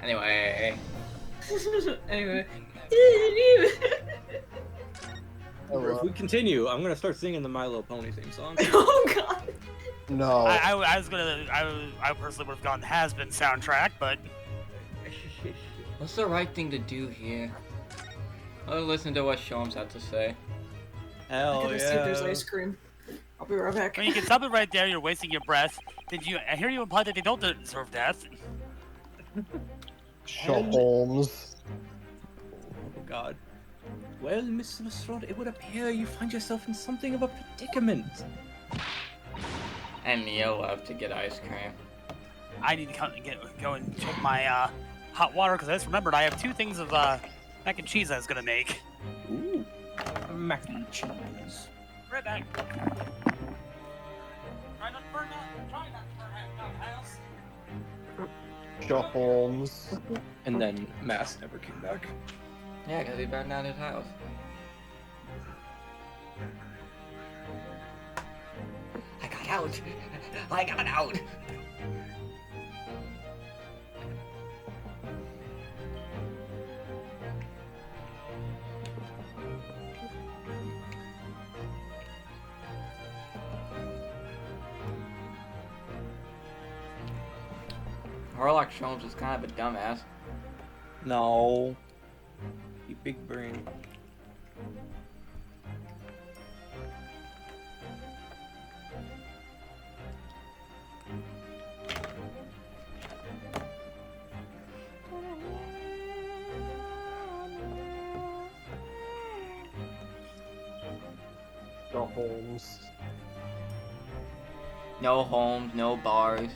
Anyway. Anyway. If we continue, I'm gonna start singing the My Little Pony theme song. Oh god. No. I was gonna. I personally would have gone Has-Been soundtrack, but What's the right thing to do here? I'll listen to what Shom's had to say. I Hell gotta see if there's ice cream. I'll be right back. I mean, you can stop it right there. You're wasting your breath. I hear you imply that they don't deserve death. Holmes. Oh god. Well, Miss Lestrade, it would appear you find yourself in something of a predicament. And Neo left to get ice cream. I need to go and check my hot water because I just remembered I have 2 things of mac and cheese I was gonna make. Ooh. Mac and cheese. Right back. Try not to burn out house. Holmes. And then Mass never came back. Yeah, because he burned down his house. I got out! I got out! Harlock Sholmes is kind of a dumbass. No. You big brain. Holmes. No homes, no bars.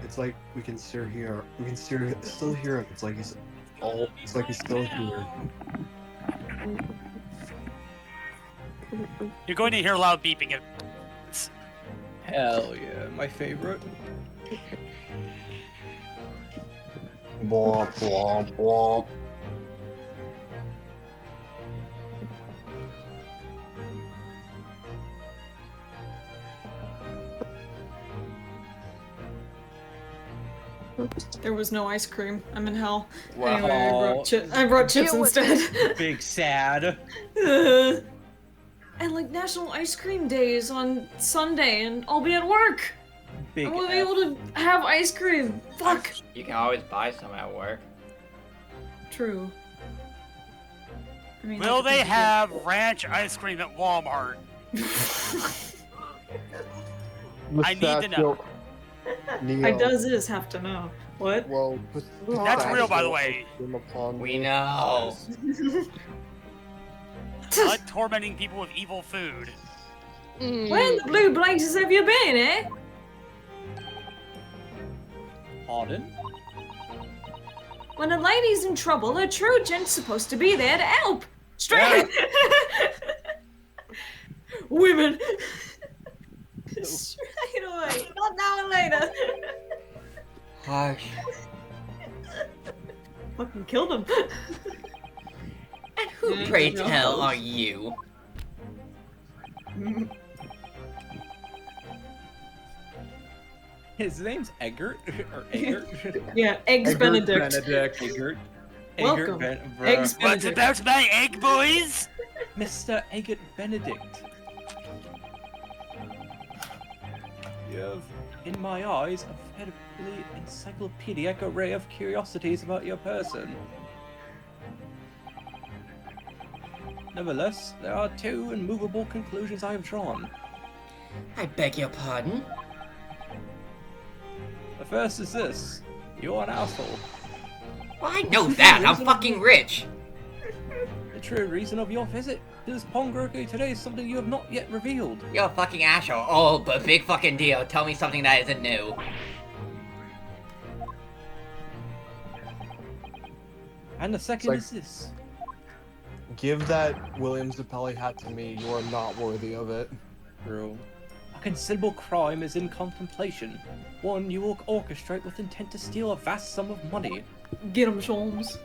It's like we can still hear. We can still hear him. It's like he's still here. You're going to hear loud beeping. Hell yeah, my favorite. Blah blah blah. There was no ice cream. I'm in hell. Wow. Anyway, I brought chips instead. Big sad. And like National Ice Cream Day is on Sunday, and I'll be at work. Big I won't be F. able to have ice cream. Fuck. You can always buy some at work. True. I mean, Will they have ranch ice cream at Walmart? I need to know. I does have to know. What? Well, That's real, by the way. We know. I like tormenting people with evil food. Where in the blue blazes have you been, eh? Pardon? When a lady's in trouble, a true gent's supposed to be there to help. Straight. Women. Straight away. Not now and later. Hush. Fucking killed him. And who, pray tell, are you? His name's Eggert or Eggert. Yeah, Eggs Benedict. Eggert. Welcome. Bruh. Eggs What's Benedict. about my egg, boys? Mr. Eggert Benedict. You have in my eyes, a veritably encyclopedic array of curiosities about your person. Nevertheless, there are two immovable conclusions I have drawn. I beg your pardon? The first is this. You're an asshole. Well, I know that. I'm fucking rich. The true reason of your visit to this pawnbroker today is something you have not yet revealed. You're a fucking asshole. Oh, but big fucking deal. Tell me something that isn't new. And the second It's is this. Give that William Zappelli hat to me. You are not worthy of it. True. A considerable crime is in contemplation. One you will orchestrate with intent to steal a vast sum of money. Get him, Sholmes.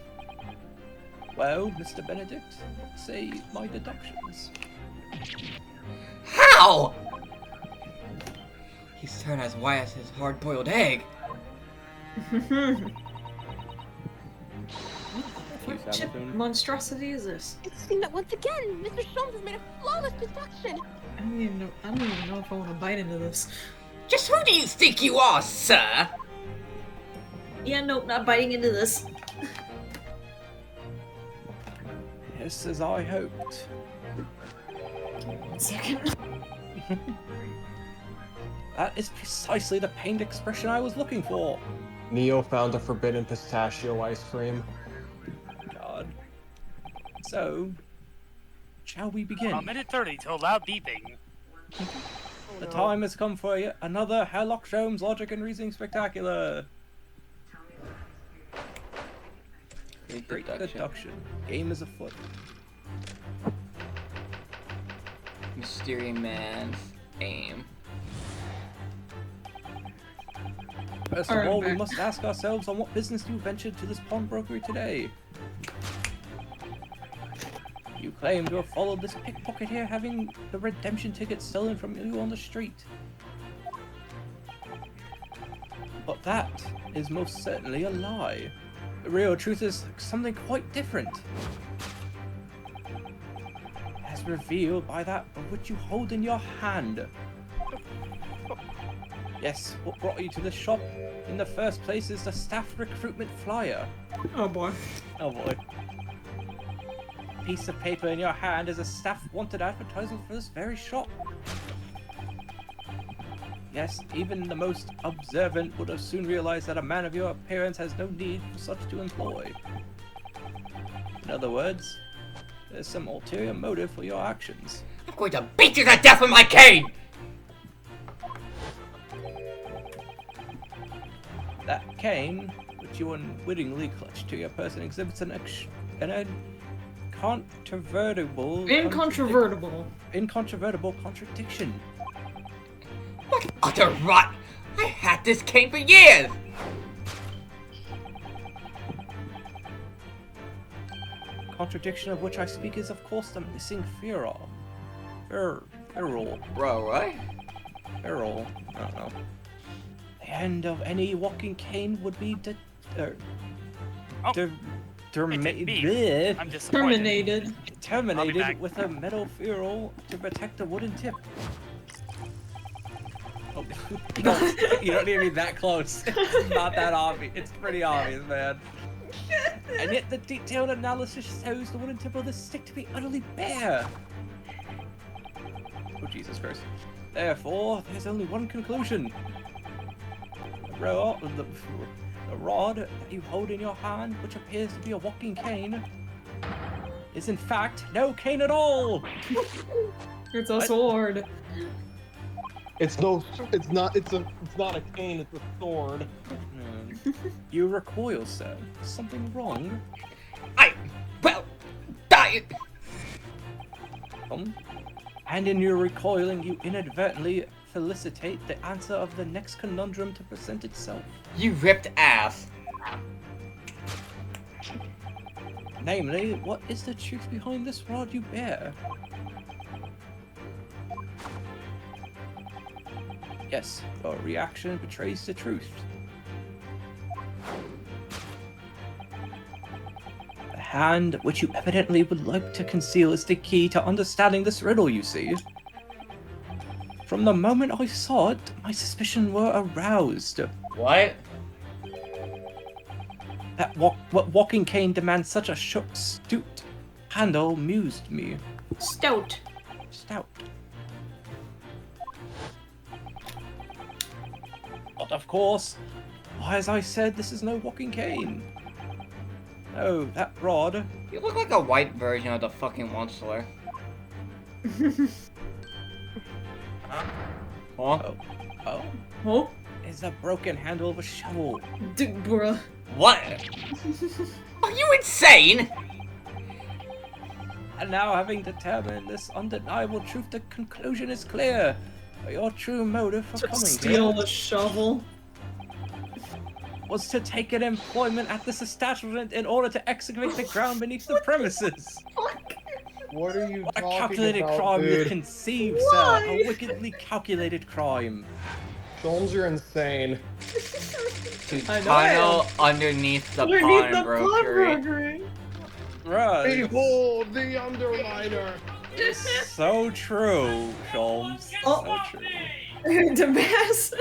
Well, Mr. Benedict, say my deductions. How? He's turned as white as his hard-boiled egg. What chip monstrosity is this? It's seen that once again. Mr. Sholmes has made a flawless deduction. I don't even know if I want to bite into this. Just who do you think you are, sir? Yeah, nope, not biting into this. Yes, as I hoped. 1 second. That is precisely the pained expression I was looking for. Neo found a forbidden pistachio ice cream. God. So, shall we begin? A minute 30 till loud beeping. The time has come for yet another Sherlock Holmes logic and reasoning spectacular. Great deduction. Game is afoot. Mysterious man's aim. First of all, we must ask ourselves on what business you ventured to this pawnbrokery today. You claim to have followed this pickpocket here, having the redemption ticket stolen from you on the street. But that is most certainly a lie. The real truth is something quite different. As revealed by that of which you hold in your hand. Yes, what brought you to this shop in the first place is the staff recruitment flyer. Oh boy. Oh boy. Piece of paper in your hand is a staff wanted advertisement for this very shop. Yes, even the most observant would have soon realized that a man of your appearance has no need for such to employ. In other words, there's some ulterior motive for your actions. I'm going to beat you to death with my cane! That cane, which you unwittingly clutched to your person, exhibits an incontrovertible contradiction. What utter rot! I had this cane for years! Contradiction of which I speak is, of course, the missing ferrule. Ferrule. Bro, right? Ferrule. I don't know. The end of any walking cane would be I'm disappointed. terminated with a metal ferrule to protect the wooden tip. Oh, you don't need to be that close. It's not that obvious. It's pretty obvious, man. And yet the detailed analysis shows the wooden tip of the stick to be utterly bare. Oh, Jesus Christ. Therefore, there's only one conclusion. The rod that you hold in your hand, which appears to be a walking cane, is in fact no cane at all! It's a sword. It's not a cane, it's a sword. You recoil, sir. Is something wrong? And in your recoiling, you inadvertently felicitate the answer of the next conundrum to present itself. You ripped ass. Namely, what is the truth behind this rod you bear? Yes, your reaction betrays the truth. The hand which you evidently would like to conceal is the key to understanding this riddle, you see. From the moment I saw it, my suspicions were aroused. What? That walking cane demands such a stout handle amused me. Stout. Stout. But of course, as I said, this is no walking cane. No, that rod. You look like a white version of the fucking monster. Huh? Oh, Oh, is a broken handle of a shovel. bruh. What? Are you insane? And now, having determined this undeniable truth, the conclusion is clear. Your true motive for To coming steal here the shovel. was to take an employment at this establishment in order to excavate the ground beneath the premises. What are you What a talking calculated about, crime dude? you've conceived, Why? sir. A wickedly calculated crime. Sholmes, you're insane. To I know I tunnel underneath the Underneath the pawnbrokery. pawnbrokery. Right. Behold the underliner. So true, Sholmes. Oh. So true. Damas.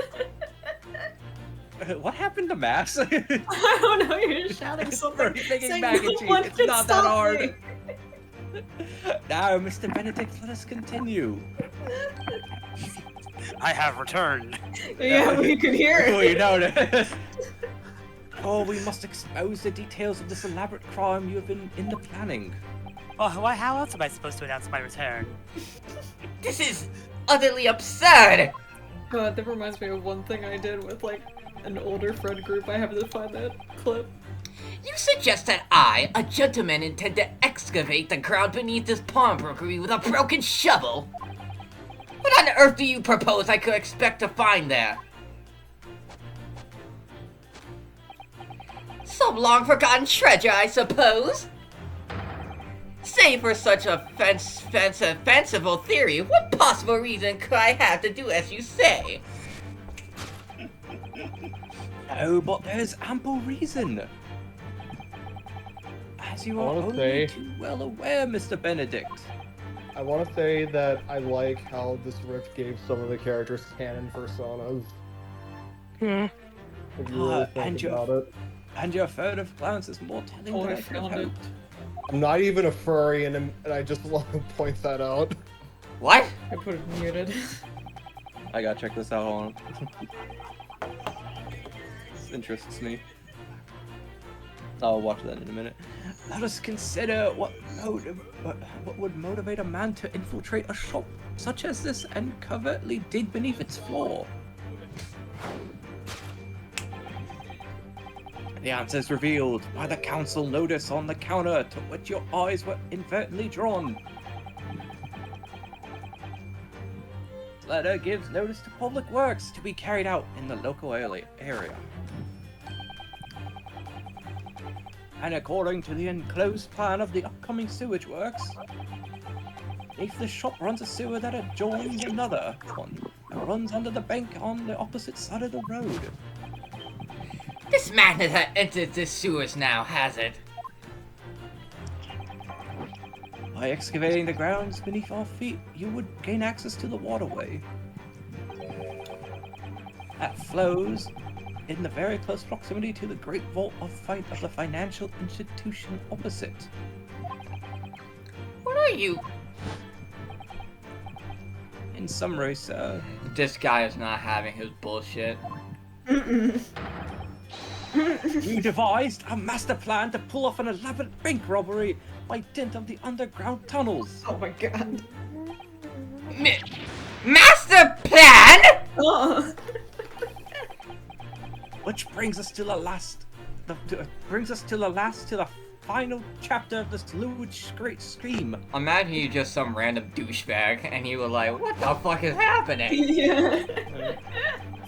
What happened to Mass? I don't know, you're shouting something. Making saying mac and no cheese. one It's can not that stop hard. me. Now, Mr. Benedict, let us continue. I have returned. Yeah, we could hear Oh, it. you noticed. Oh, we must expose the details of this elaborate crime you have been in the planning. Oh, how else am I supposed to announce my return? This is utterly absurd! God, that reminds me of one thing I did with, like, an older friend group. I have to find that clip. You suggest that I, a gentleman, intend to excavate the ground beneath this pawnbrokery with a broken shovel? What on earth do you propose I could expect to find there? Some long-forgotten treasure, I suppose? Save for such a fanciful theory, what possible reason could I have to do as you say? Oh, but there's ample reason. As you I are wanna only say- too well aware, Mr. Benedict. I want to say that I like how this rift gave some of the characters canon personas. If you really think and your- about it. And your furtive glance is more telling Oh, than I I could have found it. hoped. I'm not even a furry, and I just want to point that out. What? I put it muted. I gotta check this out on. This interests me. I'll watch that in a minute. Let us consider what would motivate a man to infiltrate a shop such as this and covertly dig beneath its floor. The answer is revealed by the council notice on the counter to which your eyes were inadvertently drawn. This letter gives notice to public works to be carried out in the local area. And according to the enclosed plan of the upcoming sewage works, beneath the shop runs a sewer that adjoins another one and runs under the bank on the opposite side of the road. This man has entered the sewers now, has it? By excavating the grounds beneath our feet, you would gain access to the waterway. That flows in the very close proximity to the great vault of the financial institution opposite. What are you? In summary, sir, This guy is not having his bullshit. you devised a master plan to pull off an elaborate bank robbery by dint of the underground tunnels. Oh my god. Master plan? Oh. Which brings us to the final chapter of this luge great scheme. Imagine you just some random douchebag and you were like, what the fuck is happening? Yeah.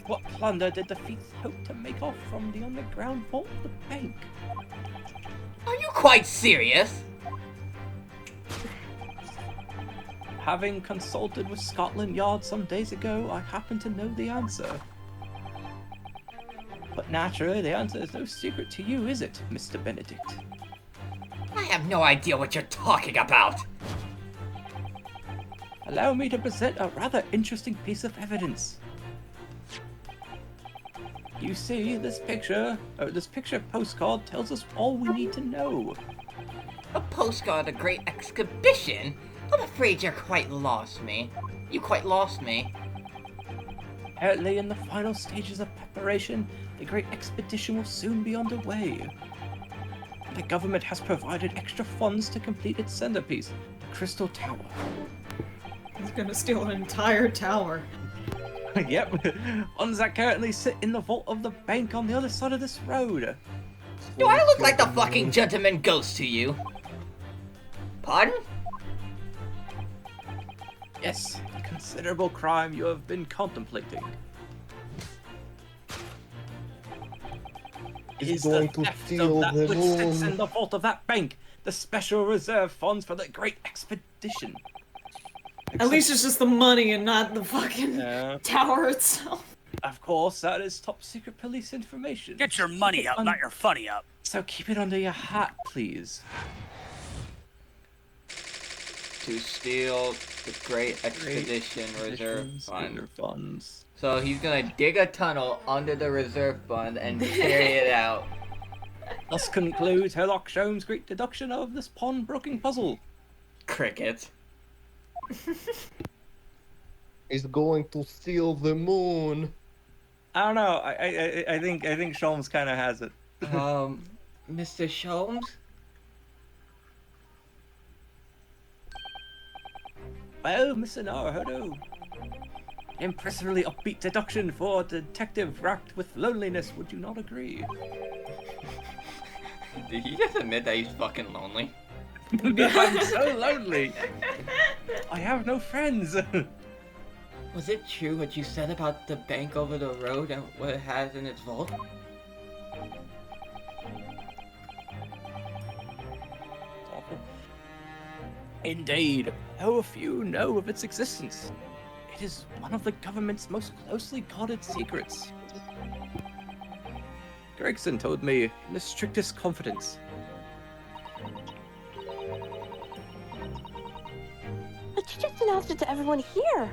What plunder did the thieves hope to make off from the underground vault of the bank? Are you quite serious? Having consulted with Scotland Yard some days ago, I happen to know the answer. But naturally, the answer is no secret to you, is it, Mr. Benedict? I have no idea what you're talking about. Allow me to present a rather interesting piece of evidence. You see, this picture postcard tells us all we need to know. A postcard, a great exhibition? I'm afraid you're quite lost me. You quite lost me. Apparently, in the final stages of preparation, the great expedition will soon be underway. The government has provided extra funds to complete its centerpiece, the Crystal Tower. He's gonna steal an entire tower. Yep, ones that currently sit in the vault of the bank on the other side of this road. Do I look like the fucking gentleman ghost to you? Pardon? Yes, a considerable crime you have been contemplating. Is the going to theft steal of that the which sits moon. in the vault of that bank, the special reserve funds for the great expedition. At least it's just the money and not the fucking Yeah. tower itself. Of course, that is top secret police information. Get your money up, not your funny up. So keep it under your hat, please. To steal the Great Expedition Reserve Fund. Funds. So he's gonna dig a tunnel under the reserve fund and carry it out. Thus concludes Herlock Sholmes' great deduction of this pawnbroking puzzle. Cricket. He's going to steal the moon. I don't know. I think Sholmes kind of has it. Mr. Sholmes? Well, Mr. Naruhodo. Impressively upbeat deduction for a detective racked with loneliness, would you not agree? Did he just admit that he's fucking lonely? I'm so lonely. I have no friends. Was it true what you said about the bank over the road and what it has in its vault? Indeed, though few know of its existence. It is one of the government's most closely guarded secrets. Gregson told me in the strictest confidence. But you just announced it to everyone here.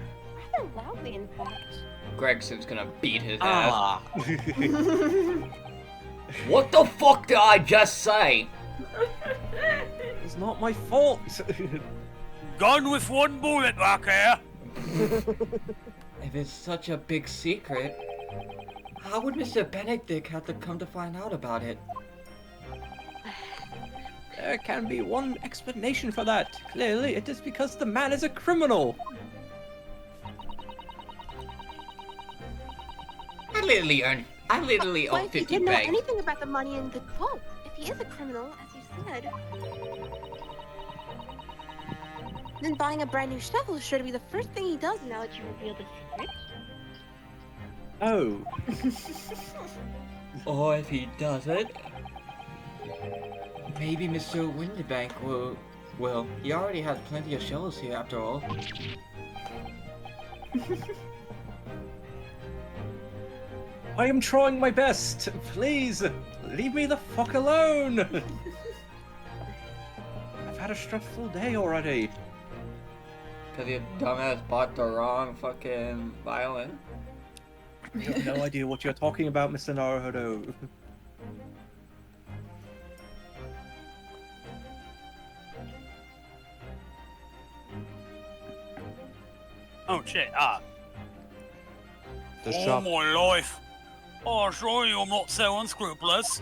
Rather loudly, in fact. Gregson's gonna beat his ass. Ah. What the fuck did I just say? It's not my fault. Gone with one bullet back here. If it's such a big secret, how would Mr. Benedict have to come to find out about it? There can be one explanation for that. Clearly, it is because the man is a criminal. I literally What owe if he 50 didn't know banks. anything about the money in the vault? If he is a criminal, as you said, then buying a brand new shovel is sure to be the first thing he does now that you revealed the secret. Oh. Or if he doesn't, maybe Mr. Windybank will. Well, he already has plenty of shovels here after all. I am trying my best. Please, leave me the fuck alone. I've had a stressful day already. Cause your dumbass bought the wrong fucking violin. I have no idea what you're talking about, Mr. Naruhodo. Oh shit, The oh shop. my life. Oh, sure you I'm not so unscrupulous.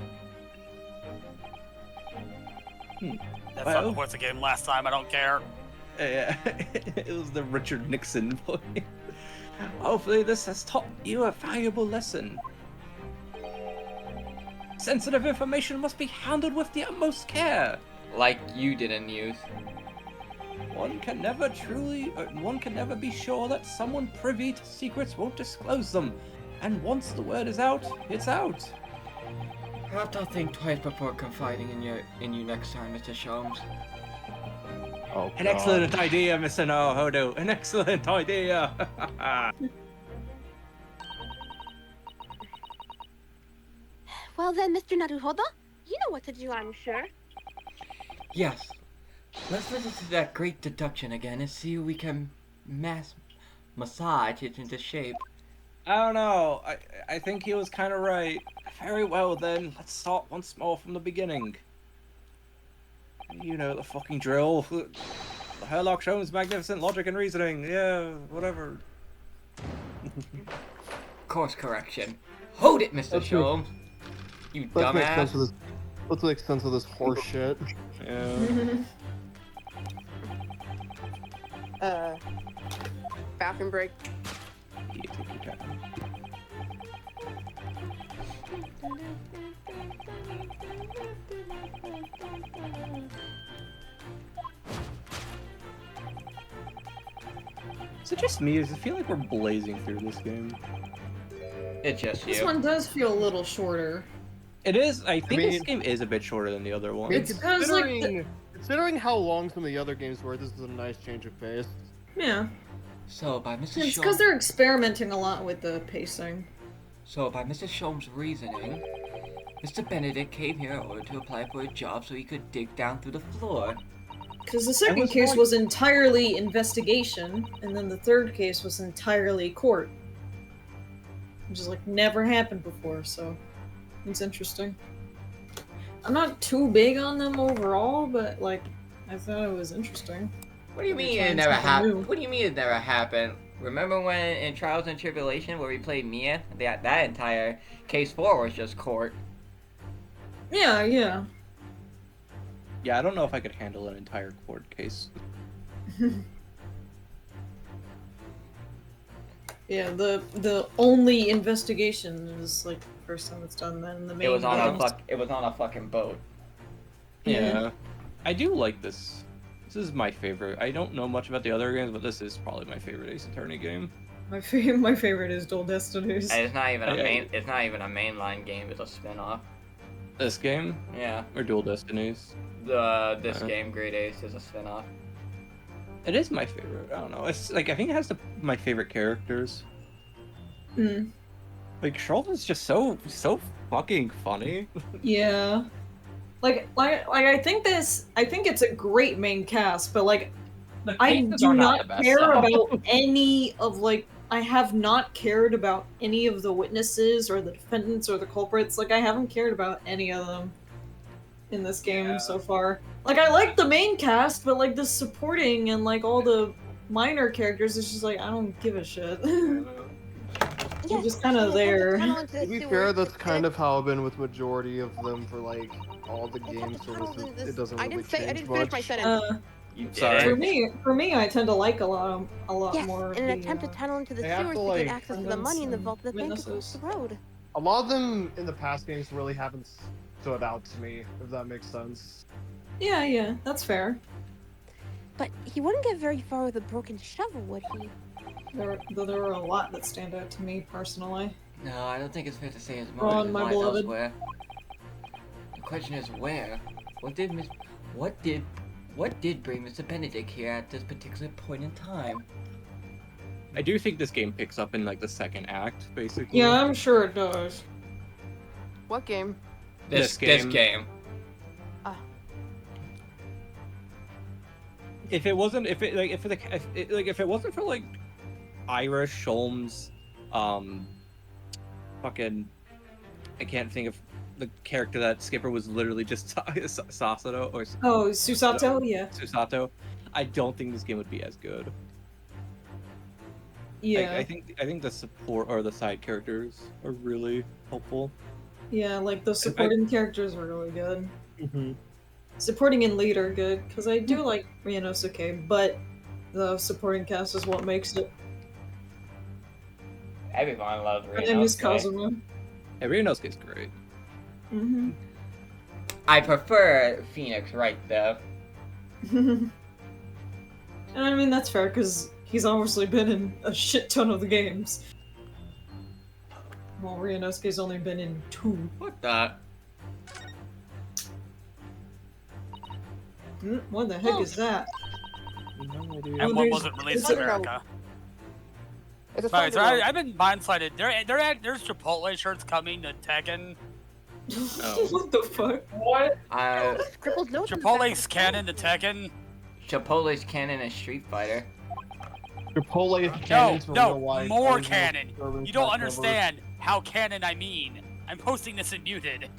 That Well. fucking was the game last time, I don't care. Yeah, it was the Richard Nixon voice. Hopefully this has taught you a valuable lesson. Sensitive information must be handled with the utmost care. Like you didn't use. One can never be sure that someone privy to secrets won't disclose them. And once the word is out, it's out. Perhaps I'll think twice before confiding in you next time, Mr. Sholmes. Oh, An God. excellent idea, Mr. Naruhodo. An excellent idea. Well then, Mr. Naruhodo, you know what to do, I'm sure. Yes. Let's listen to that great deduction again and see if we can massage it into shape. I don't know. I think he was kind of right. Very well then. Let's start once more from the beginning. You know the fucking drill. Herlock Sholmes' magnificent logic and reasoning. Yeah, whatever. Course correction. Hold it, Mr. Let's make- Sholmes. You Let's make sense of dumbass. this. Let's make sense of this horse shit. Yeah. Bathroom break. Yeah, take your time. Is it just me? Does it feel like we're blazing through this game? It's just This you. one does feel a little shorter. It is. I think mean- this game is a bit shorter than the other one. It's because, like, Considering how long some of the other games were, this is a nice change of pace. Yeah. So by Mr. It's because Sholmes. they're experimenting a lot with the pacing. So by Mr. Sholmes' reasoning, Mr. Benedict came here in order to apply for a job so he could dig down through the floor. Because the second was case like- was entirely investigation, and then the third case was entirely court. Which is like never happened before, so it's interesting. I'm not too big on them overall, but like I thought it was interesting. What do you They're mean trying it never something happened? new. What do you mean it never happened? Remember when in Trials and Tribulation where we played Mia? That entire case 4 was just court. Yeah, yeah. Yeah, I don't know if I could handle an entire court case. Yeah, the only investigation is like the first time it's done. Then the main. It was on ones- a fucking boat. Yeah. I do like this. This is my favorite. I don't know much about the other games, but this is probably my favorite Ace Attorney game. My favorite is Dual Destinies. And it's not even a Okay. main. It's not even a mainline game. It's a spin-off. This game Yeah. or Dual Destinies. This Uh-huh. game, Great Ace, is a spin-off. It is my favorite. I don't know. It's like I think it has my favorite characters. Mm, Like Charlotte is just so fucking funny. yeah. Like I think it's a great main cast, but like The I cases do are not the best, care though. about any of like I have not cared about any of the witnesses or the defendants or the culprits. Like I haven't cared about any of them in this game so far. Like I like the main cast, but like the supporting and like all the minor characters, it's just like I don't give a shit. Yeah, just kinda especially there. tunnel into the To be sewer. fair, that's kind of how I've been with majority of them for like all the games, so it doesn't I really didn't say. I change didn't finish my much. sentence. You did Sorry. it. For me, I tend to like a lot Yes, more. in of an the, attempt to tunnel into the they have sewers to, to like, get access to the money in the defendants vault of the and bank across witnesses. the road. A lot of them in the past games really haven't stood out to me, if that makes sense. Yeah, that's fair. But he wouldn't get very far with a broken shovel, would he? There were a lot that stand out to me personally. No, I don't think it's fair to say his Ron, motive my lies beloved. elsewhere. The question is where? What did bring Mr. Benedict here at this particular point in time? I do think this game picks up in like the second act, basically. Yeah, I'm sure it does. What game? This This game. game. If it wasn't for like Irish Sholmes, fucking, I can't think of the character that Skipper was literally just Susato or Oh, Susato, yeah. Susato. I don't think this game would be as good. Yeah. I think the support or the side characters are really helpful. Yeah, like the supporting characters are really good. Mm-hmm. Supporting and lead are good, because I do like Ryunosuke, but the supporting cast is what makes it. Everyone loves Her name is Ryunosuke. Kazuma. Yeah, Ryunosuke's great. Mm-hmm. I prefer Phoenix right though. And I mean, that's fair, because he's obviously been in a shit ton of the games. Well, Ryunosuke's only been in 2. What the? What the heck is that? No idea. And Oh, one there's- wasn't released it's in a- America. It's a Alright, so thunder road. I've been blindsided. There's Chipotle shirts coming to Tekken. Oh. What the fuck? Cripple's nose. Chipotle's canon to Tekken. Chipotle's canon and Street Fighter. Chipotle is canon to No, real life. more Original canon. disturbance You don't not understand how canon I mean. I'm posting this in muted. covered.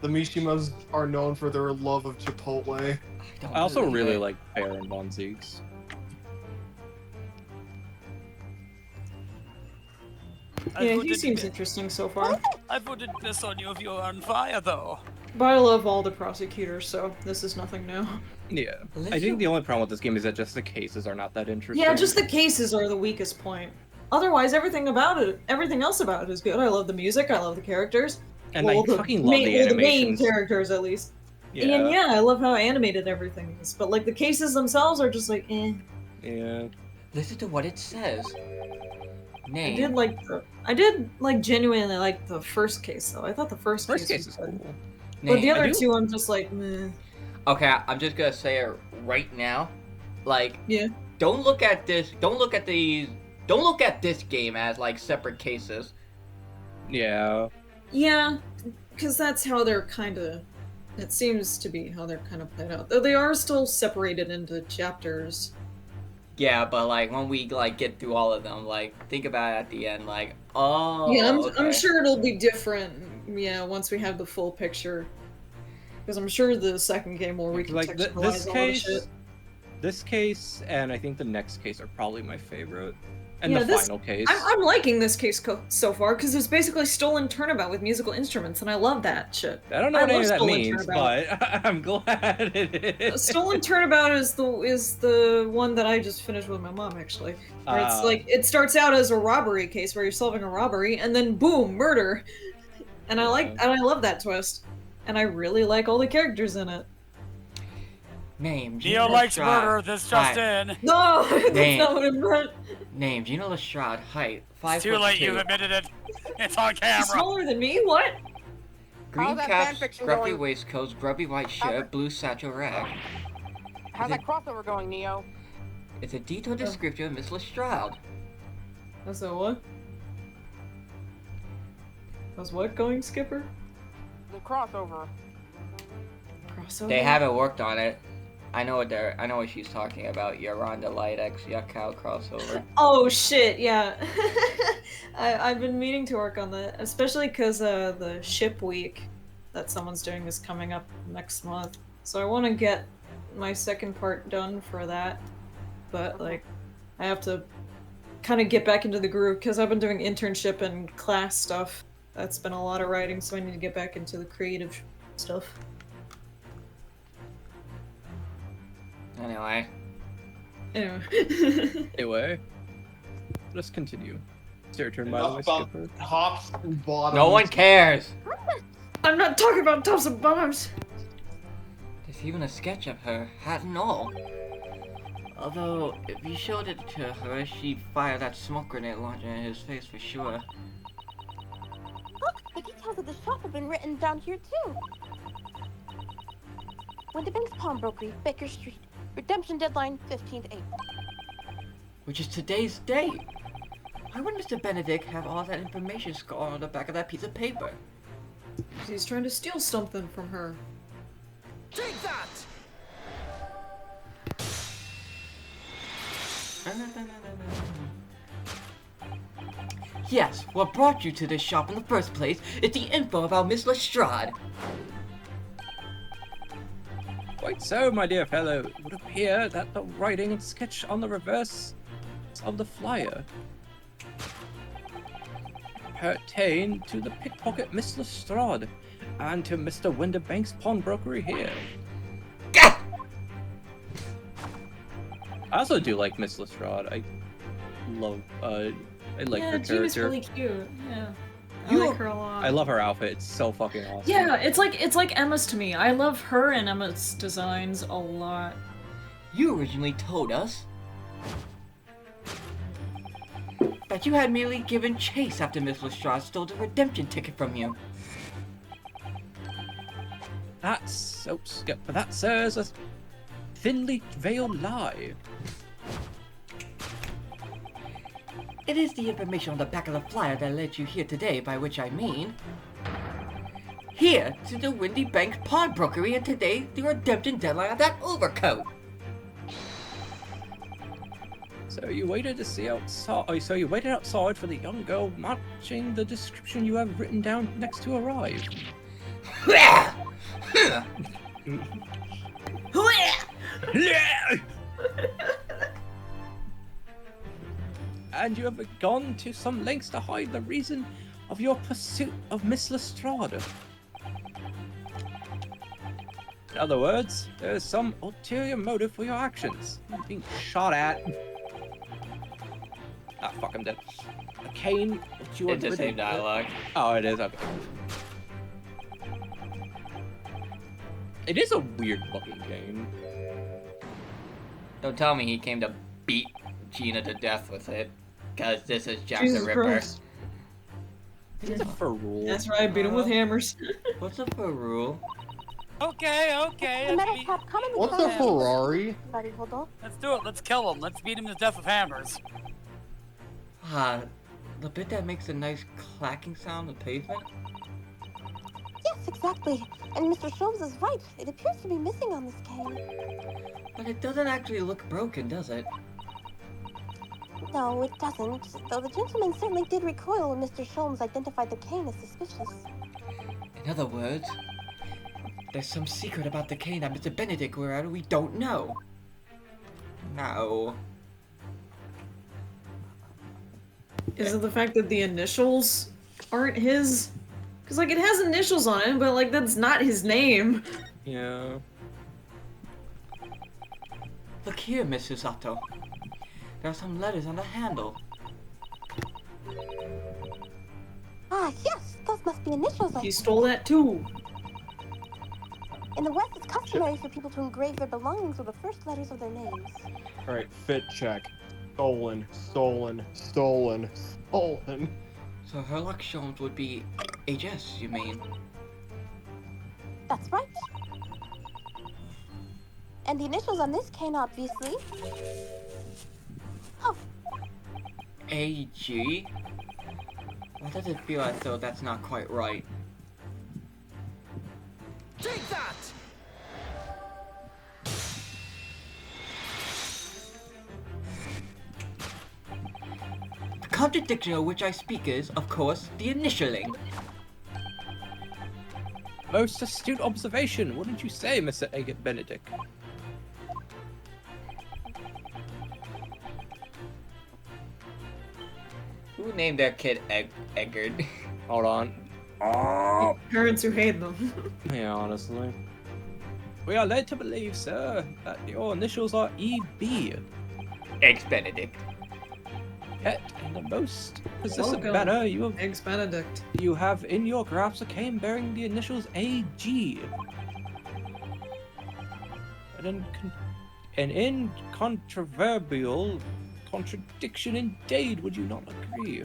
The Mishimas are known for their love of Chipotle. I also believe really it. like Baron von Ziegs. Yeah, he seems interesting so far. I voted this on you if you were on fire, though. But I love all the prosecutors, so this is nothing new. Yeah. Let's I think do- the only problem with this game is that just the cases are not that interesting. Yeah, just the cases are the weakest point. Otherwise, everything else about it is good. I love the music, I love the characters. And Well, I fucking love the the main animations. characters, at least. Yeah. And yeah, I love how animated everything is. But like the cases themselves are just like, eh. Yeah. Listen to what it says. Name. I did genuinely like the first case though. I thought the first First case case is was good. cool. But the Name. other do- two, I'm just like, meh. Okay, I'm just gonna say it right now. Like, Yeah. don't look at this. Don't look at this game as like separate cases. Yeah. Yeah, because that's how they're kind of. It seems to be how they're kind of played out. Though they are still separated into chapters. Yeah, but like when we like get through all of them, like think about it at the end, like oh. Yeah, I'm okay. sure it'll be different. Yeah, once we have the full picture. Because I'm sure the second game will Like recontextualize this all the case, shit. this case, and I think the next case are probably my favorite. And Yeah, the this- final case. I'm liking this case so far because it's basically stolen turnabout with musical instruments, and I love that shit. I don't know I what any love of that stolen means, turnabout. but I'm glad it is. Stolen turnabout is the one that I just finished with my mom actually. Where it's Ah. like it starts out as a robbery case where you're solving a robbery, and then boom, murder. And I love that twist, and I really like all the characters in it. Name. Neo Gina likes Lestrade. murder. This just Hi. in. No, that's Name. not what I meant. Name. Gina Lestrade. Height. 5'2". It's too late. You've admitted it. It's on She's camera. smaller than me. What? Green How's that caps, fanfiction scruffy going? waistcoats, grubby white shirt, blue satchel rag. How's that crossover going, Neo? It's a detailed description of Miss Lestrade. That's a what? How's what going, Skipper? The crossover. Crossover. They haven't worked on it. I know what she's talking about. Yolanda Light X Yuck Cow crossover. Oh shit! Yeah, I've been meaning to work on that, especially because the ship week that someone's doing is coming up next month. So I want to get my second part done for that, but like I have to kind of get back into the groove because I've been doing internship and class stuff. That's been a lot of writing, so I need to get back into the creative stuff. Anyway. Anyway. Anyway, let's continue. It's your turn, by the way, Enough about Skipper. tops and bottoms. No one cares. I'm not talking about tops and bottoms. There's even a sketch of her, hat and all. Although, if you showed it to her, she'd fire that smoke grenade launcher in his face for sure. Look, the details of the shop have been written down here too. Winter Bank's Pawnbrokery, Baker Street. Redemption deadline 15th April. Which is today's date. Why would Mr. Benedict have all that information scrawled on the back of that piece of paper? He's trying to steal something from her. Take that! Yes, what brought you to this shop in the first place is the info about Miss Lestrade. Quite so, my dear fellow. It would appear that the writing and sketch on the reverse of the flyer pertain to the pickpocket Miss Lestrade and to Mr. Winterbank's pawnbrokery here. Gah! I also do like Miss Lestrade. I love, I like her Gina's character. really cute. Yeah, I You- like her a lot. I love her outfit. It's so fucking awesome. Yeah, it's like Emma's to me. I love her and Emma's designs a lot. You originally told us that you had merely given chase after Miss Lestrade stole the redemption ticket from you. That's so skip. But that, sir, is a thinly veiled lie. It is the information on the back of the flyer that led you here today, by which I mean... Here to the Windy Bank Pawnbrokery, and today the redemption deadline of that overcoat. So you waited to see outside. Oh, so you waited outside for the young girl matching the description you have written down next to arrive. And you have gone to some lengths to hide the reason of your pursuit of Miss Lestrade. In other words, there is some ulterior motive for your actions. You're being shot at. Ah, fuck, I'm dead. A cane, which you are It's the same dialogue. Oh, it is? Okay. It is a weird fucking game. Don't tell me he came to beat Gina to death with it. Cause this is Jack Jesus the Ripper. Christ. It's a ferrule. That's right, beat him with hammers. What's up for a rule? Okay, okay. The Let's, metal cap commonly What's called a Ferrari? Bloody Hodel. let's do it. Let's kill him. Let's beat him to death with hammers. The bit that makes a nice clacking sound on the pavement? Yes, exactly. And Mr. Sholmes is right. It appears to be missing on this cane. But it doesn't actually look broken, does it? No, it doesn't. Though the gentleman certainly did recoil when Mr. Sholmes identified the cane as suspicious. In other words, there's some secret about the cane that Mr. Benedict were at we don't know. No. Is it the fact that the initials aren't his? Because, like, it has initials on it, but, like, that's not his name. Yeah. Look here, Miss Susato. There are some letters on the handle. Ah, yes, those must be initials. He stole that too. In the West, it's customary for people to engrave their belongings with the first letters of their names. Alright, fit check. Stolen, stolen, stolen, stolen. So Herlock Sholmes would be HS, you mean? That's right. And the initials on this cane, obviously. Oh, AG? Why does it feel as though that's not quite right? Take that! The contradiction of which I speak is, of course, the initialing. Most astute observation, wouldn't you say, Mr. Agate Benedict? Who named their kid Eggard? Hold on. Parents who hate them. Yeah, honestly. We are led to believe, sir, that your initials are EB. Eggs Benedict. Yet, in the most possessive Welcome. manner, Eggs Benedict. you have in your grasp a cane bearing the initials AG. An incontrovertible contradiction indeed, would you not agree?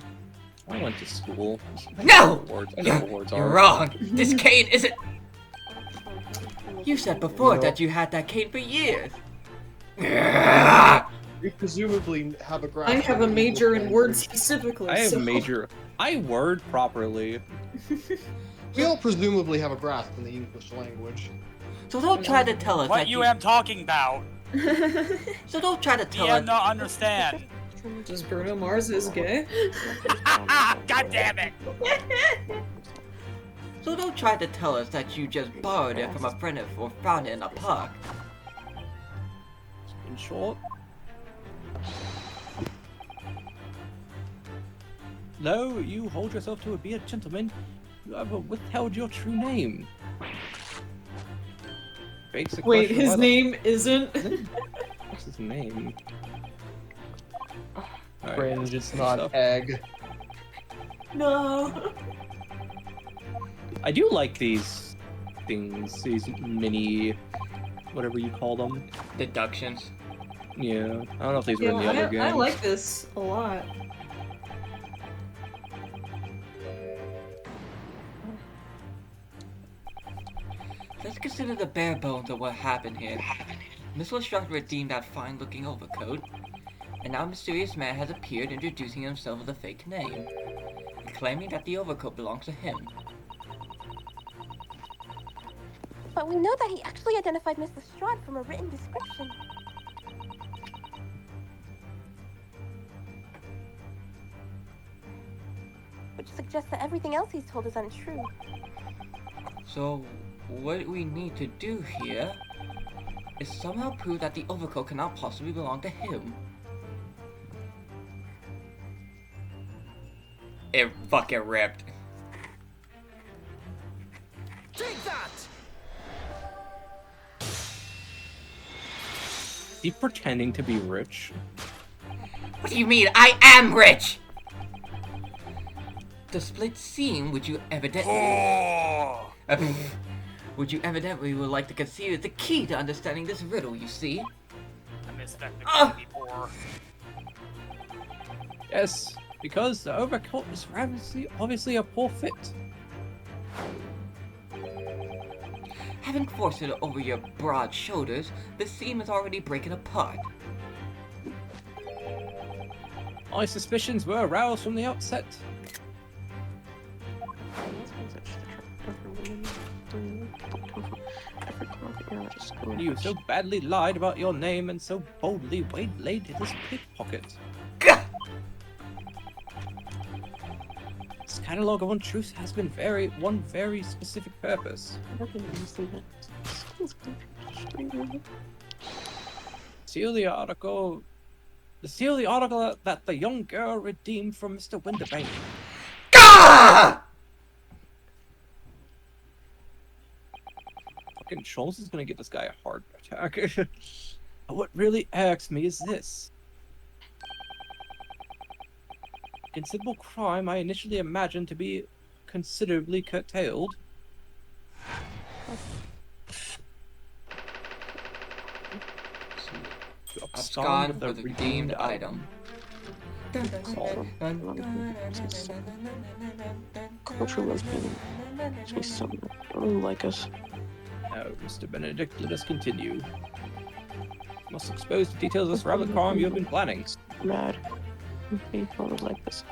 I went to school. No! Words. I know what words You're are. wrong. This cane isn't. You said before No. that you had that cane for years. You presumably have a grasp. I have a of the major in English words language. specifically. I have so... a major. I word properly. We all presumably have a grasp in the English language. So don't try to tell us What that you am talking about? So don't try to tell DM us. not understand. Does Bruno Mars is gay? God damn it! So don't try to tell us that you just borrowed it from a friend or found it in a park. In short. Though you hold yourself to be a gentleman, you have withheld your true name. Basic Wait, question, his why the- name isn't? What's his name? Alright, Cringe, it's stuff. not egg. No. I do like these things, these mini, whatever you call them. Deductions. Yeah, I don't know if these were Yeah, in the other games. I like this a lot. Let's consider the bare bones of what happened here. Miss Lestrade redeemed that fine-looking overcoat, and now a mysterious man has appeared introducing himself with a fake name, claiming that the overcoat belongs to him. but we know that he actually identified Miss Lestrade from a written description. suggests that everything else he's told is untrue. So, what we need to do here is somehow prove that the overcoat cannot possibly belong to him. It fucking ripped. Take that! Is he pretending to be rich? What do you mean? I am rich! The split seam, which you evidently... which you evidently would like to conceive is the key to understanding this riddle, you see? I missed that before. Yes, because the overcoat is obviously a poor fit. Having forced it over your broad shoulders, the seam is already breaking apart. My suspicions were aroused from the outset. You so badly lied about your name and so boldly waylaid this pickpocket. This catalog of untruths has been one very specific purpose. Seal the article that the young girl redeemed from Mr. Winterbank. Gah! Fucking Schultz is gonna give this guy a heart attack. What really irks me is this. A considerable crime I initially imagined to be considerably curtailed. Abscond with a redeemed item. Culture lesbian. Say something. I don't like us. Now, Mr. Benedict, let us continue. Must expose the details of this rabbit crime you have been planning. Mad. People would like this.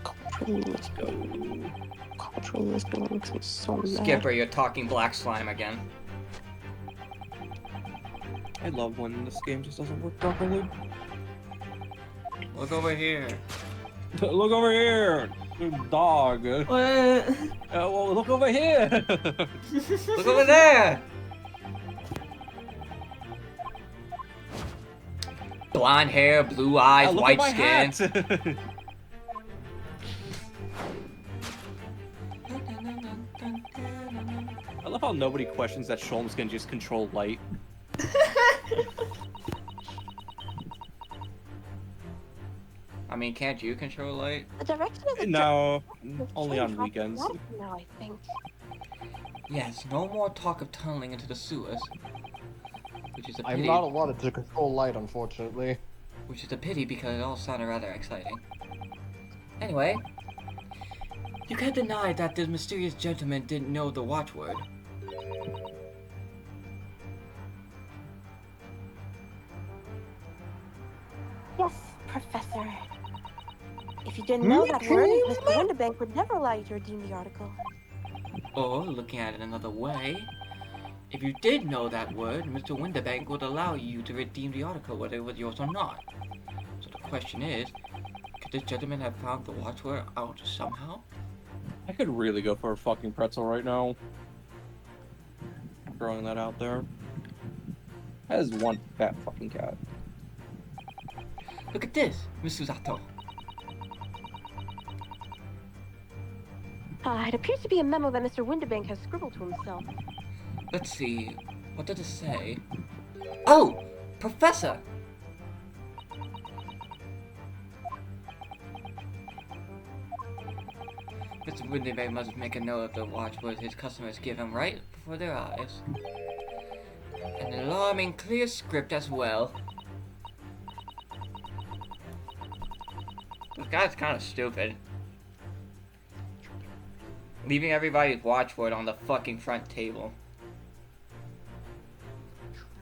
Culturally Let's go. Cultural lesbian makes me so mad. Skipper, you're talking black slime again. I love when this game just doesn't work properly. Look over here. Look over here, dog. What? Well, look over here. Look over there! Blonde hair, blue eyes, Look white at my skin. hat. I love how nobody questions that Sholmes can just control light. I mean, can't you control light? The direction of the No, the only train on tracks weekends. right now, I think. Yes, no more talk of tunneling into the sewers. Which is a I'm pity. not allotted to control light, unfortunately. Which is a pity because it all sounded rather exciting. Anyway, you can't deny that the mysterious gentleman didn't know the watchword. Yes, Professor. If you didn't know that word, Mr. Winterbank would never allow you to redeem the article. Or, looking at it another way, if you did know that word, Mr. Winterbank would allow you to redeem the article whether it was yours or not. So the question is, could this gentleman have found the watchword out somehow? I could really go for a fucking pretzel right now. Throwing that out there. That is one fat fucking cat. Look at this, Miss Susato. It appears to be a memo that Mr. Winterbank has scribbled to himself. Let's see, what did it say? Oh! Professor! Mr. Winterbank must make a note of the watchword his customers give him right before their eyes. An alarming clear script as well. This guy's kind of stupid. Leaving everybody's watchword on the fucking front table.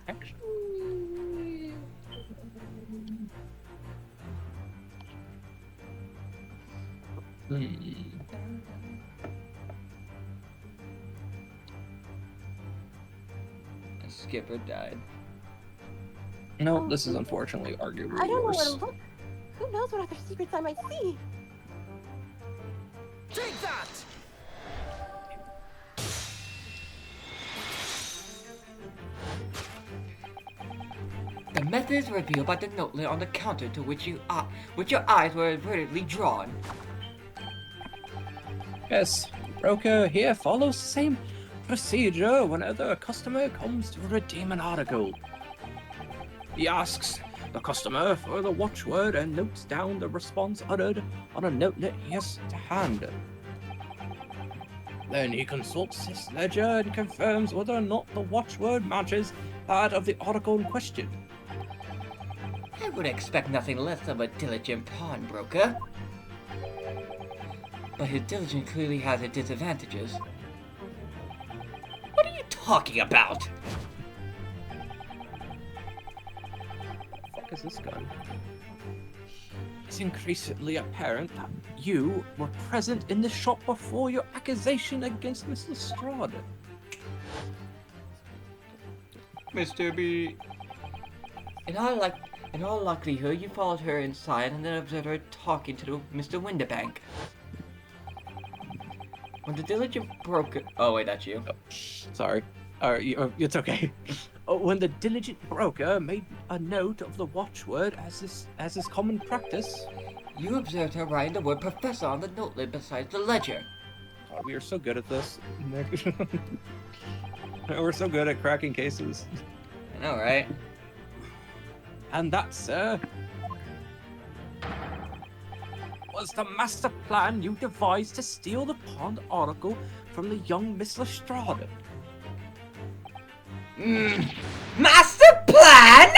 Actually... And Skipper died. No, this is unfortunately arguably I don't know where to worse. look. Who knows what other secrets I might see? Take that! The method is revealed by the notelet on the counter to which your eyes were avertedly drawn. Yes, broker here follows the same procedure whenever a customer comes to redeem an article. He asks the customer for the watchword and notes down the response uttered on a notelet he has to hand. Then he consults his ledger and confirms whether or not the watchword matches that of the article in question. I would expect nothing less of a diligent pawnbroker. But his diligence clearly has its disadvantages. What are you talking about? What the fuck is this gun? It's increasingly apparent that you were present in the shop before your accusation against Miss Lestrade. Mr. B. In all likelihood, you followed her inside and then observed her talking to Mr. Winterbank. When the diligent broker... Oh, wait, that's you. Oh, sorry. It's okay. When the diligent broker made a note of the watchword as is common practice... You observed her writing the word professor on the notelet beside the ledger. God, we are so good at this, Nick. We're so good at cracking cases. I know, right? And that, sir, was the master plan you devised to steal the pawned article from the young Miss Lestrade. Master plan?!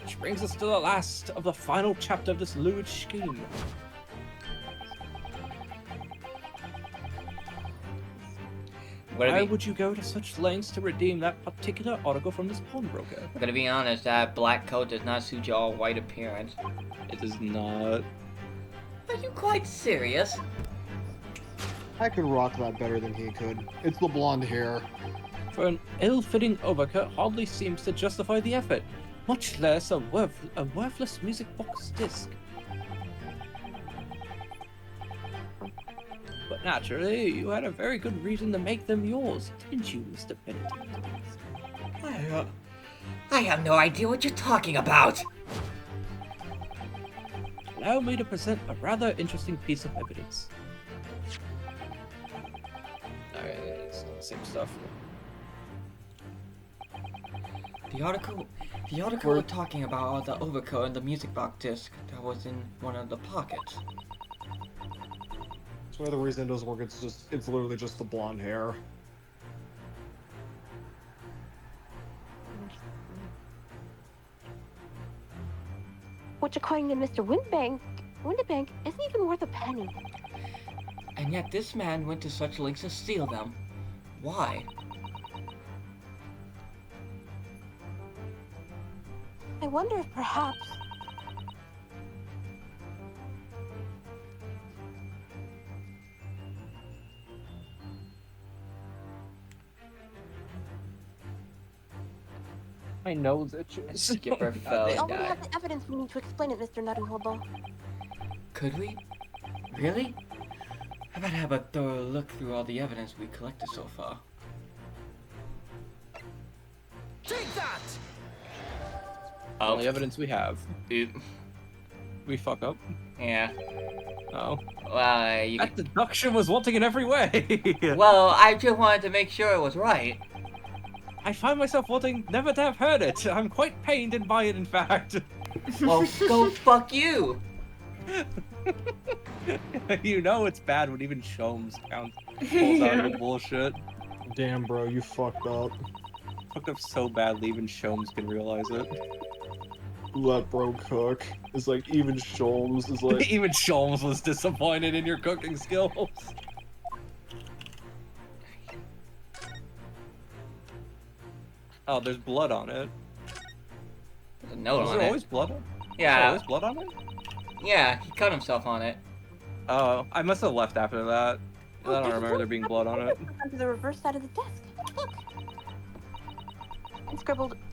Which brings us to the last of the final chapter of this lewd scheme. Why would you go to such lengths to redeem that particular article from this pawnbroker? I'm gonna be honest, that black coat does not suit your all-white appearance. It does not. Are you quite serious? I could rock that better than he could. It's the blonde hair. For an ill-fitting overcoat hardly seems to justify the effort, much less a worthless music box disc. But naturally, you had a very good reason to make them yours, didn't you, Mr. Benedict? I have no idea what you're talking about! Allow me to present a rather interesting piece of evidence. Alright, it's the same stuff. The article we're talking about are the overcoat and the music box disc that was in one of the pockets. So the reason it doesn't work, it's literally just the blonde hair. Which, according to Mr. Winterbank isn't even worth a penny. And yet this man went to such lengths to steal them. Why? I wonder if perhaps... My nose itches. Skipper fell We and already died. have the evidence we need to explain it, Mr. Naruhodo. Could we? Really? How about have a thorough look through all the evidence we collected so far? Take that! Oh, Only evidence we have. Oop. We fuck up. Yeah. Oh. Well, you That deduction was wanting in every way! Well, I just wanted to make sure it was right. I find myself wanting never to have heard it. I'm quite pained by it, in fact. Well, go fuck you! You know it's bad when even Sholmes pulls out your bullshit. Damn, bro, you fucked up. Fucked up so badly even Sholmes can realize it. Let bro cook. It's like even Sholmes is like. Even Sholmes was disappointed in your cooking skills. Oh, there's blood on it. There's a note Was on there it. always blood on it? Was there Yeah, always blood on it? yeah, he cut himself on it. Oh, I must have left after that. I don't remember there being blood on it. Onto the reverse side of the desk. Look.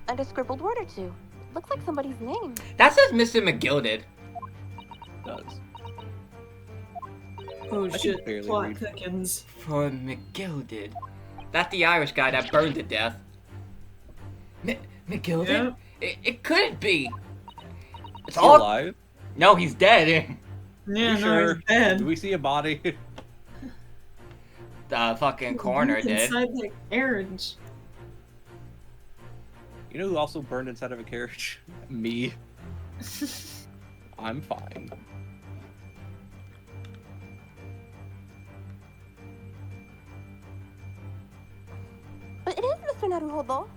And a scribbled word or two. Looks like somebody's name. That says Mr. McGilded. Does. Oh can shit, barely plot read. thickens. For McGilded. That's the Irish guy that burned to death. McGilded? Yeah. It couldn't be. It's Is he all. alive? No, he's dead. Yeah, You no, sure? he's dead. Do we see a body? The fucking coroner He's did. inside the carriage. You know who also burned inside of a carriage? Me. I'm fine. But it is Mr. Naruhodo.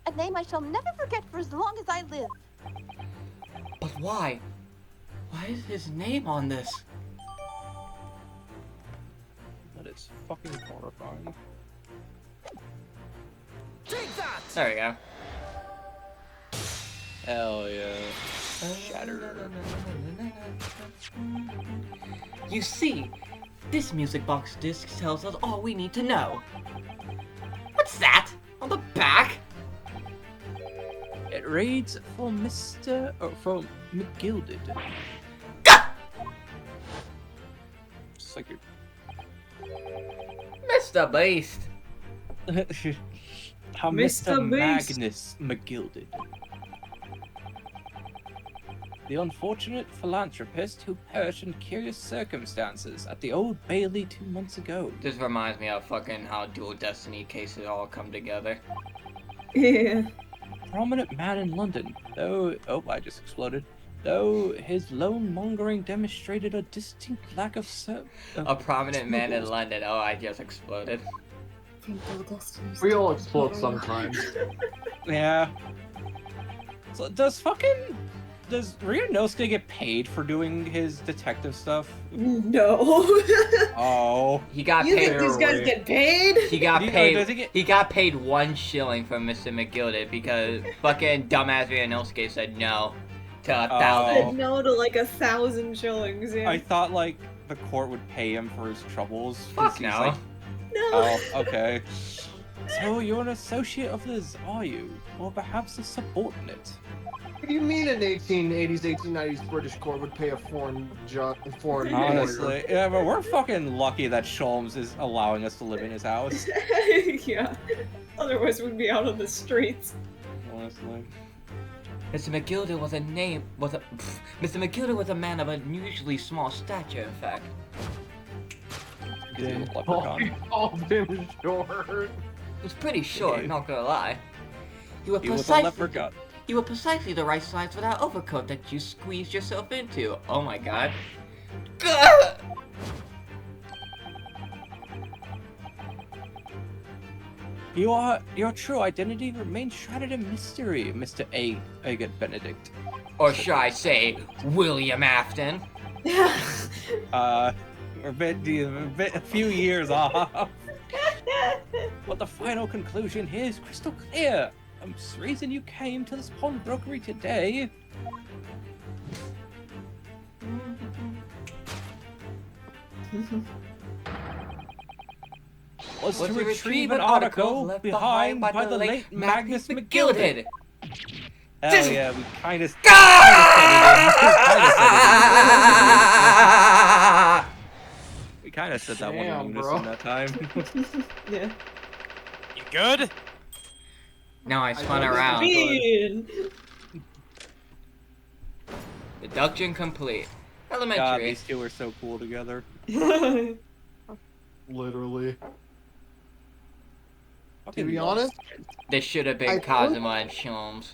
A name I shall never forget for as long as I live. But why? Why is his name on this? That is fucking horrifying. Take that! There we go. Hell yeah. Shatter. You see, this music box disc tells us all we need to know. What's that? On the back? It reads for Mr. or for McGilded. Gah! Just like your Mr. Beast. How Mr. Mr. Beast. Magnus McGilded. The unfortunate philanthropist who perished in curious circumstances at the Old Bailey 2 months ago. This reminds me of fucking how Dual Destiny cases all come together. Yeah. Prominent man in London, though. Oh, I just exploded. Though his lone mongering demonstrated a distinct lack of A prominent man in scruples. London. Oh, I just exploded. We all explode sometimes. Yeah. So does Ryunosuke get paid for doing his detective stuff? No. Oh. He got You paid. think these guys get paid? He got Does paid. he get- He got paid 1 shilling from Mr. McGilded because fucking dumbass Ryunosuke said no to 1,000. Said no to like 1,000 shillings. Yeah. I thought like the court would pay him for his troubles. 'cause Fuck he's no. like, No. oh, okay. So you're an associate of the are you? Or perhaps a subordinate? What do you mean an 1880s, 1890s British court would pay a foreign foreign lawyer? Honestly, yeah, but we're fucking lucky that Sholmes is allowing us to live in his house. Yeah. Otherwise, we'd be out on the streets. Honestly. Mr. McGilded was a Mr. McGilded was a man of unusually small stature, in fact. He's a leprechaun. Called him short. He was pretty short, not gonna lie. He was a leprechaun. You were precisely the right size for that overcoat that you squeezed yourself into. Oh my god. Gah! Your true identity remains shrouded in mystery, Mr. Agate Benedict. Or should I say, William Afton? We're a few years off. But the final conclusion here is crystal clear. The reason you came to this pawnbrokery today was to retrieve an article left behind by the late Magnus McGilded. Hell yeah, we kind of said it. We kind of said that one in unison that time. Yeah. You good? Now I spun I around. Bean. Deduction complete. God, Elementary. these two are so cool together. Literally. To Fucking be love honest, This should have been I Kazuma and Sholmes.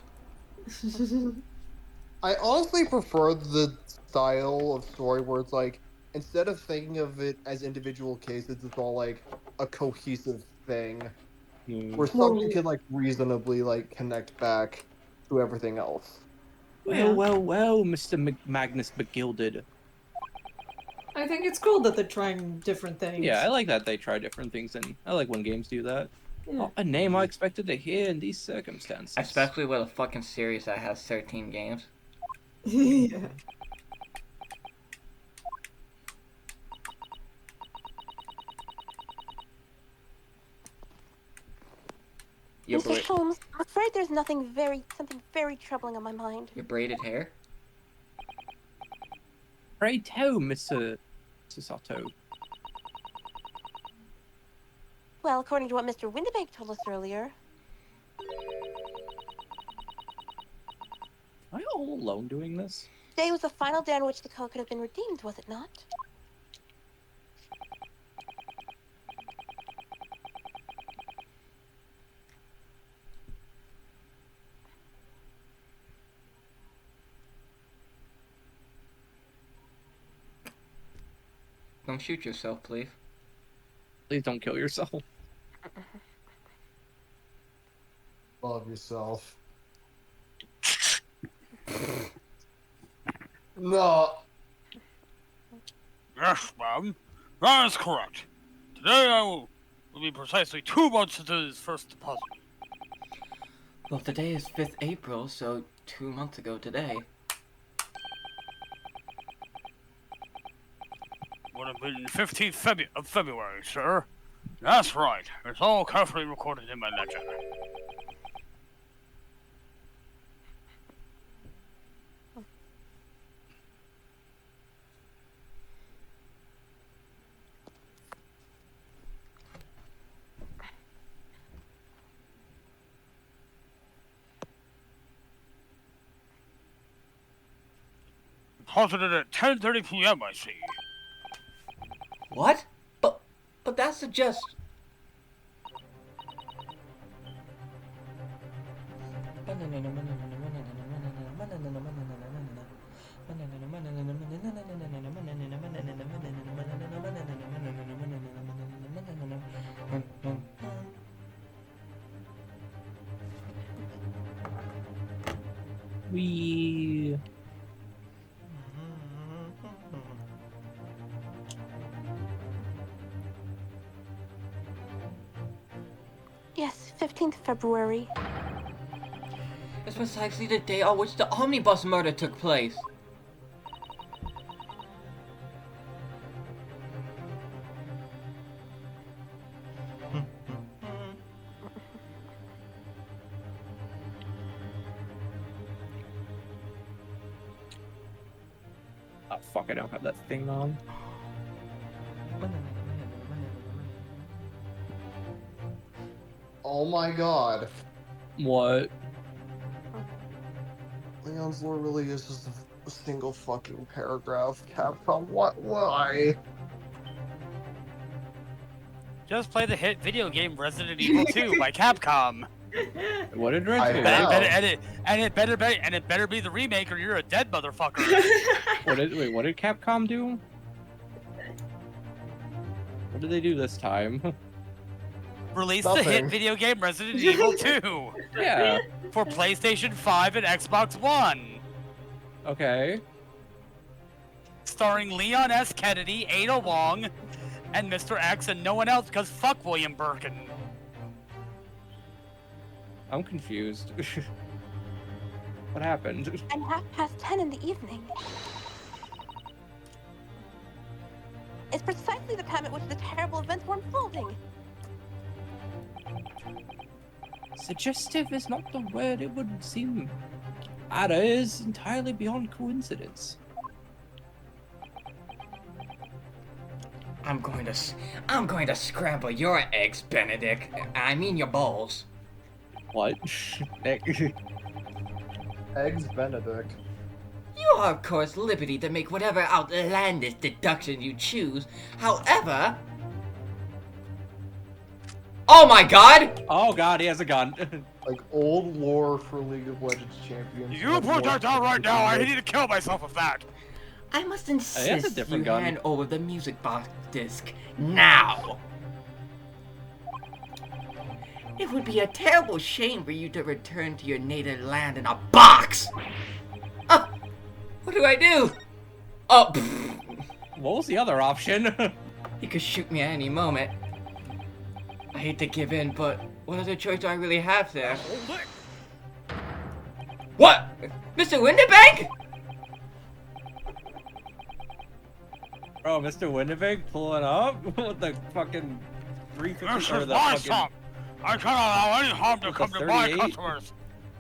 I honestly prefer the style of story where it's like, instead of thinking of it as individual cases, it's all like a cohesive thing. Where something can like reasonably like connect back to everything else. Well, Mr. Magnus McGilded. I think it's cool that they're trying different things. Yeah, I like that they try different things, and I like when games do that. Not a name I expected to hear in these circumstances. Especially with a fucking series that has 13 games. Yeah. Your, Mr. Holmes, I'm afraid there's something very troubling on my mind. your braided hair? Pray tell, Mr. Susato. Well, according to what Mr. Windibank told us earlier, Am I all alone doing this? today was the final day on which the code could have been redeemed, was it not? Don't shoot yourself, please. Please don't kill yourself. Love yourself. No. Yes, ma'am. That is correct. Today will be precisely 2 months since his first deposit. Well, today is 5th April, so 2 months ago today. Would have been 15th of February, sir. That's right. It's all carefully recorded in my ledger. Deposited at 10:30 p.m. I see. What? But that's just... We... Yes, 15th February. It's precisely the day on which the omnibus murder took place. Oh, fuck, I don't have that thing on. Oh my god. What? Leon's lore really is just a single fucking paragraph. Capcom, what? Why? Just play the hit video game Resident Evil 2 by Capcom. What did I Red do? have. And it better be the remake, or you're a dead motherfucker. Wait, what did Capcom do? What did they do this time? Release the Nothing. hit video game Resident Evil 2 Yeah, for PlayStation 5 and Xbox One, okay. starring Leon S. Kennedy, Ada Wong, and Mr. X, and no one else, because fuck William Birkin. I'm confused. What happened? And 10:30 in the evening. It's precisely the time at which the terrible events were unfolding. Suggestive is not the word. It would seem Ada is entirely beyond coincidence. I'm going to scramble your eggs, Benedict. I mean your balls. What? Eggs Benedict. You are, of course, liberty to make whatever outlandish deduction you choose. However... Oh my god! Oh god, he has a gun. Like old lore for League of Legends champions. You put that down right now, I need to kill myself with that. I must Hey, that's a insist you different gun. hand over the music box disc now. It would be a terrible shame for you to return to your native land in a box. What do I do? Oh, What was the other option? he could shoot me at any moment. I hate to give in, but What other choice do I really have there? Hold it. What? Mr. Winterbank? Bro, Mr. Winterbank pulling up with the fucking 350 This or is the my fucking. shop. I cannot allow any harm to With come the to my 38? customers.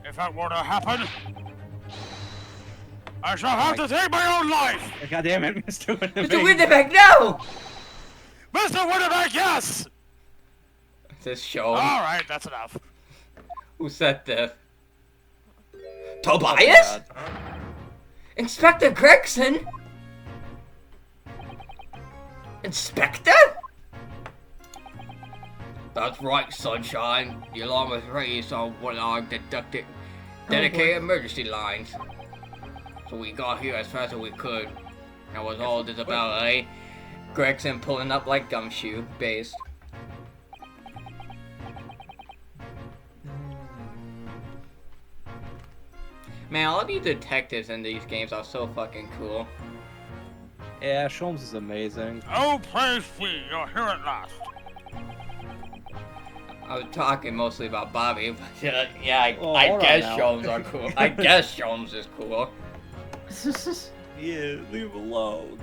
If that were to happen, I shall have to take my own life. God damn it, Mr. Winterbank. Mr. Winterbank, no! Mr. Winterbank, yes! This show. Alright, that's enough. Who said this? Oh, Tobias? God. Inspector Gregson? Inspector? That's right, Sunshine. The alarm was raised on one of our dedicated emergency lines. So we got here as fast as we could. That was all this about, eh? Gregson pulling up like gumshoe, based. Man, all these detectives in these games are so fucking cool. Yeah, Sholmes is amazing. Oh, praise be, you're here at last. I was talking mostly about Bobby, but yeah, Oh, I hold on guess now. Sholmes are cool. I guess Sholmes is cool. Yeah, leave him alone.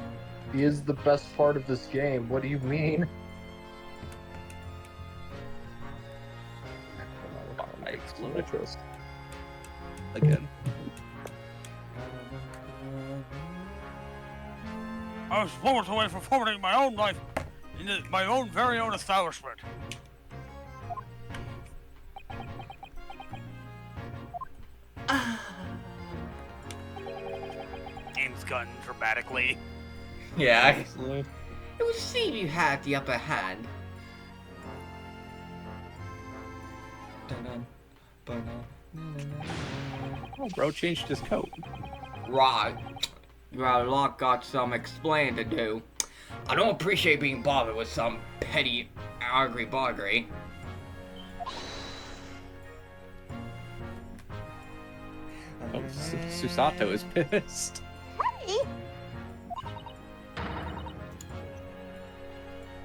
He is the best part of this game. What do you mean? Interest. Again. I was moments away from forwarding my own life into my own very own establishment. Aim's gun dramatically. Yeah, Absolutely. it would seem you had the upper hand. Oh, bro changed his coat. Right. Your lot got some explaining to do. I don't appreciate being bothered with some petty argy-bargy. Oh, Susato is pissed. Hey!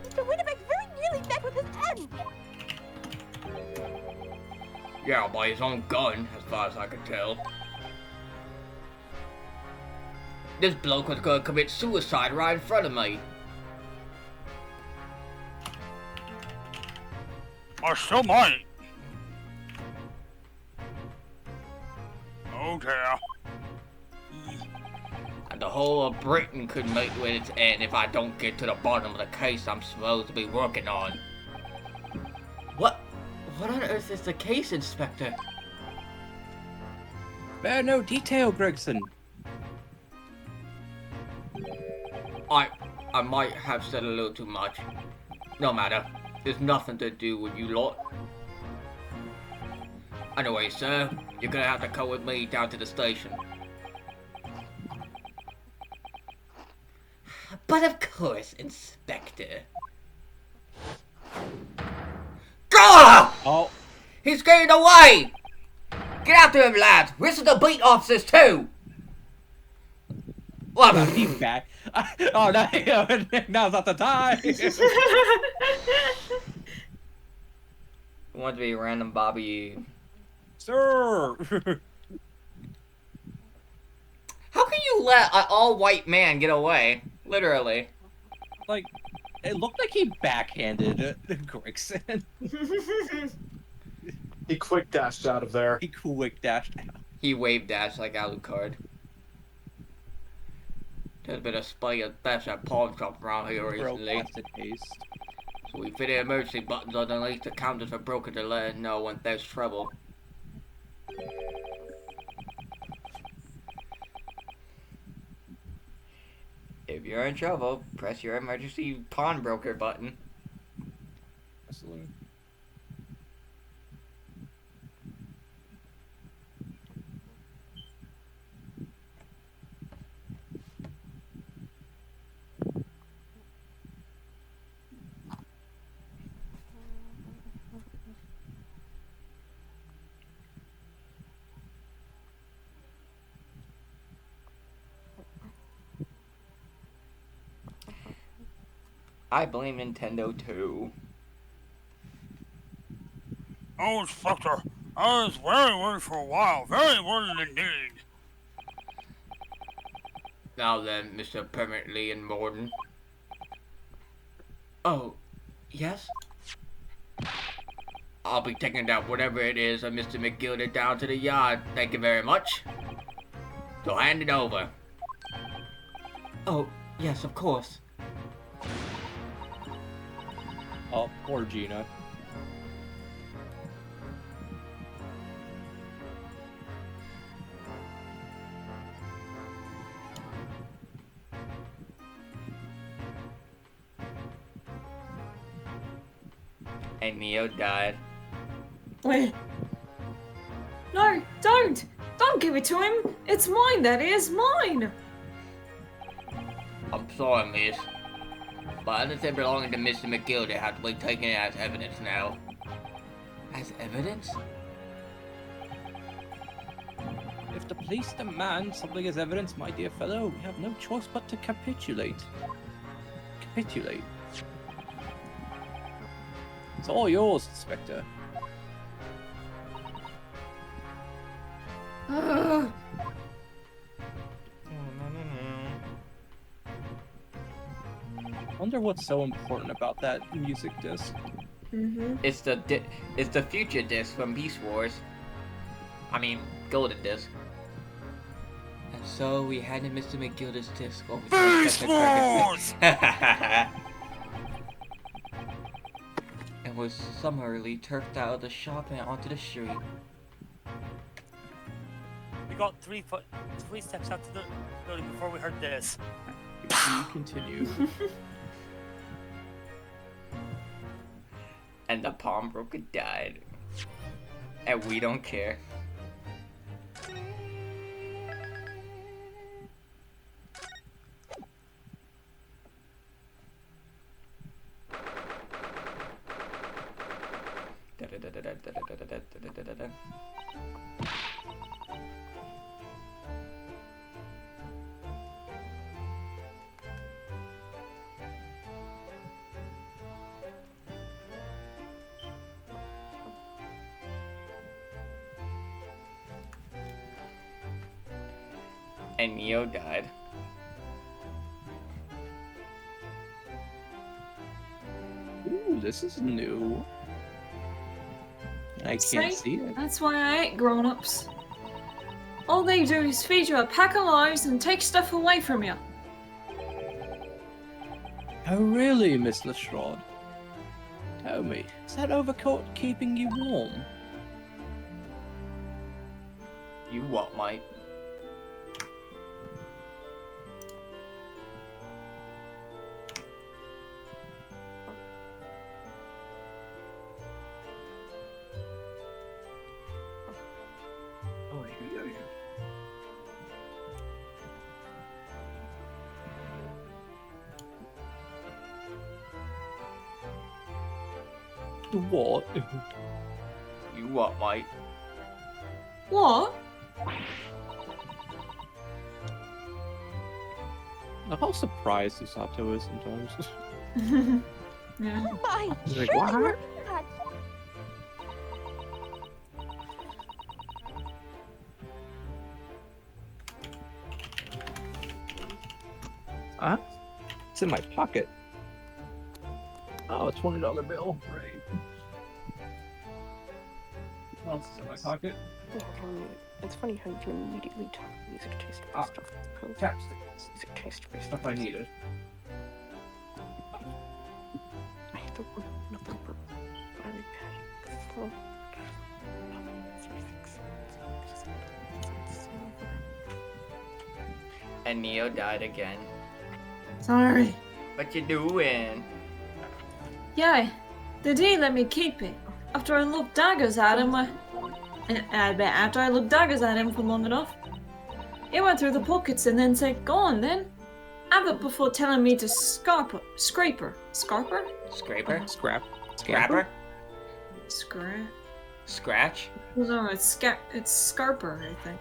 Mr. Winterbank very nearly met with his end. Yeah, by his own gun, as far as I can tell. This bloke was gonna commit suicide right in front of me. I still might. Oh dear. And the whole of Britain could meet with its end if I don't get to the bottom of the case I'm supposed to be working on. What on earth is the case, Inspector? Bear no detail, Gregson. I might have said a little too much. No matter. There's nothing to do with you lot. Anyway, sir, you're gonna have to come with me down to the station. But of course, Inspector. Gah! Oh, He's getting away! Get after him, lads! Where's the beat officers too? What? he's back. Oh, no, now's not the time. Want to be random Bobby? Sir. How can you let an all-white man get away? Literally. Like, it looked like he backhanded Gregson. He quick dashed out of there. He quick dashed out. He wave dashed like Alucard. There's been a spike of theft at pawn shops around here Bro, recently. busted haste. So we fitted emergency buttons underneath the counters for broken to let us know when there's trouble. If you're in trouble, press your emergency pawnbroker button. Absolutely. I blame Nintendo too. Oh, Inspector, I was very worried for a while. Very worried indeed. Now then, Mr. Permanently and Morden. Oh, yes? I'll be taking that whatever it is of Mr. McGilder down to the yard. Thank you very much. So hand it over. Oh, yes, of course. Oh, poor Gina. And Neo died. Wait. No, don't! Don't give it to him! It's mine, that is, mine! I'm sorry, miss. But anything belonging to Mr. McGilder have to be taken as evidence now. As evidence? If the police demand something as evidence, my dear fellow, we have no choice but to capitulate. Capitulate. It's all yours, Inspector. Ugh. Wonder what's so important about that music disc. It's the future disc from Beast Wars. I mean, Golden Disc. And so we handed Mr. McGilder's disc over to Beast Wars! and was summarily turfed out of the shop and onto the street. We got three steps out to the building before we heard this. You continue. And the pawnbroker died. And we don't care. And Neo died. Ooh, this is new. I can't see it. That's why I hate grown-ups. All they do is feed you a pack of lies and take stuff away from you. Oh, really, Miss Lestrade? Tell me, is that overcoat keeping you warm? You what, mate? What? You what, mate? What? How surprised Susato is sometimes. Yeah. My He's like, what? Huh? It's in my pocket. Oh, a $20 bill. Right. What else is in my pocket? It's funny how you can immediately talk music taste Ah, stuff. Chapstick. Music taste Stuff I needed. I hate the word nothing but very bad. So, And Neo died again. Sorry. What you doing? Yeah, the D let me keep it. After I looked daggers at him, after I looked daggers at him for long enough, he went through the pockets and then said, "Go on then. Have it before telling me to scraper. Scraper? Scrap. Scrapper? Scratch? No, it's Scarper, I think.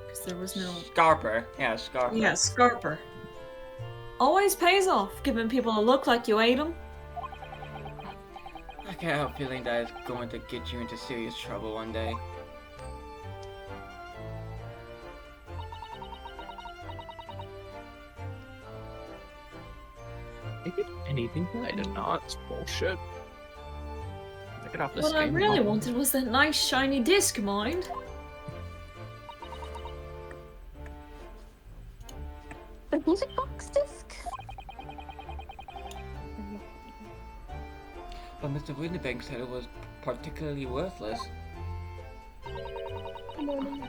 Because there was no... Scarper. Yeah, Scarper. Yeah, Scarper. Always pays off, giving people a look like you ate them. I can't help feeling that it's going to get you into serious trouble one day. If anything, I did not. It's bullshit. Get off this What I game. really wanted was that nice shiny disc, mind. The music box disc? But Mr. Winterbank said it was particularly worthless. Good morning.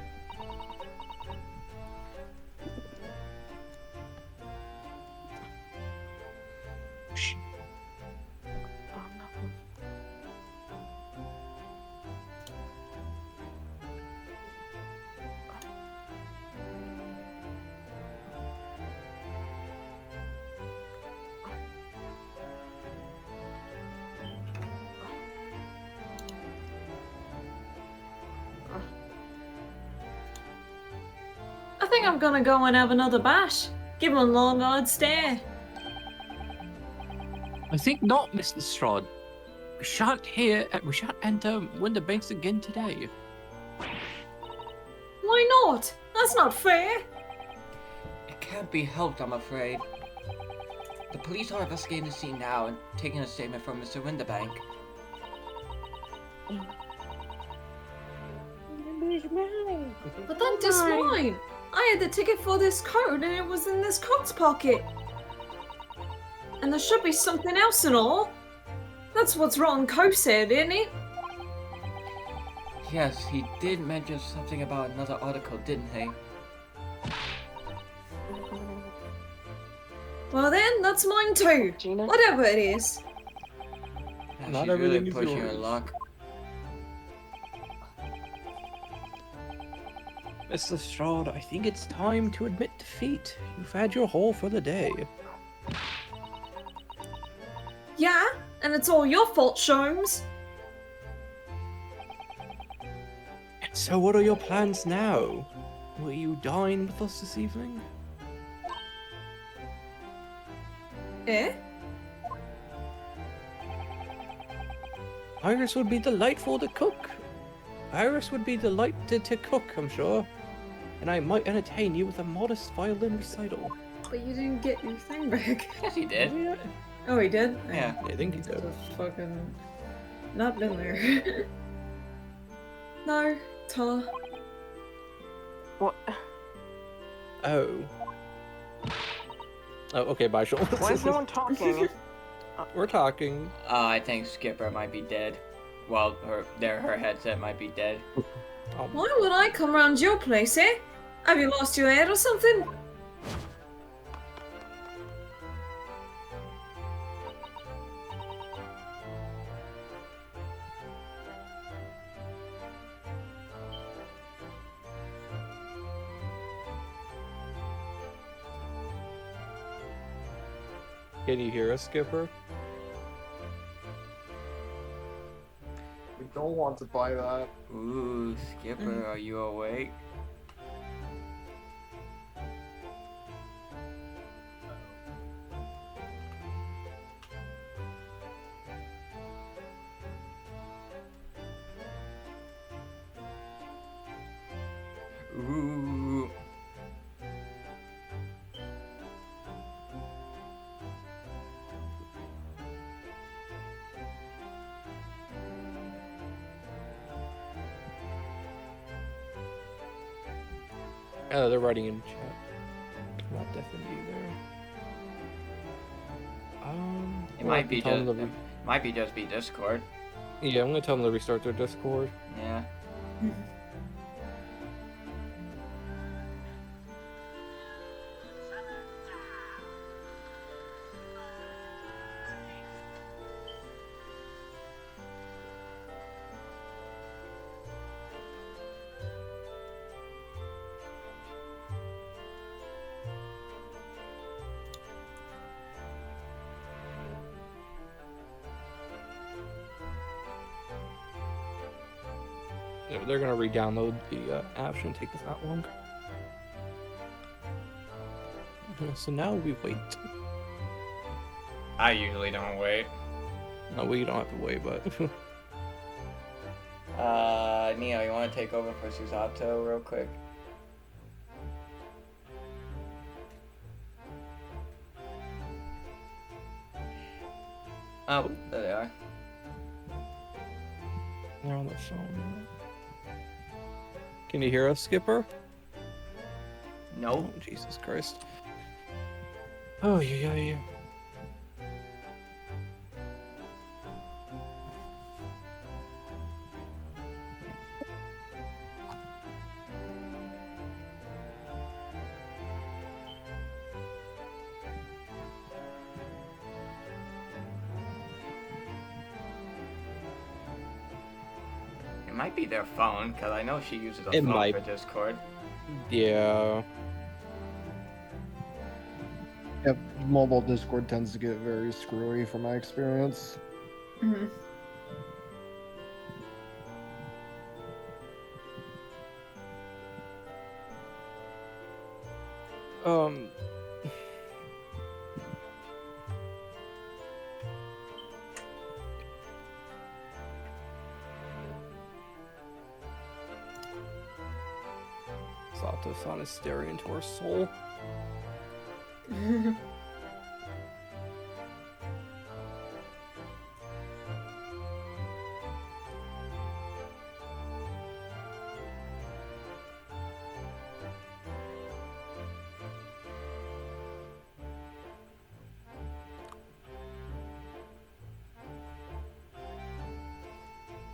Oh, nothing. I think I'm gonna go and have another bash. Give him a long-eyed stare. I think not, Mr. Strahd. We shan't enter Winterbanks again today. Why not? That's not fair. It can't be helped, I'm afraid. The police are investigating the scene now and taking a statement from Mr. Winterbank. But that disc mine. I had the ticket for this code and it was in this coat's pocket. And there should be something else and all. That's what's Rotten Cope said, isn't it? Yes, he did mention something about another article, didn't he? Well then, that's mine too. Gina? Whatever it is. Yeah, Not she's everything really is pushing her yours. luck. Mr. Strahd, I think it's time to admit defeat. You've had your haul for the day. Yeah, and it's all your fault, Sholmes. And so what are your plans now? Will you dine with us this evening? Eh? Iris would be delightful to cook. Iris would be delighted to cook, I'm sure. And I might entertain you with a modest violin recital. But you didn't get your thing back. Yes, he did. Oh, he did? Yeah. I think he did. I've fucking not been there. No, Ta. What? Oh. Oh, okay, bye, Sean. Why is no one talking? We're talking. I think Skipper might be dead. Well, her headset might be dead. Why would I come round your place, eh? Have you lost your head or something? Can you hear us, Skipper? We don't want to buy that. Ooh, Skipper, are you awake? Ooh. Oh, they're writing in chat. Not definitely either. It well, I might be can tell just them to might be just be Discord. yeah, I'm gonna tell them to restart their Discord. Yeah. Yeah, they're gonna re-download the app. Shouldn't take us that long. So now we wait. I usually don't wait. No, we don't have to wait, but Neo, you want to take over for Susato real quick? Oh, there they are. they're on the phone. Can you hear us, Skipper? Nope. Oh, Jesus Christ. Oh, yeah. It might be their phone, because I know she uses a It phone might. for Discord. Yeah. Yep, mobile Discord tends to get very screwy from my experience. Mhm. Um. Sato found is staring into her soul.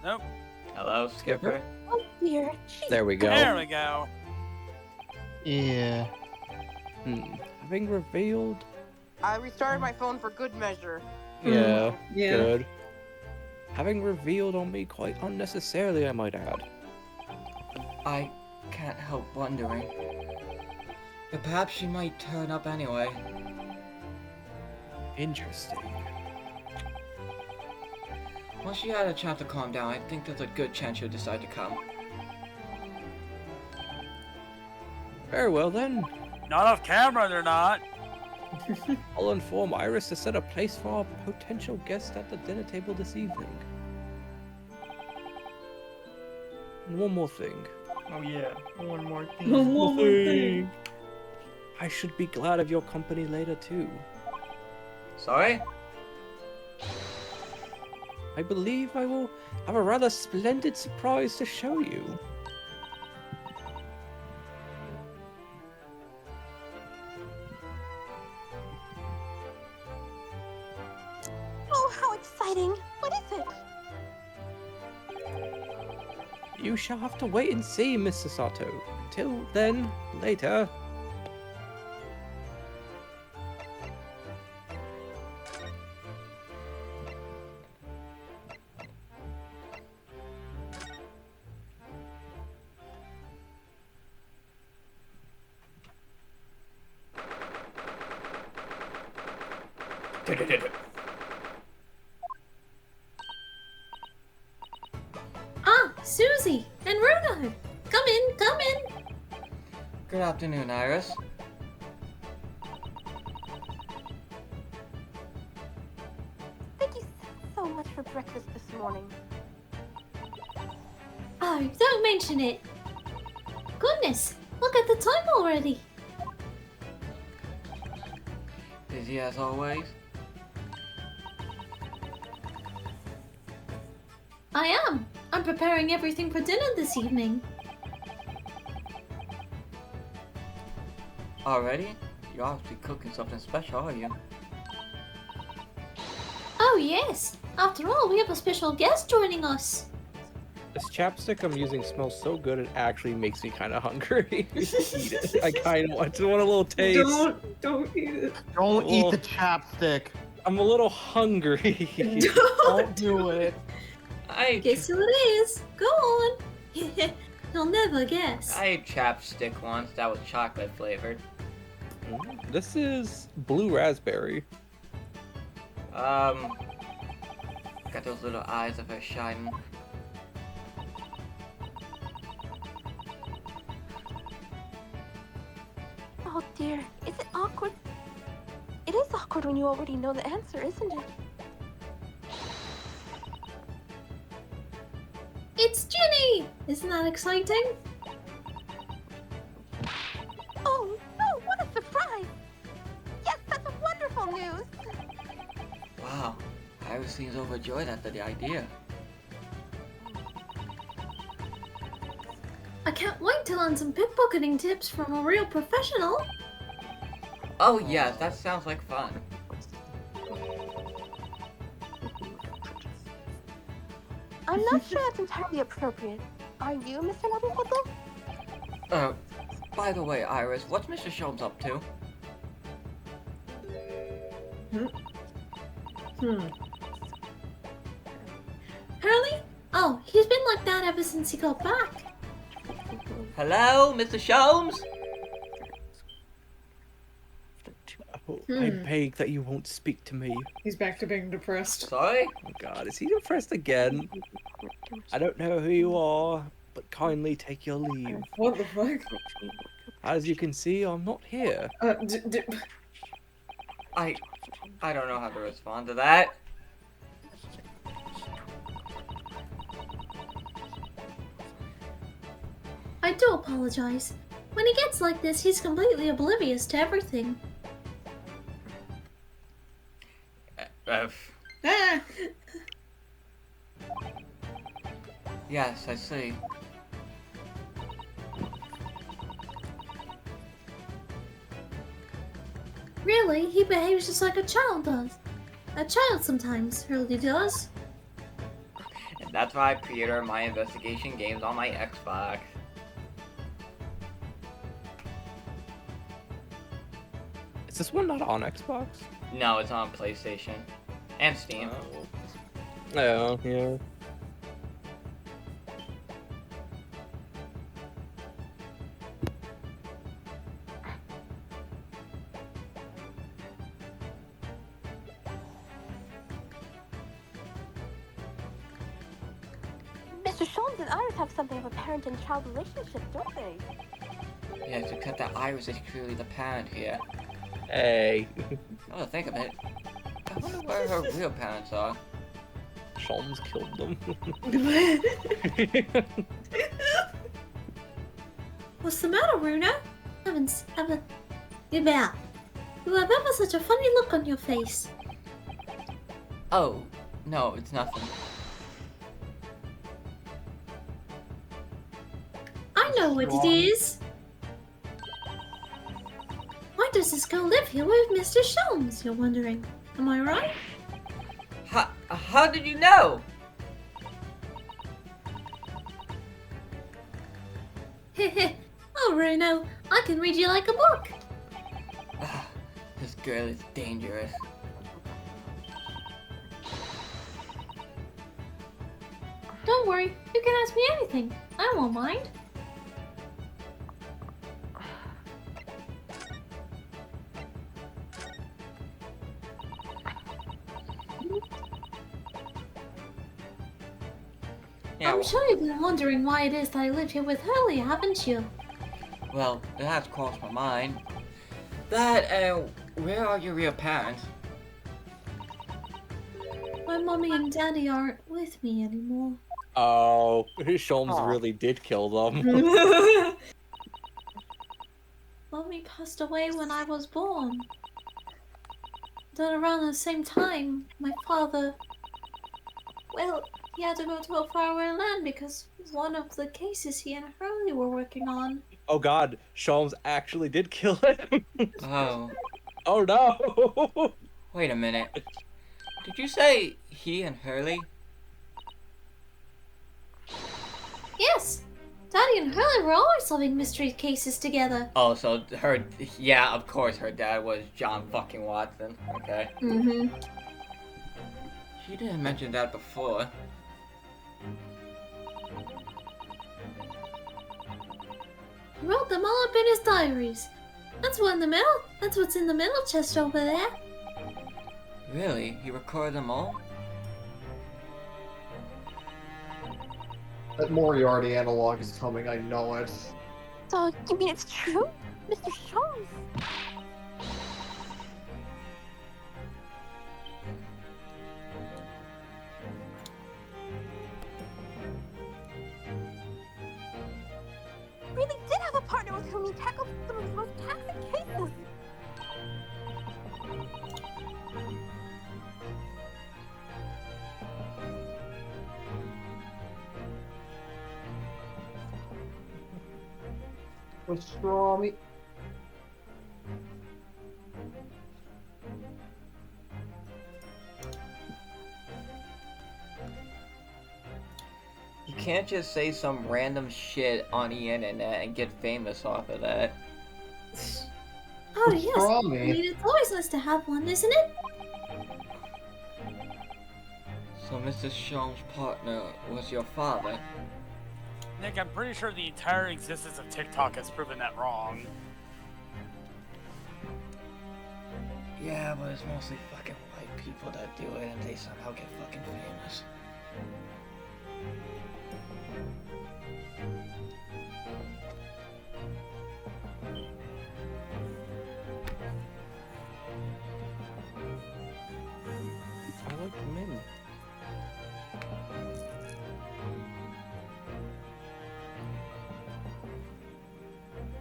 Nope. Hello, Skipper? Oh dear. Jeez. There we go. There we go. Yeah. Having revealed. I restarted my phone for good measure. Yeah. Yeah. Good. Having revealed on me quite unnecessarily, I might add. I can't help wondering. But perhaps she might turn up anyway. Interesting. Once she had a chance to calm down, I think there's a good chance she'll decide to come. Very well then. Not off camera, they're not. I'll inform Iris to set a place for our potential guest at the dinner table this evening. And one more thing. Oh yeah, one more One more thing. I should be glad of your company later too. Sorry? I believe I will have a rather splendid surprise to show you. Oh, how exciting! What is it? You shall have to wait and see, Miss Susato. Until then, later. Ah, Susie and Runa! Come in, come in! Good afternoon, Iris. Thank you so much for breakfast this morning. Oh, don't mention it! Goodness, look at the time already! Busy as always? I am! I'm preparing everything for dinner this evening. Already? You're obviously cooking something special, are you? Oh yes! After all, we have a special guest joining us! This chapstick I'm using smells so good it actually makes me kind of hungry. Eat it. I kind of want a little taste. Don't eat it. Don't Oh. eat the chapstick. I'm a little hungry. Don't do it. Guess who it is? Go on! You'll never guess. I ate chapstick once that was chocolate flavored. This is blue raspberry. Got those little eyes of her shining. Oh dear, is it awkward? It is awkward when you already know the answer, isn't it? It's Ginny! Isn't that exciting? Oh, no, what a surprise! Yes, that's wonderful news! Wow, Iris seems overjoyed at the idea. I can't wait to learn some pickpocketing tips from a real professional. Oh yes, that sounds like fun. I'm not sure that's entirely appropriate. Are you, Mr. Leatherheadley? By the way, Iris, what's Mr. Sholmes up to? Hurley? Oh, he's been like that ever since he got back. Hello, Mr. Sholmes? I beg that you won't speak to me. He's back to being depressed. Sorry? Oh God, is he depressed again? I don't know who you are, but kindly take your leave. What the fuck? As you can see, I'm not here. I don't know how to respond to that. I do apologize. When he gets like this, he's completely oblivious to everything. Ah! Yes, I see. Really? He behaves just like a child does. A child sometimes, Hurley does. And that's why I pre-order my investigation games on my Xbox. Is this one not on Xbox? No, it's on PlayStation. And Steam. Oh, yeah. Mr. Sholmes and Iris have something of a parent and child relationship, don't they? Yes, except that Iris is clearly the parent here. Hey. Oh, think of it. I wonder where her real parents are. Sholmes killed them. What's the matter, Runa? You have ever such a funny look on your face. Oh, no, it's nothing. I know what it is. Why does this girl live here with Mr. Sholmes, you're wondering? Am I right? How did you know? Oh, Bruno, I can read you like a book. This girl is dangerous. Don't worry, you can ask me anything. I won't mind. Yeah, I'm sure you've been wondering why it is that I live here with Hurley, haven't you? well, it has crossed my mind. That, where are your real parents? My mommy and daddy aren't with me anymore. Oh, Sholmes really did kill them. Mommy passed away when I was born. Then around the same time, my father... Well, he had to go to a faraway land because one of the cases he and Hurley were working on. Oh God, Sholmes actually did kill him. Oh, Oh no. wait a minute. Did you say he and Hurley? Yes! Daddy and Hurley were always solving mystery cases together. Oh, so yeah, of course, her dad was John fucking Watson. Okay. Mm-hmm. She didn't mention that before. He wrote them all up in his diaries. That's what's in the middle chest over there. Really? He recorded them all? That Moriarty analog is coming, I know it. So, you mean it's true? Mr. Sholmes? tackled some of the most taxing cases. Pastrami. You can't just say some random shit on the internet and get famous off of that. Oh yes, I Pastrami. mean it's always nice to have one, isn't it? So Mr. Sean's partner was your father? Nick, I'm pretty sure the entire existence of TikTok has proven that wrong. Yeah, but it's mostly fucking white people that do it and they somehow get fucking famous. I like men.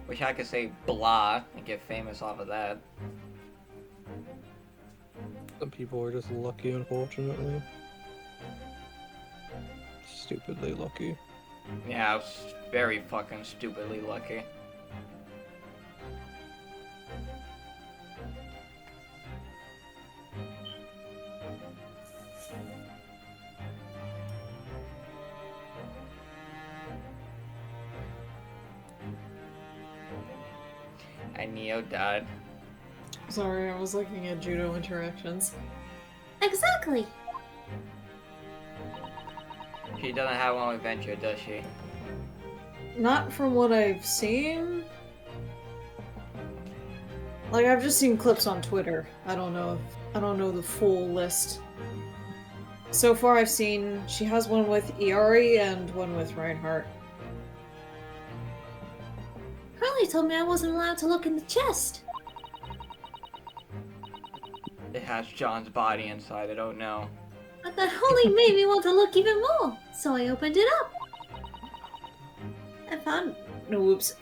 Wish I could say blah and get famous off of that. Some people are just lucky, unfortunately. Stupidly lucky. Yeah, I was very fucking stupidly lucky. And Neo died. Sorry, I was looking at judo interactions. Exactly. She doesn't have one with Venture, does she? Not from what I've seen. Like I've just seen clips on Twitter. I don't know the full list. So far I've seen she has one with Iari and one with Reinhardt. Hurley told me I wasn't allowed to look in the chest. It has John's body inside it, oh no. But that only made me want to look even more, so I opened it up. I found No whoops.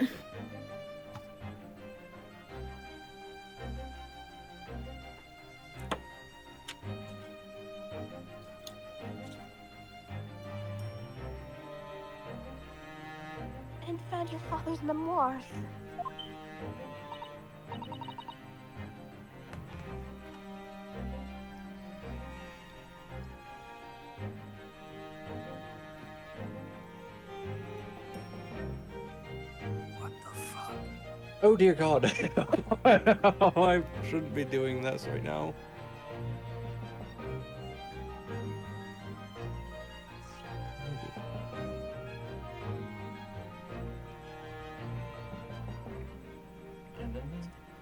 And found your father's memoirs. What the fuck? Oh dear God. I shouldn't be doing this right now.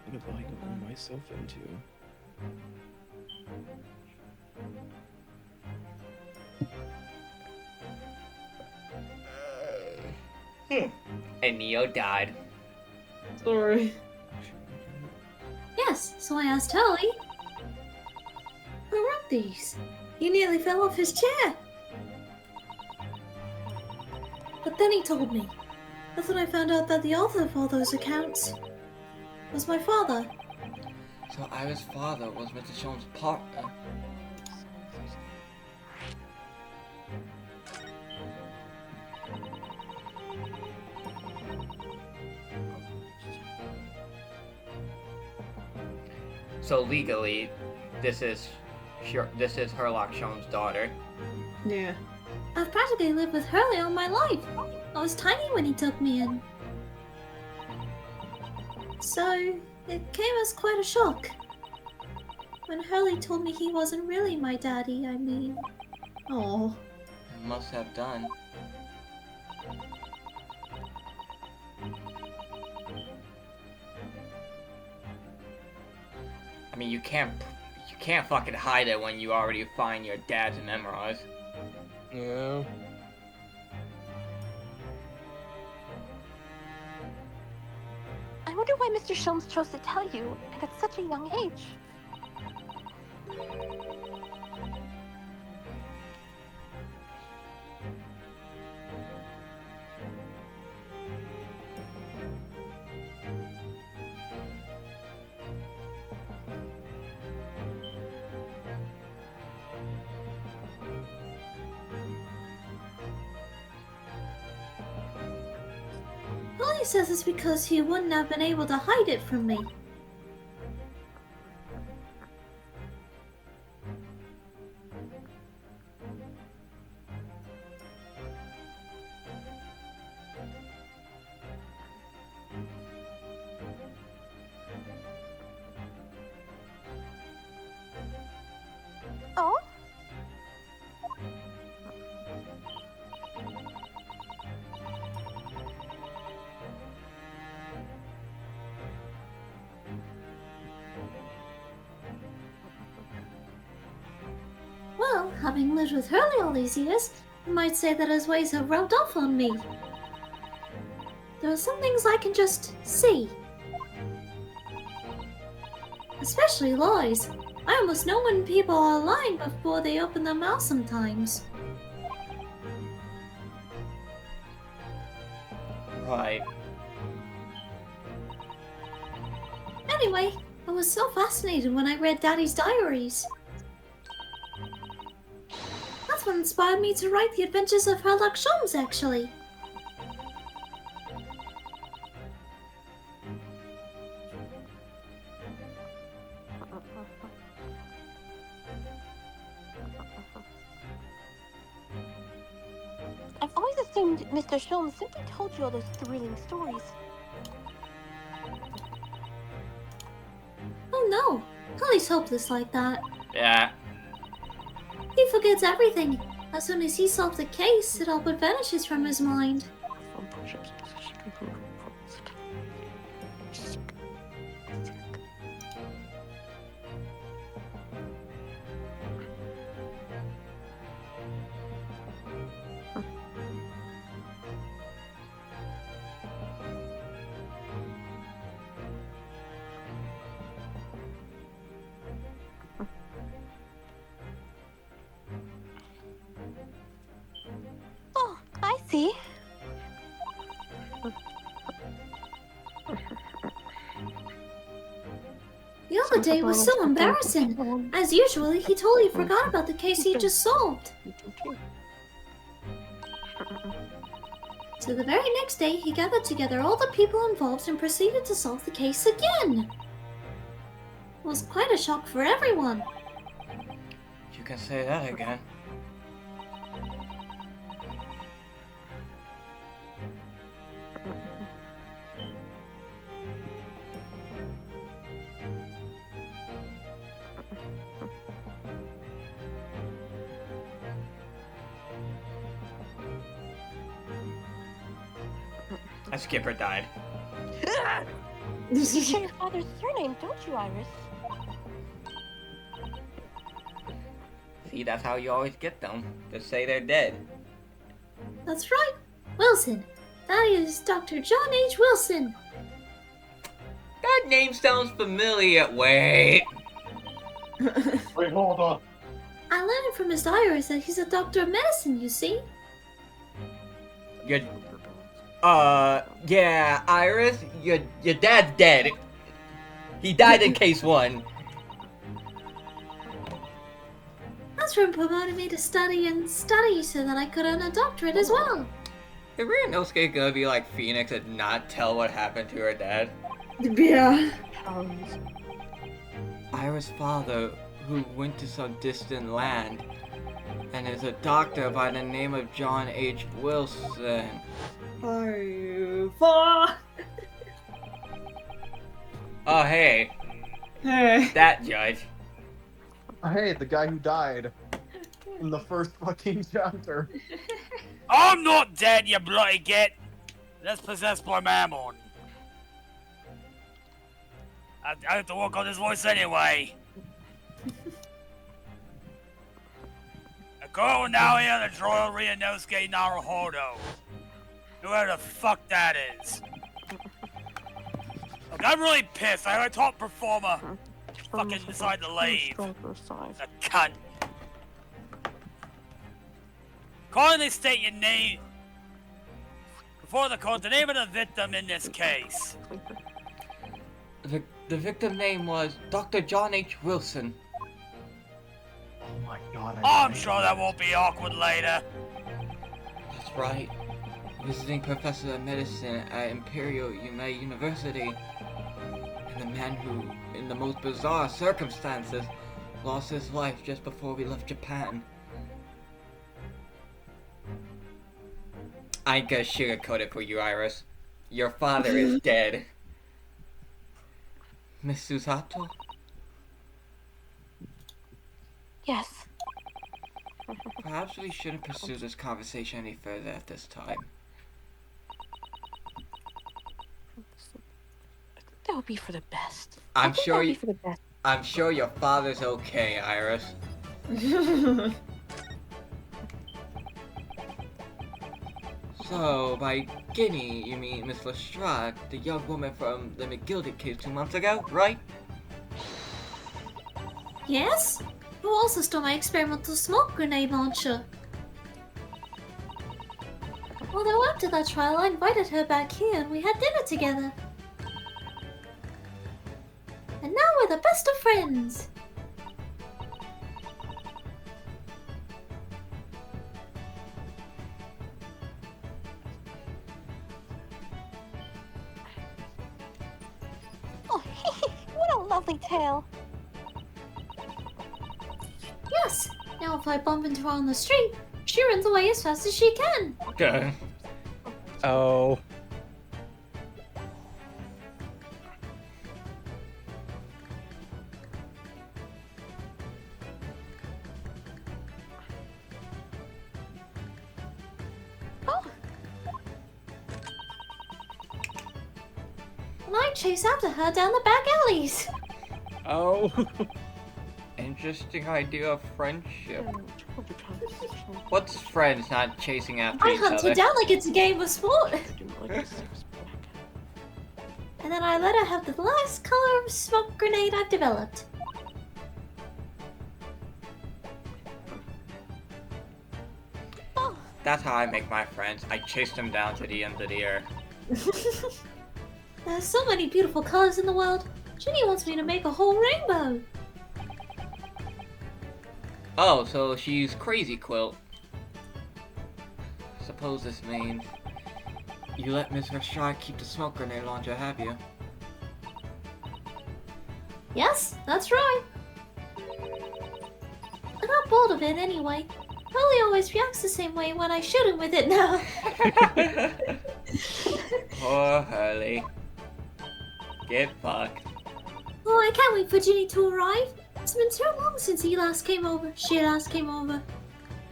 What have I gotten myself into? And Neo died. Sorry. yes, so I asked Hurley. Who wrote these? He nearly fell off his chair. But then he told me. That's when I found out that the author of all those accounts was my father. So Iris' father was Mr. Sean's partner. So legally, this is Herlock Sean's daughter. Yeah. I've practically lived with Hurley all my life. I was tiny when he took me in. So, it came as quite a shock. When Hurley told me he wasn't really my daddy, I mean... Oh. It must have done. I mean, you can't fucking hide it when you already find your dad's memoirs. Yeah. I wonder why Mr. Sholmes chose to tell you, and at such a young age. Daddy says it's because he wouldn't have been able to hide it from me. Oh? Well, having lived with Hurley all these years, you might say that his ways have rubbed off on me. There are some things I can just see. Especially lies. I almost know when people are lying before they open their mouth sometimes. Right. Anyway, I was so fascinated when I read Daddy's diaries. That's what inspired me to write The Adventures of Sherlock Holmes, actually. I've always assumed Mr. Sholmes simply told you all those thrilling stories. Oh no, Hurley's hopeless like that. Yeah. He forgets everything. As soon as he solves a case, it all but vanishes from his mind. Oh, I see. The other day was so embarrassing. As usual, he totally forgot about the case he just solved. So the very next day, he gathered together all the people involved and proceeded to solve the case again. It was quite a shock for everyone. You can say that again. A skipper died. You share your father's surname, don't you, Iris? See, that's how you always get them. Just say they're dead. That's right, Wilson. That is Dr. John H. Wilson. That name sounds familiar. Wait. Wait, hold on. I learned from his diaries that he's a doctor of medicine, you see. Your yeah, Iris, your dad's dead. He died in case 1. That's from promoting me to study and study so that I could earn a doctorate as well. Is Ryunosuke gonna be like Phoenix and not tell what happened to her dad? Yeah. Iris' father, who went to some distant land, and is a doctor by the name of John H. Wilson. Oh, Oh, hey, hey. that judge. Hey, the guy who died in the first fucking chapter. I'm not dead, you bloody git! That's possessed by Mammon. I have to work on his voice anyway. Go now here to Royal Ryunosuke Naruhodo. Whoever the fuck that is. Look, I'm really pissed. I had a top performer fucking decide to leave. A cunt. Kindly state your name before the court, the name of the victim in this case. The victim name was Dr. John H. Wilson. Oh my god. I'm sure that won't be awkward later. That's right. visiting professor of medicine at Imperial United University, and the man who, in the most bizarre circumstances, lost his life just before we left Japan. I ain't gonna sugarcoat it for you, Iris. Your father is dead. Miss Susato? Yes. Perhaps we shouldn't pursue this conversation any further at this time. That would be for the best. I'm That would be for the best. I'm sure your father's okay, Iris. So, by Guinea, you mean Miss Lestrade, the young woman from the McGilded case 2 months ago, right? Yes? Who also stole my experimental smoke grenade launcher? Although after that trial, I invited her back here and we had dinner together. And now we're the best of friends. Oh, what a lovely tale. Yes. Now if I bump into her on the street, she runs away as fast as she can. Good. Oh. Oh, And I chase after her down the back alleys. Oh. Interesting idea of friendship. What's friends not chasing after I each hunt other? her down like it's a game of sport. And then I let her have the last color of smoke grenade I've developed. That's how I make my friends. I chase them down to the end of the earth. There's so many beautiful colors in the world. Ginny wants me to make a whole rainbow. Oh, so she's Crazy Quilt. Suppose this means you let Miss Rashad keep the smoke grenade launcher, have you? Yes, that's right. I got bored of it anyway. Hurley always reacts the same way when I shoot him with it now. Poor Hurley. Get fucked. Oh, I can't wait for Ginny to arrive. It's been so long since she last came over.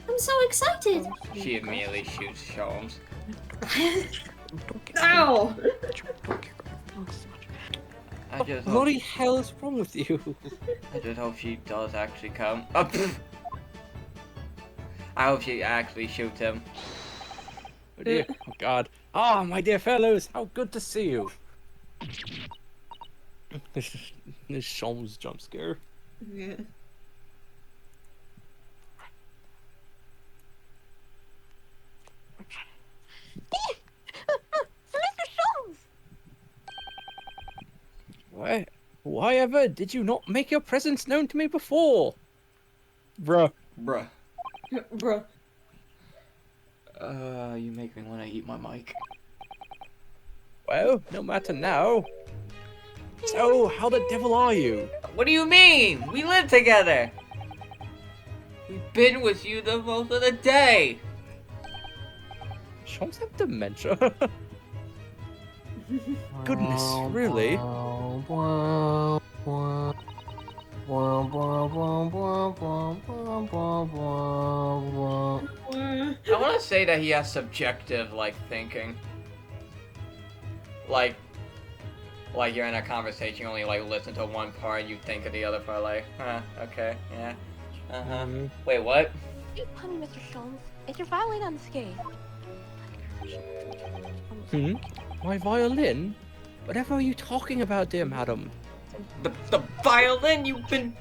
I'm so excited. She immediately shoots Sholmes. Ow! I just What hope, the hell is wrong with you? I just hope she does actually come. Oh, pfft. I hope she actually shoots him. Oh dear. Oh god. Ah, my dear fellows, how good to see you. This Sholmes jump scare. Yeah. Mr. Sholmes! Why ever did you not make your presence known to me before? Bruh. Bruh. Bruh. You make me want to eat my mic. Well, no matter now. So, how the devil are you? What do you mean? We live together! We've been with you the most of the day! Sholmes have dementia? Goodness, really? I want to say that he has subjective, thinking. Like you're in a conversation, you only, listen to one part, you think of the other part, okay, yeah. Uh-huh. Wait, what? Hey, honey, Mr. Sholmes. Is your violin unscathed? My violin? Whatever are you talking about, dear madam? The violin you've been...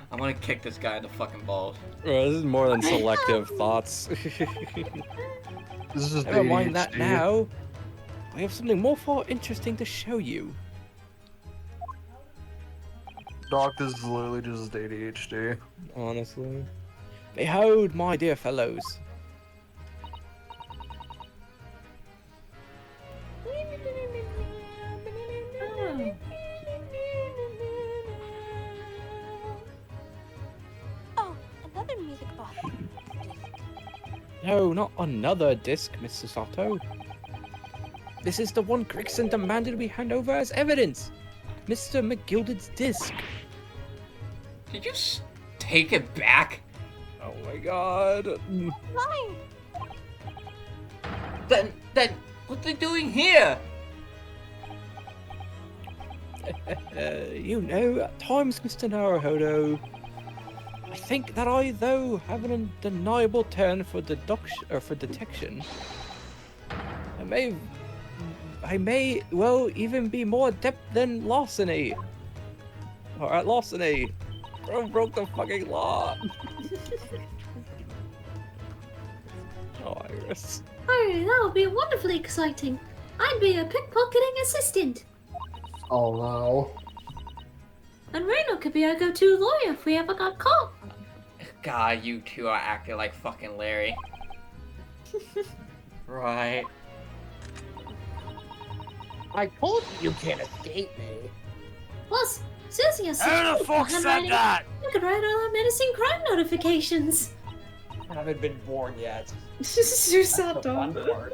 I want to kick this guy in the fucking balls. This is more than selective thoughts. This is just Never mind ADHD. that now. I have something more far interesting to show you. Doc, this is literally just ADHD. Honestly. Behold, my dear fellows. Oh. Oh, another music box. No, not another disc, Miss Susato. This is the one Gregson demanded we hand over as evidence. Mr. McGilded's disc. Did you take it back? Oh my god. Mine. Then, what's it doing here? You know, at times, Mr. Naruhodo, I think that I, though, have an undeniable turn for detection. I may, well, even be more adept than larceny. Or at larceny. Bro broke the fucking law. Oh, Iris. Oh, that would be wonderfully exciting. I'd be a pickpocketing assistant. Oh no. And Reno could be our go-to lawyer if we ever got caught. God, you two are acting like fucking Larry. Right. I told you can't escape me. Plus, Susie has such Who the beautiful fuck said handwriting. that? You could write all our menacing crime notifications. I haven't been born yet. Susato. The fun part.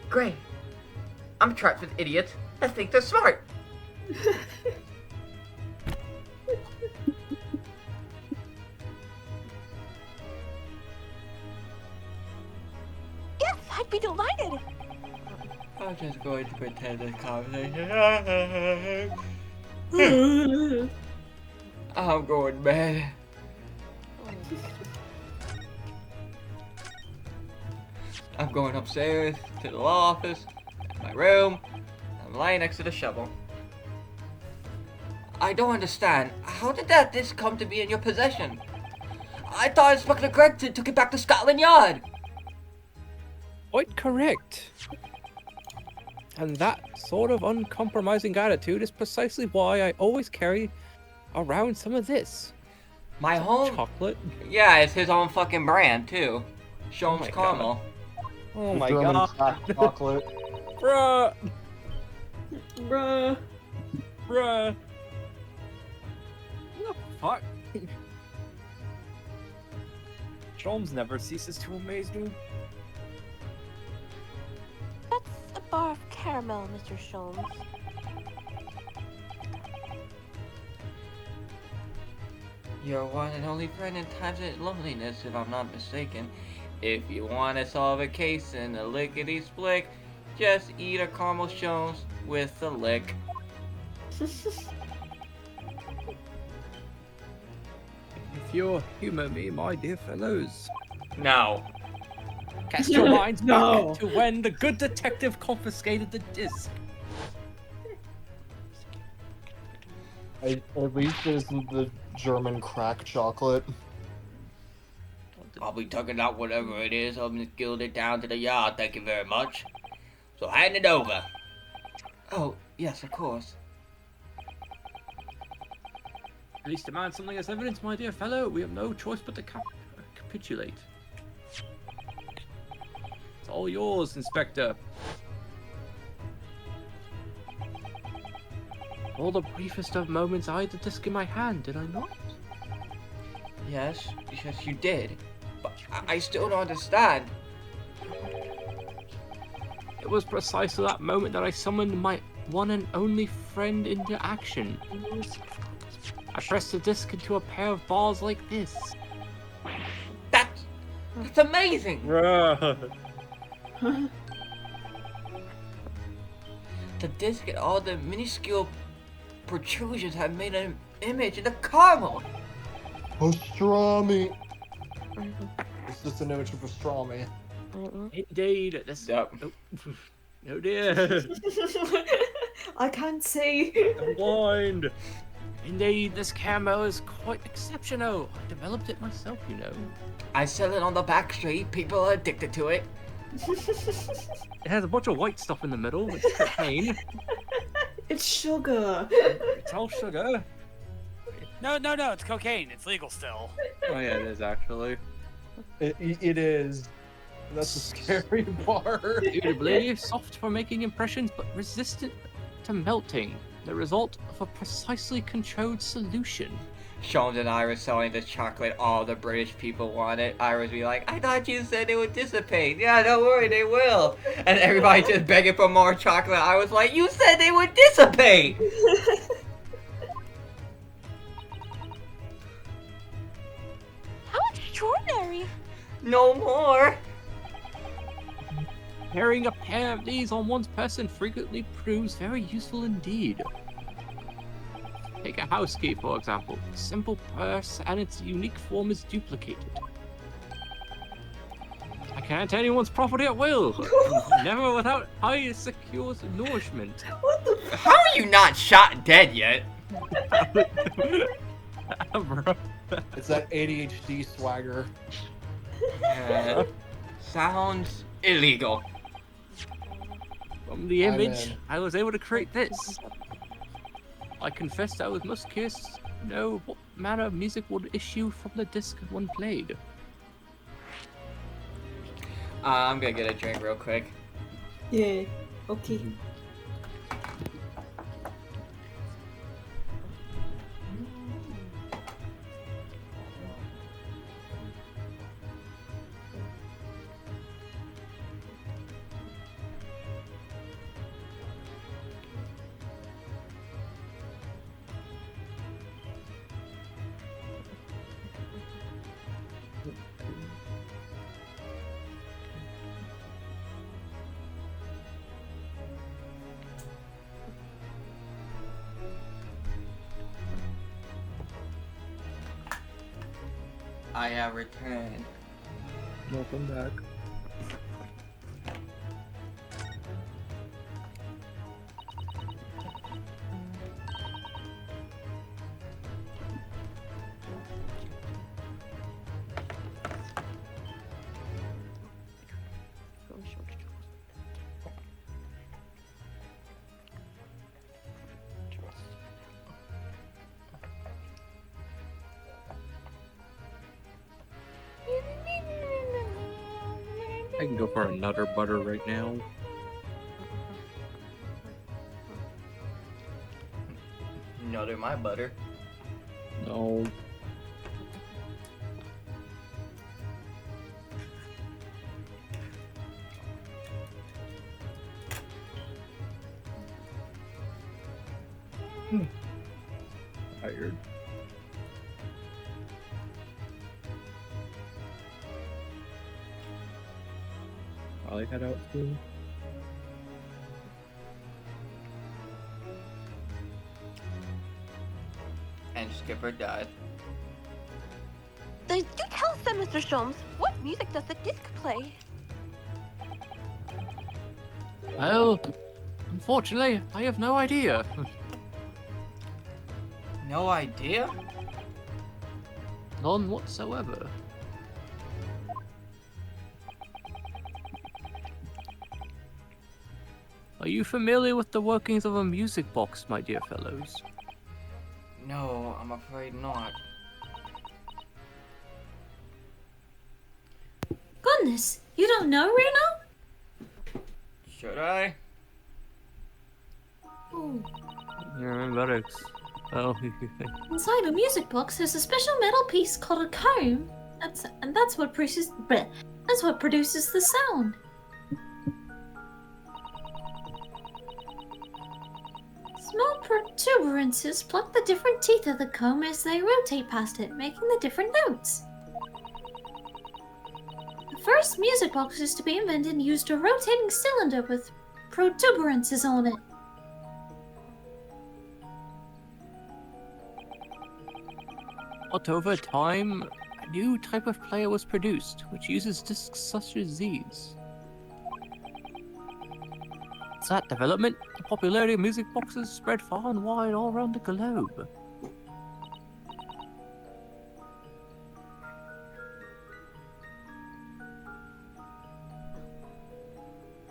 Great. I'm trapped with idiots that think they're smart. Yes, I'd be delighted. I'm just going to pretend this conversation. I'm going mad. I'm going upstairs to the law office, my room. I'm lying next to the shovel. I don't understand. How did that disc come to be in your possession? I thought Inspector Gregson took it back to Scotland Yard. Quite correct. And that sort of uncompromising attitude is precisely why I always carry around some of this. My home? Chocolate. Yeah, it's his own fucking brand, too. Shomes my Caramel. Oh my German god. crack chocolate. Bruh. Bruh. Bruh. What the fuck? Sholmes never ceases to amaze me. That's a bar of caramel, Mr. Sholmes. Your one and only friend in times of loneliness, if I'm not mistaken. If you want to solve a case in a lickety-split, just eat a caramel Shones with a lick. If you'll humor me, my dear fellows, No. cast your minds No. back to when the good detective confiscated the disc. At least it isn't the German crack chocolate. I'll be tugging out whatever it is. I'll just gild it down to the yard, thank you very much. So hand it over. Oh, yes, of course. At least demand something as evidence, my dear fellow. We have no choice but to capitulate. It's all yours, Inspector. All the briefest of moments, I had the disc in my hand, did I not? Yes, you did. But I still don't understand. It was precisely that moment that I summoned my one and only friend into action. I pressed the disc into a pair of balls like this. That's amazing! The disc and all the minuscule protrusions have made an image in the caramel. Pastrami. It's just an image of pastrami. Indeed, this. Yep. Oh dear. I can't say. I'm blind. Indeed, this caramel is quite exceptional. I developed it myself, you know. I sell it on the back street. People are addicted to it. It has a bunch of white stuff in the middle, which is cocaine. It's sugar. It's all sugar. No, it's cocaine. It's legal still. Oh yeah, it is actually. It is. That's the scary part. Indubitably soft for making impressions, but resistant to melting. The result of a precisely controlled solution. Sean and I were selling the chocolate all the British people wanted. I would be like, I thought you said it would dissipate. Yeah, don't worry, they will. And everybody just begging for more chocolate. I was like, you said they would dissipate. How extraordinary! No more. Carrying a pair of these on one's person frequently proves very useful indeed. Take a house key, for example. A simple purse and its unique form is duplicated. I can't anyone's property at will. Never without high secure nourishment. What the How are you not shot dead yet? It's that ADHD swagger. Sounds illegal. From the I'm image, in. I was able to create this. I confessed I was most curious to know what manner of music would issue from the disc when played. I'm gonna get a drink real quick. Yeah. Okay. I have returned. Welcome back. I can go for a Nutter Butter right now. Nutter my butter. No. Tired. Probably head out soon. And Skipper died. Then do tell us then, Mr. Sholmes, what music does the disc play? Well, unfortunately, I have no idea. No idea? None whatsoever. Are you familiar with the workings of a music box, my dear fellows? No, I'm afraid not. Goodness, you don't know, Reno? Should I? Oh. Yeah, but oh. Inside a music box, there's a special metal piece called a comb. That's what produces. That's what produces the sound. Small protuberances pluck the different teeth of the comb as they rotate past it, making the different notes. The first music boxes to be invented used a rotating cylinder with protuberances on it. But over time, a new type of player was produced, which uses discs such as these. With that development, the popularity of music boxes spread far and wide all around the globe.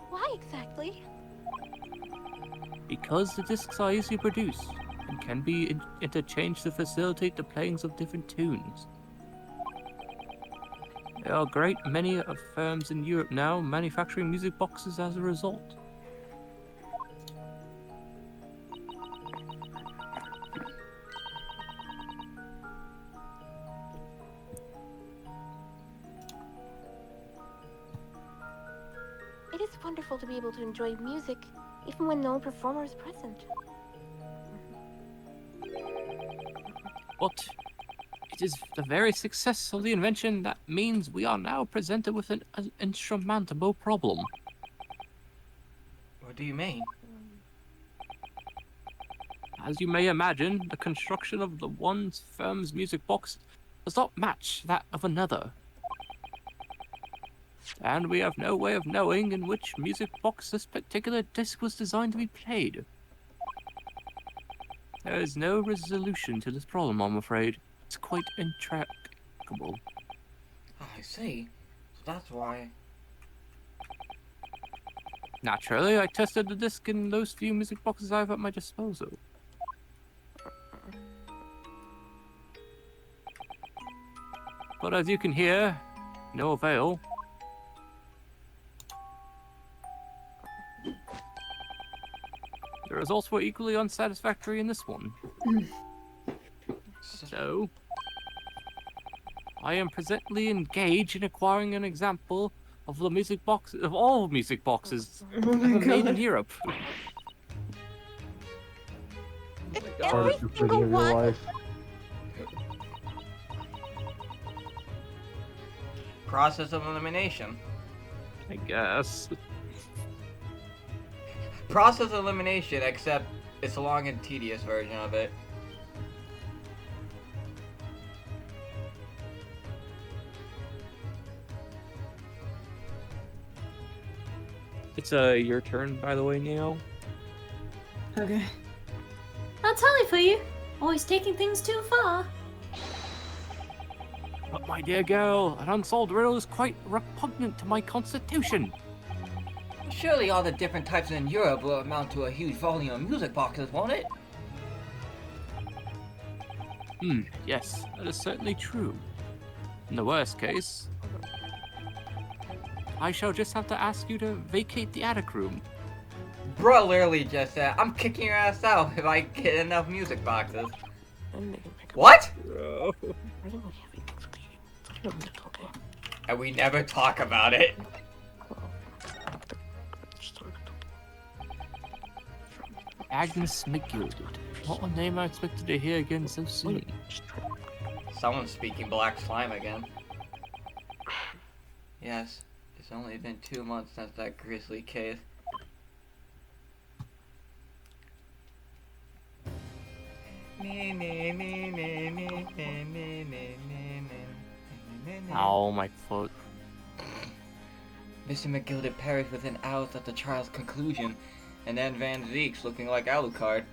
Why exactly? because the discs are easily produced and can be interchanged to facilitate the playings of different tunes. There are a great many of firms in Europe now manufacturing music boxes as a result. It is wonderful to be able to enjoy music, even when no performer is present. But it is the very success of the invention that means we are now presented with an insurmountable problem. What do you mean? As you may imagine, the construction of the one firm's music box does not match that of another. And we have no way of knowing in which music box this particular disc was designed to be played. There is no resolution to this problem, I'm afraid. It's quite intractable. Oh, I see. So that's why. Naturally, I tested the disc in those few music boxes I have at my disposal. But as you can hear, no avail. The results were equally unsatisfactory in this one. So, I am presently engaged in acquiring an example of the music box of all music boxes made in Europe. Every single one. Process of elimination. I guess. Process of elimination, except it's a long and tedious version of it. It's your turn, by the way, Neo. Okay. I'll tell you for you. Always taking things too far. But my dear girl, an unsolved riddle is quite repugnant to my constitution. Surely all the different types in Europe will amount to a huge volume of music boxes, won't it? Yes, that is certainly true. In the worst case, I shall just have to ask you to vacate the attic room. Bro literally just said, I'm kicking your ass out if I get enough music boxes. What? And we never talk about it. Agnes McGilded. What a name I expected to hear again so soon. Someone's speaking black slime again. Yes, it's only been 2 months since that grisly case. Ow, my foot. Mr. McGilded perished within hours of the trial's conclusion, and then Van Zeek's looking like Alucard.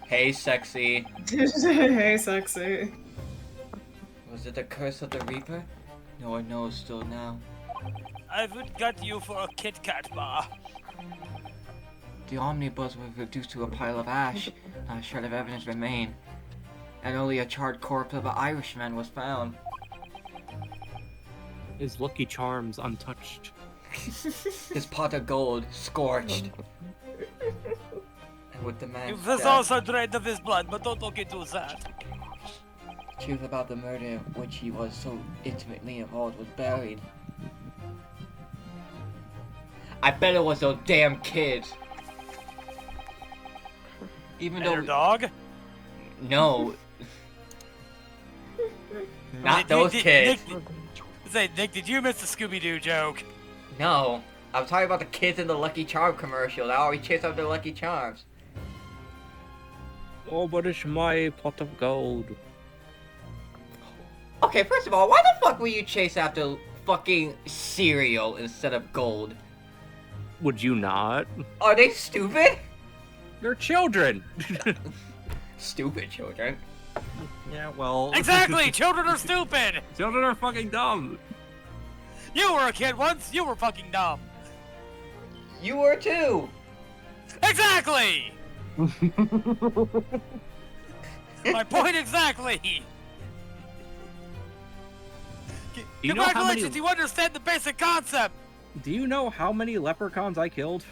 Hey, sexy. Hey, sexy. Was it the curse of the Reaper? No one knows still now. I would gut you for a Kit Kat bar. The omnibus was reduced to a pile of ash. Not a shred of evidence remained. And only a charred corpse of an Irishman was found. His Lucky Charms untouched. His pot of gold scorched. And with the man's You was death, also drained of his blood, but don't look into that. truth about the murder in which he was so intimately involved was buried. I bet it was those damn kids. Even And though your dog? No. Not those kids. Nick, did you miss the Scooby-Doo joke? No. I'm talking about the kids in the Lucky Charm commercial that always chase after Lucky Charms. Oh, but it's my pot of gold. Okay, first of all, why the fuck will you chase after fucking cereal instead of gold? Would you not? Are they stupid? They're children! Stupid children. Yeah, well... Exactly! Children are stupid! Children are fucking dumb! You were a kid once, you were fucking dumb. You were too! Exactly! My point exactly! Do you know how many? Congratulations, you understand the basic concept! Do you know how many leprechauns I killed?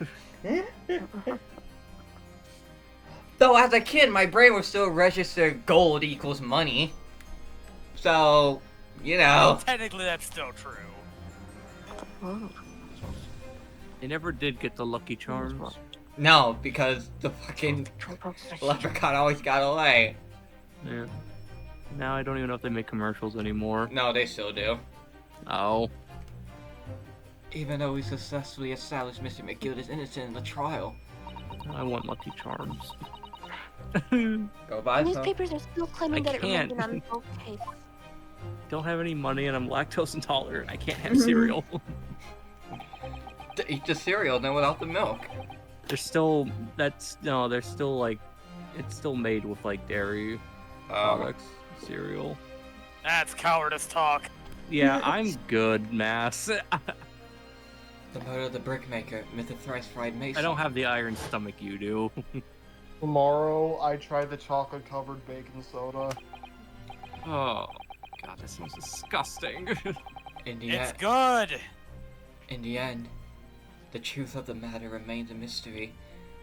Though as a kid, my brain would still register gold equals money. So, you know. Technically, that's still true. They never did get the Lucky Charms. No, because the fucking leprechaun always got away. Yeah. Now I don't even know if they make commercials anymore. No, they still do. Oh. Even though we successfully established Mr. McGill is innocent in the trial. I want Lucky Charms. Go buy some. Newspapers are still claiming that it remains an unsolved case. Don't have any money and I'm lactose intolerant. I can't have cereal. Eat the cereal, then without the milk. They're still, they're still like, it's still made with like dairy products, cereal. That's cowardice talk. Yeah, I'm good, Mass. The murder of the brickmaker, Mr. Thrice Fried Mason. I don't have the iron stomach you do. Tomorrow, I tried the chocolate-covered bacon soda. Oh, God, that sounds disgusting. It's good! In the end, the truth of the matter remains a mystery.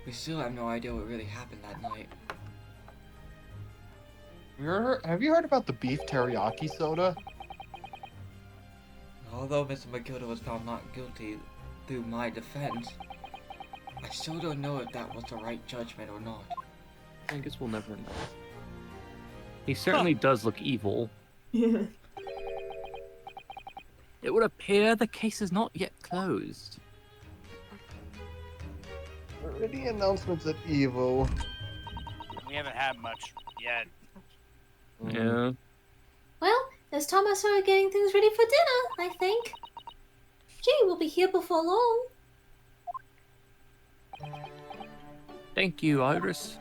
We still have no idea what really happened that night. Have you heard about the beef teriyaki soda? Although Mr. McGilda was found not guilty through my defense, I still don't know if that was the right judgment or not. I guess we'll never know. He certainly does look evil. It would appear the case is not yet closed. Already announcements at Evo. We haven't had much yet. Yeah. Well, it's time I started getting things ready for dinner, I think. Jay will be here before long. Thank you, Iris.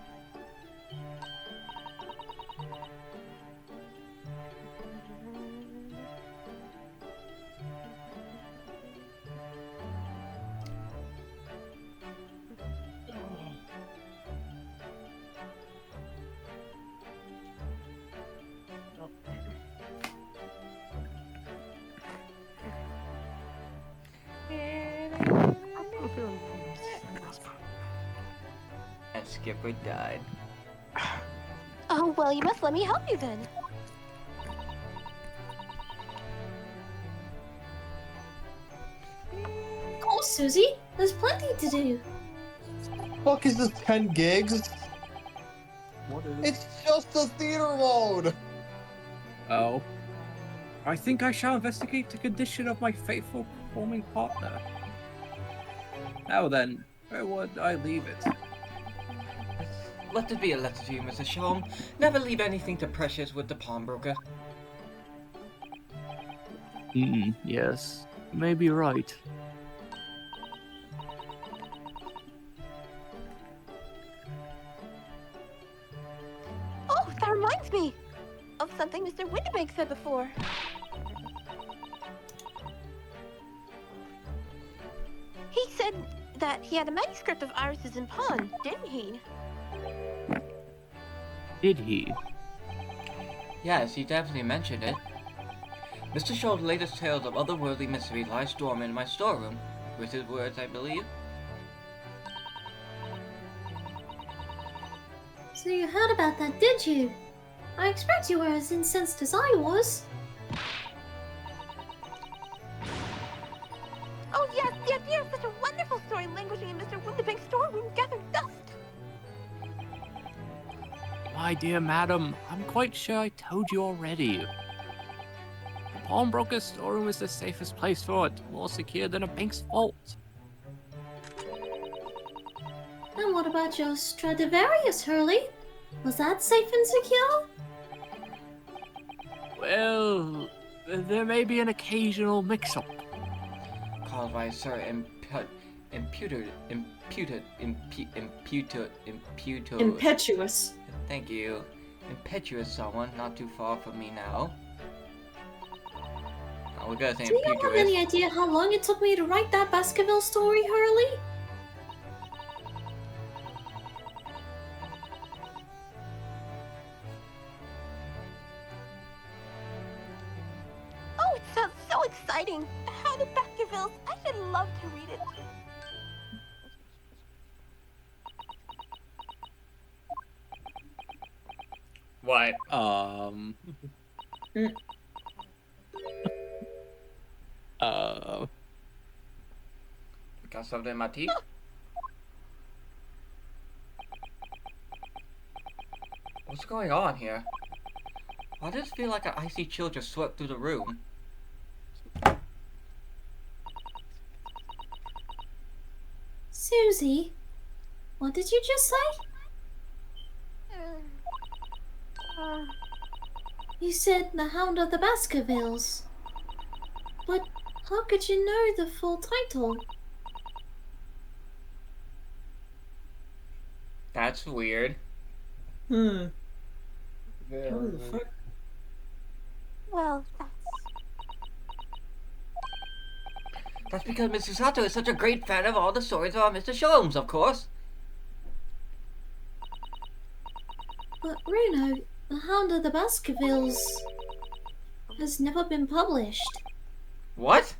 And Skipper died. Oh, well, you must let me help you then. Of course, Susie. There's plenty to do. Fuck is this 10 gigs? What is? It's just a theater mode! Oh. I think I shall investigate the condition of my faithful performing partner. Now then, where would I leave it? Let it be a letter to you, Mrs. Shalom. Never leave anything to Precious with the pawnbroker. Yes. You may be right. Oh, that reminds me of something Mr. Winterbank said before. He said that he had a manuscript of Iris's in pawn, didn't he? Did he? Yes, he definitely mentioned it. Mr. Shaw's latest tales of otherworldly mystery lies dormant in my storeroom, with his words, I believe. So you heard about that, did you? I expect you were as incensed as I was. Oh yes, the idea of such a wonderful story languishing in Mr. Winterbank's storeroom gathered dust. My dear madam, I'm quite sure I told you already. The pawnbroker's storeroom is the safest place for it, more secure than a bank's vault. And what about your Stradivarius, Hurley? Was that safe and secure? Well, there may be an occasional mix-up. Caused by a certain Impetuous. Thank you. Impetuous someone not too far from me now. Oh, we're gonna say Do you have impetuous. any idea how long it took me to write that Baskerville story, Hurley? exciting! The Hound of Baskervilles! I should love to read it. What? Got something in my teeth? What's going on here? Why does it feel like an icy chill just swept through the room? Susie, what did you just say? You said the Hound of the Baskervilles. But how could you know the full title? That's weird. How Very the fuck? Well, That's because Miss Susato is such a great fan of all the stories about Mr. Sholmes, of course. But Bruno, the Hound of the Baskervilles has never been published. What?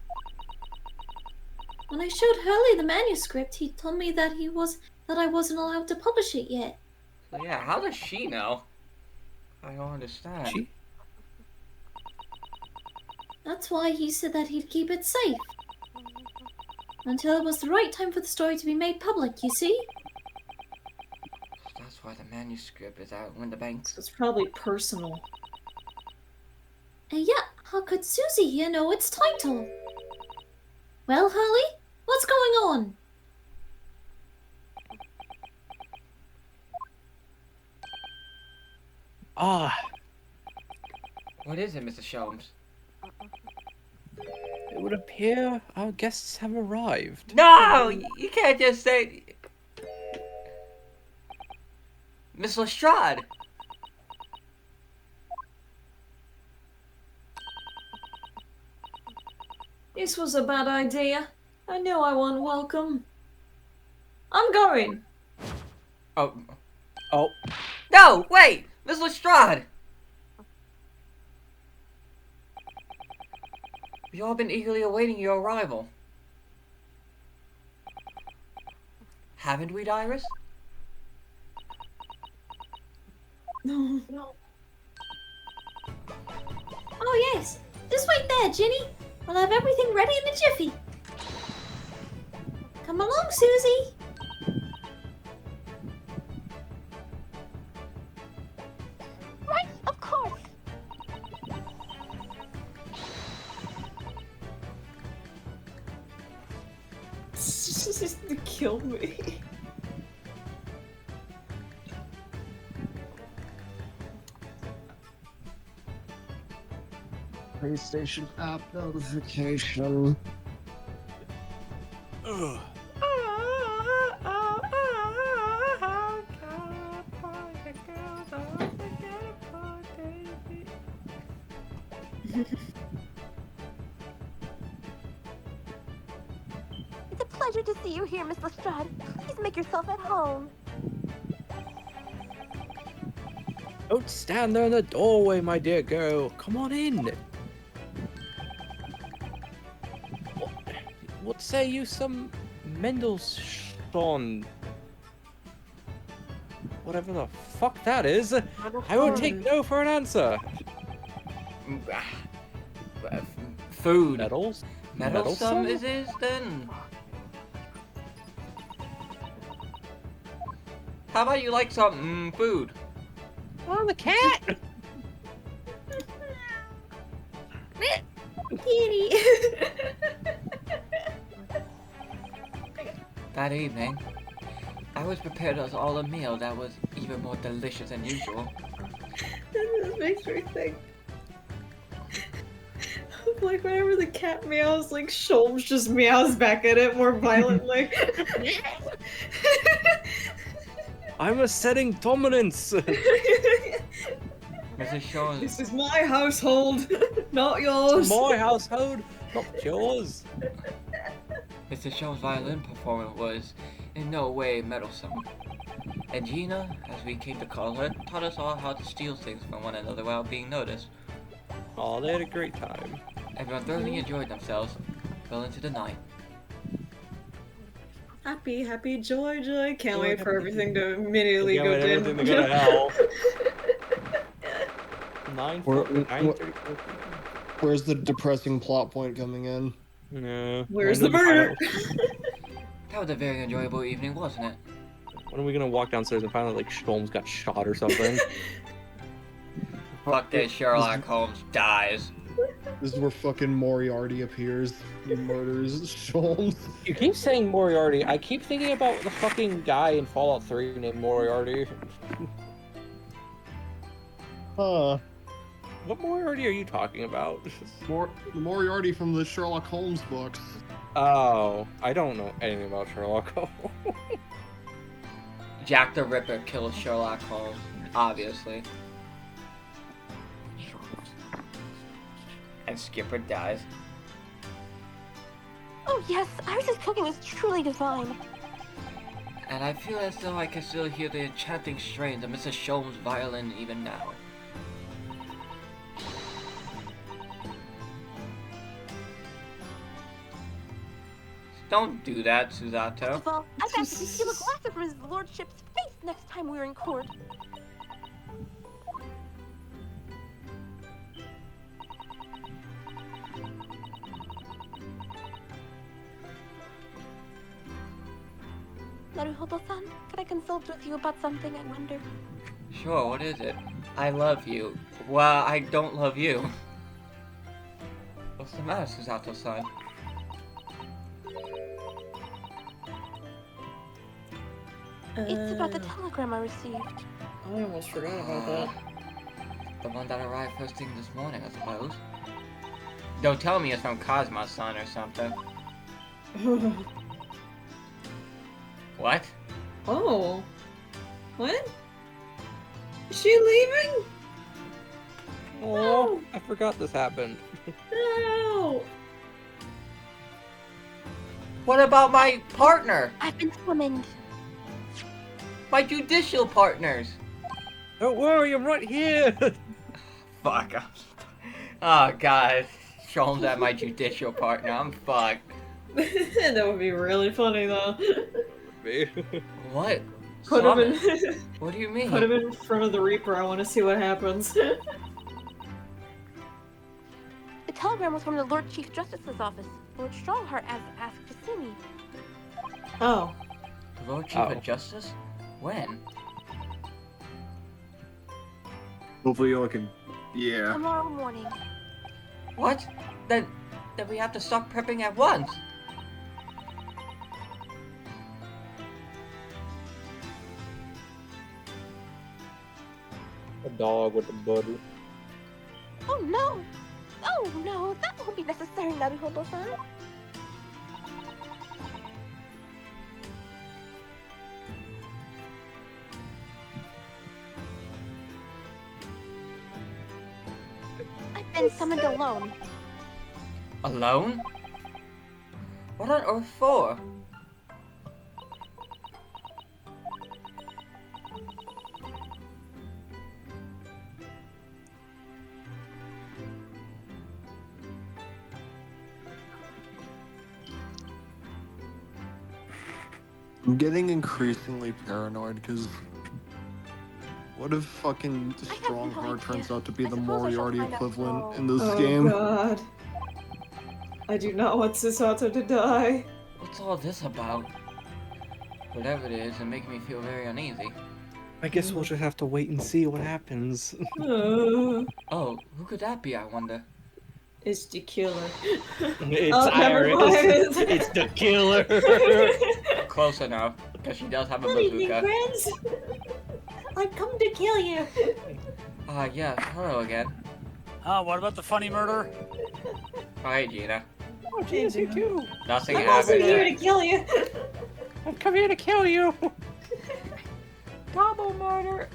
When I showed Hurley the manuscript, he told me that I wasn't allowed to publish it yet. So yeah, how does she know? I don't understand. She? That's why he said that he'd keep it safe. Until it was the right time for the story to be made public, you see? That's why the manuscript is out in the banks. It's probably personal. And yeah, how could Susie here know its title? Well, Hurley, what's going on? What is it, Mr. Sholmes? It would appear our guests have arrived. No! You can't just say... Miss Lestrade! This was a bad idea. I knew I wasn't welcome. I'm going. Oh. Oh. No! Wait! Miss Lestrade! We've all been eagerly awaiting your arrival. Haven't we, Iris? No. Oh yes, just wait there, Ginny. We'll have everything ready in a jiffy. Come along, Susie. right, of course. Just to kill me. PlayStation app notification. Ugh. It's a pleasure to see you here, Miss Lestrade. Please make yourself at home. Don't stand there in the doorway, my dear girl. Come on in. What say you some Mendelssohn? Whatever the fuck that is. I won't take no for an answer. Food. Medals? Meddlesome is it then? How about you like some food? Oh, the cat! Kitty. That evening, I was prepared us all a meal that was even more delicious than usual. This makes me think. Like whenever the cat meows, like Sholmes just meows back at it more violently. I'm asserting dominance. Mrs. Sholmes, This is my household, not yours. My household, not yours. Mr. Sholmes' violin performance was in no way meddlesome. And Gina, as we came to call her, taught us all how to steal things from one another without being noticed. Oh, they had a great time. Everyone thoroughly enjoyed themselves. Well into the night. Happy, happy, joy, joy. Can't Joy, wait for happy- everything to immediately Can't go wait down. everything to go to hell. 9:40. 9:30. Where's the depressing plot point coming in? No. Where's When the do we find murder? out- That was a very enjoyable evening, wasn't it? When are we gonna walk downstairs and find out like Sholmes got shot or something? Fuck this, Sherlock Holmes dies. This is where fucking Moriarty appears. He murders Sholmes. You keep saying Moriarty. I keep thinking about the fucking guy in Fallout 3 named Moriarty. Huh. What Moriarty are you talking about? Moriarty from the Sherlock Holmes books. Oh, I don't know anything about Sherlock Holmes. Jack the Ripper kills Sherlock Holmes, obviously. And Skipper dies. Oh yes, Iris's cooking was truly divine. And I feel as though I can still hear the enchanting strains of Mrs. Sholmes' violin even now. Don't do that, Susato. First of all, I've asked to steal a glass from his lordship's face next time we're in court. Naruhodo-san, could I consult with you about something, I wonder? Sure, what is it? I love you. Well, I don't love you. What's the matter, Susato-san? It's about the telegram I received. I almost forgot about that. The one that arrived first thing this morning, I suppose. Don't tell me it's from Cosmo-san or something. What? Oh. What? Is she leaving? Oh, I forgot this happened. No. What about my partner? I've been summoned. My judicial partners? Don't worry, I'm right here. Fuck. Oh, God. Sholmes at my judicial partner. I'm fucked. That would be really funny, though. What? Put him in. What do you mean? Put him in front of the Reaper. I want to see what happens. The telegram was from the Lord Chief Justice's office. Lord Strongheart has asked to see me. Oh. The Lord Chief of Justice? When? Hopefully y'all can... Yeah. Tomorrow morning. What? Then we have to start prepping at once. A dog with a butter. Oh no! Oh no, that won't be necessary, Naruhodo-san. I've been summoned alone. Alone? What on earth for? I'm getting increasingly paranoid because what if fucking Strongheart turns out to be the Moriarty equivalent in this game? Oh god. I do not want Susato to die. What's all this about? Whatever it is, it's making me feel very uneasy. I guess we'll just have to wait and see what happens. Uh, Oh, who could that be, I wonder? it's the killer. It's Oh, never Iris. mind. It's the killer. Close enough, because she does have a Good evening, bazooka. friends. I've come to kill you. Yes, hello again. What about the funny murder? Hi, Gina. Oh, jeez, you too. Nothing I'm also happened. here to kill you. I've come here to kill you. Double murder!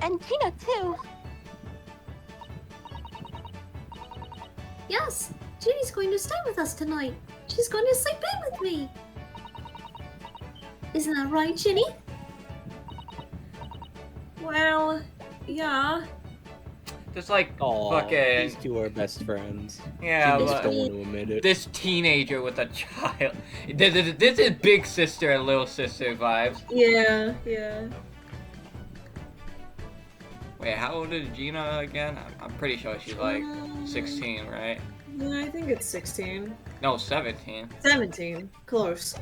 And Tina too. Yes, Ginny's going to stay with us tonight. She's going to sleep in with me. Isn't that right, Ginny? Well, yeah. Just like Oh, fucking these two are best friends. yeah, They just but don't want to admit it. this teenager with a child. This is big sister and little sister vibes. Yeah, yeah. Wait, how old is Gina again? I'm pretty sure she's like 16, right? Yeah, I think it's 16. No, 17. 17. Close.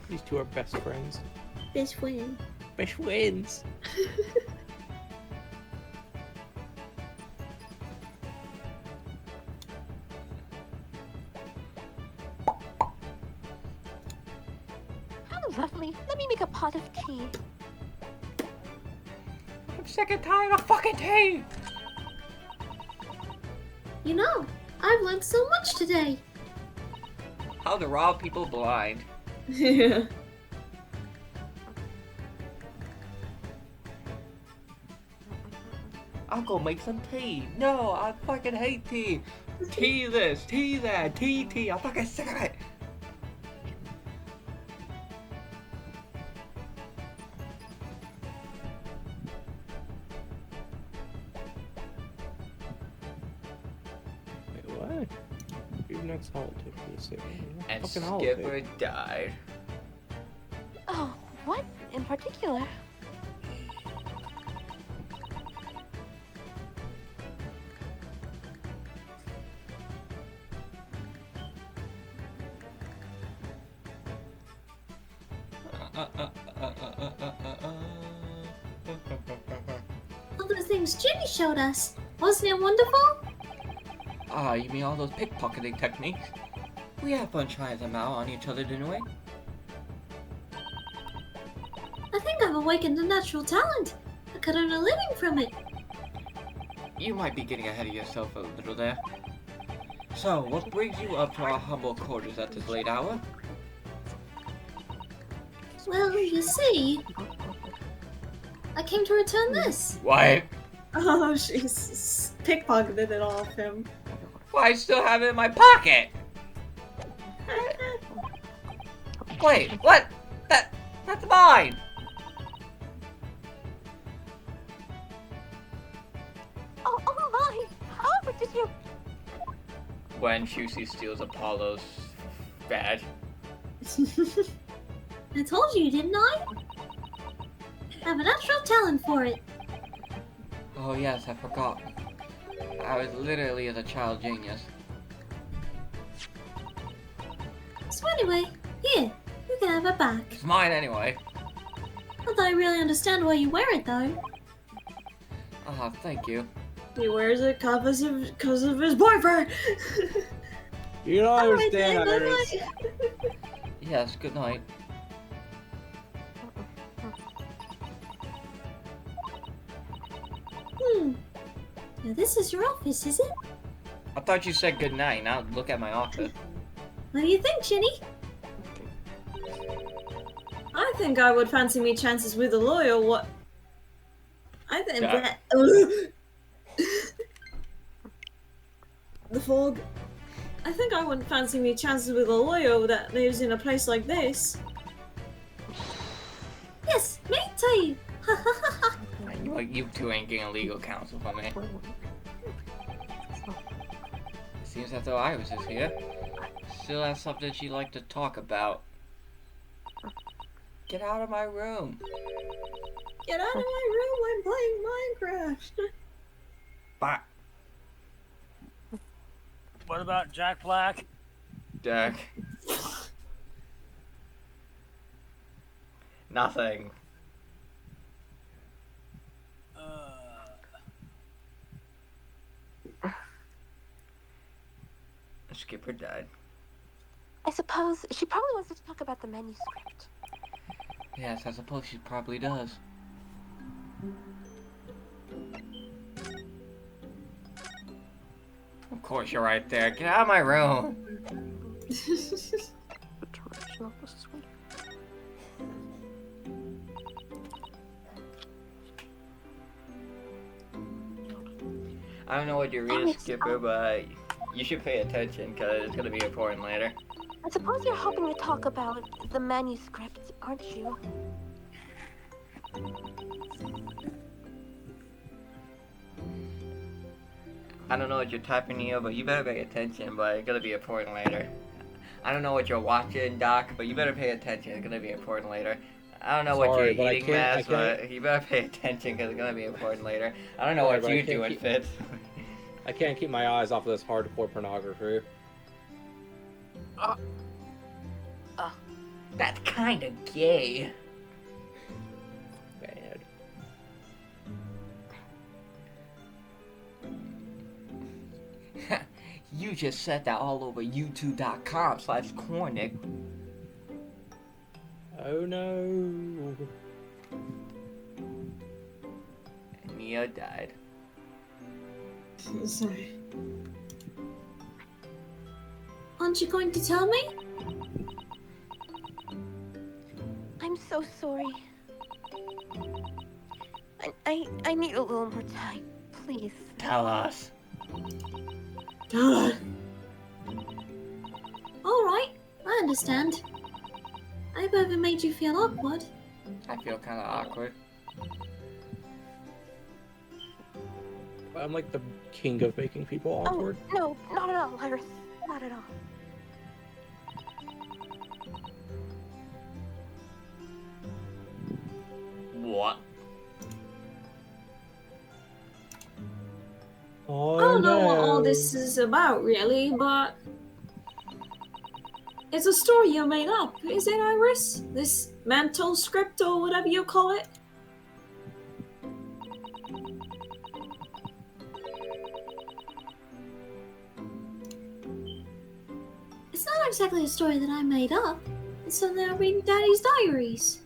These two are best friends. Best friend. Best friends. How lovely. Let me make a pot of tea. I'm sick and tired of fucking tea. You know, I've learned so much today. How to rob people blind. Yeah. I'll go make some tea. No, I fucking hate tea. Tea this, tea that, tea. I'm fucking sick of it. Wait, what? Your next holiday, please. And Fucking Skipper holiday. died. Oh, what in particular? All those things Ginny showed us. Wasn't it wonderful? Ah, you mean all those pickpocketing techniques? We had fun trying them out on each other, didn't we? I think I've awakened a natural talent. I could earn a living from it. You might be getting ahead of yourself a little there. So, what brings you up to our humble quarters at this late hour? Well, you see, I came to return this. What? Oh, she's pickpocketed it off him. Why, I still have it in my pocket! Wait, what? That's mine! Oh my! However did you... When Shusy steals Apollo's badge. I told you, didn't I? I have a natural talent for it. Oh yes, I forgot. I was literally a child genius. So anyway, here, you can have it back. It's mine anyway. Not that I really understand why you wear it, though. Ah, thank you. He wears it because of his boyfriend. You don't understand, Alright, Iris. then, bye-bye. Yes, good night. Now this is your office, is it? I thought you said good night. Now look at my office. What do you think, Ginny? I think I would fancy me chances with a lawyer. What? I think Yeah. that. The fog. I think I wouldn't fancy me chances with a lawyer that lives in a place like this. Yes, me too. You two ain't getting legal counsel from me. Seems as though Iris is here. Still has something she'd like to talk about. Get out of my room. Get out of my room! I'm playing Minecraft. Bye. What about Jack Black? Jack. Nothing. Skipper died. I suppose she probably wants to talk about the manuscript. Yes, I suppose she probably does. Of course you're right there. Get out of my room. I don't know what you're reading, Skipper, but You should pay attention, because it's going to be important later. I suppose you're hoping to talk about the manuscript, aren't you? I don't know what you're typing, Neo, but you better pay attention, but it's going to be important later. I don't know what you're watching, Doc, but you better pay attention. It's going to be important later. I don't know what Sorry, you're but I eating, can't- Mass, but you better pay attention, because it's going to be important later. I don't know Sorry, what but I you're can't doing, keep- Fitz. I can't keep my eyes off of this hardcore pornography. That's kind of gay. Bad. You just said that all over youtube.com/Cornick. Oh no. Neo died. Sorry. Aren't you going to tell me? I'm so sorry. I need a little more time, please. Tell us. God. Alright, I understand. I hope I haven't made you feel awkward. I feel kind of awkward. I'm like the king of making people awkward. Oh, no, not at all, Iris. Not at all. What? Oh, I don't know what all this is about, really, but it's a story you made up, is it, Iris? This mental script or whatever you call it? It's not exactly a story that I made up. It's something I read in Daddy's diaries.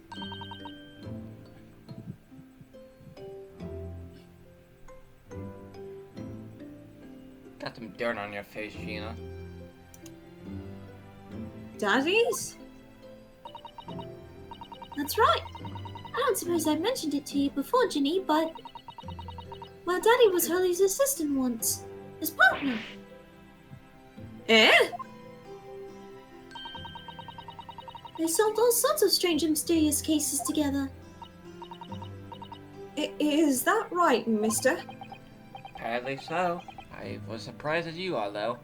Got some dirt on your face, Gina. Daddy's? That's right. I don't suppose I mentioned it to you before, Ginny, but... Well, Daddy was Hurley's assistant once. His partner. Eh? They solved all sorts of strange and mysterious cases together. Is that right, mister? Apparently so. I was surprised as you are, though.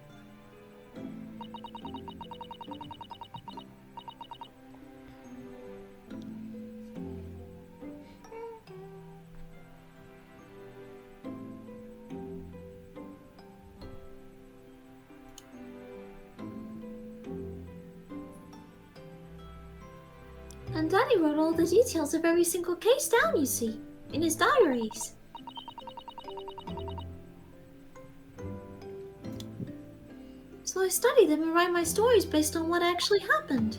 And Daddy wrote all the details of every single case down, you see, in his diaries. So I study them and write my stories based on what actually happened.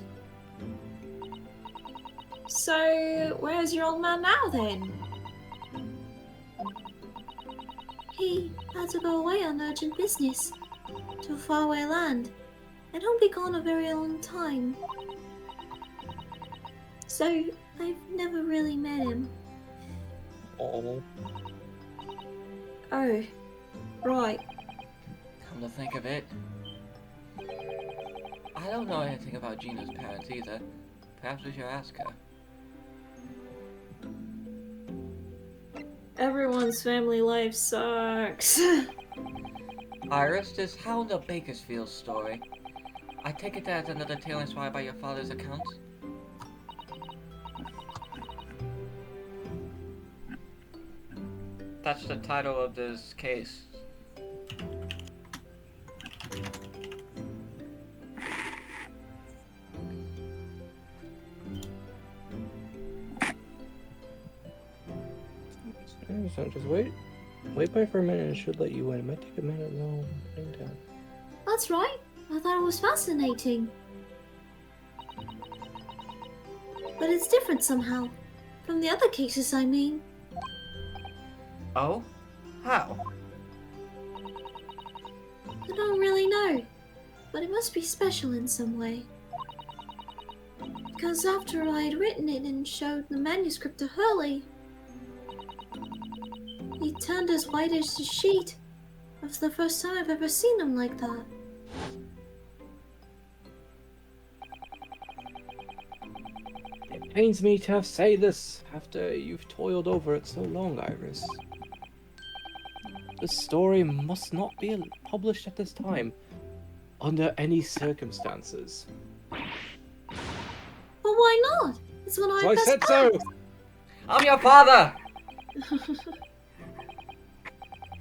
So, where's your old man now, then? He had to go away on urgent business to a faraway land, and he'll be gone a very long time. So, I've never really met him. Oh. Oh, right. Come to think of it, I don't know anything about Gina's parents either. Perhaps we should ask her. Everyone's family life sucks. Iris, this Hound of Bakersfield story. I take it that's another tale inspired by your father's accounts? That's the title of this case. So just wait. Wait by for a minute. It should let you in. It might take a minute though. Hang down. That's right. I thought it was fascinating. But it's different somehow. From the other cases, I mean. Oh? How? I don't really know. But it must be special in some way. Because after I had written it and showed the manuscript to Hurley, he turned as white as a sheet That's the first time I've ever seen him like that. It pains me to say this after you've toiled over it so long, Iris. This story must not be published at this time, under any circumstances. But why not? It's one of my So I best said so! pals. I'm your father!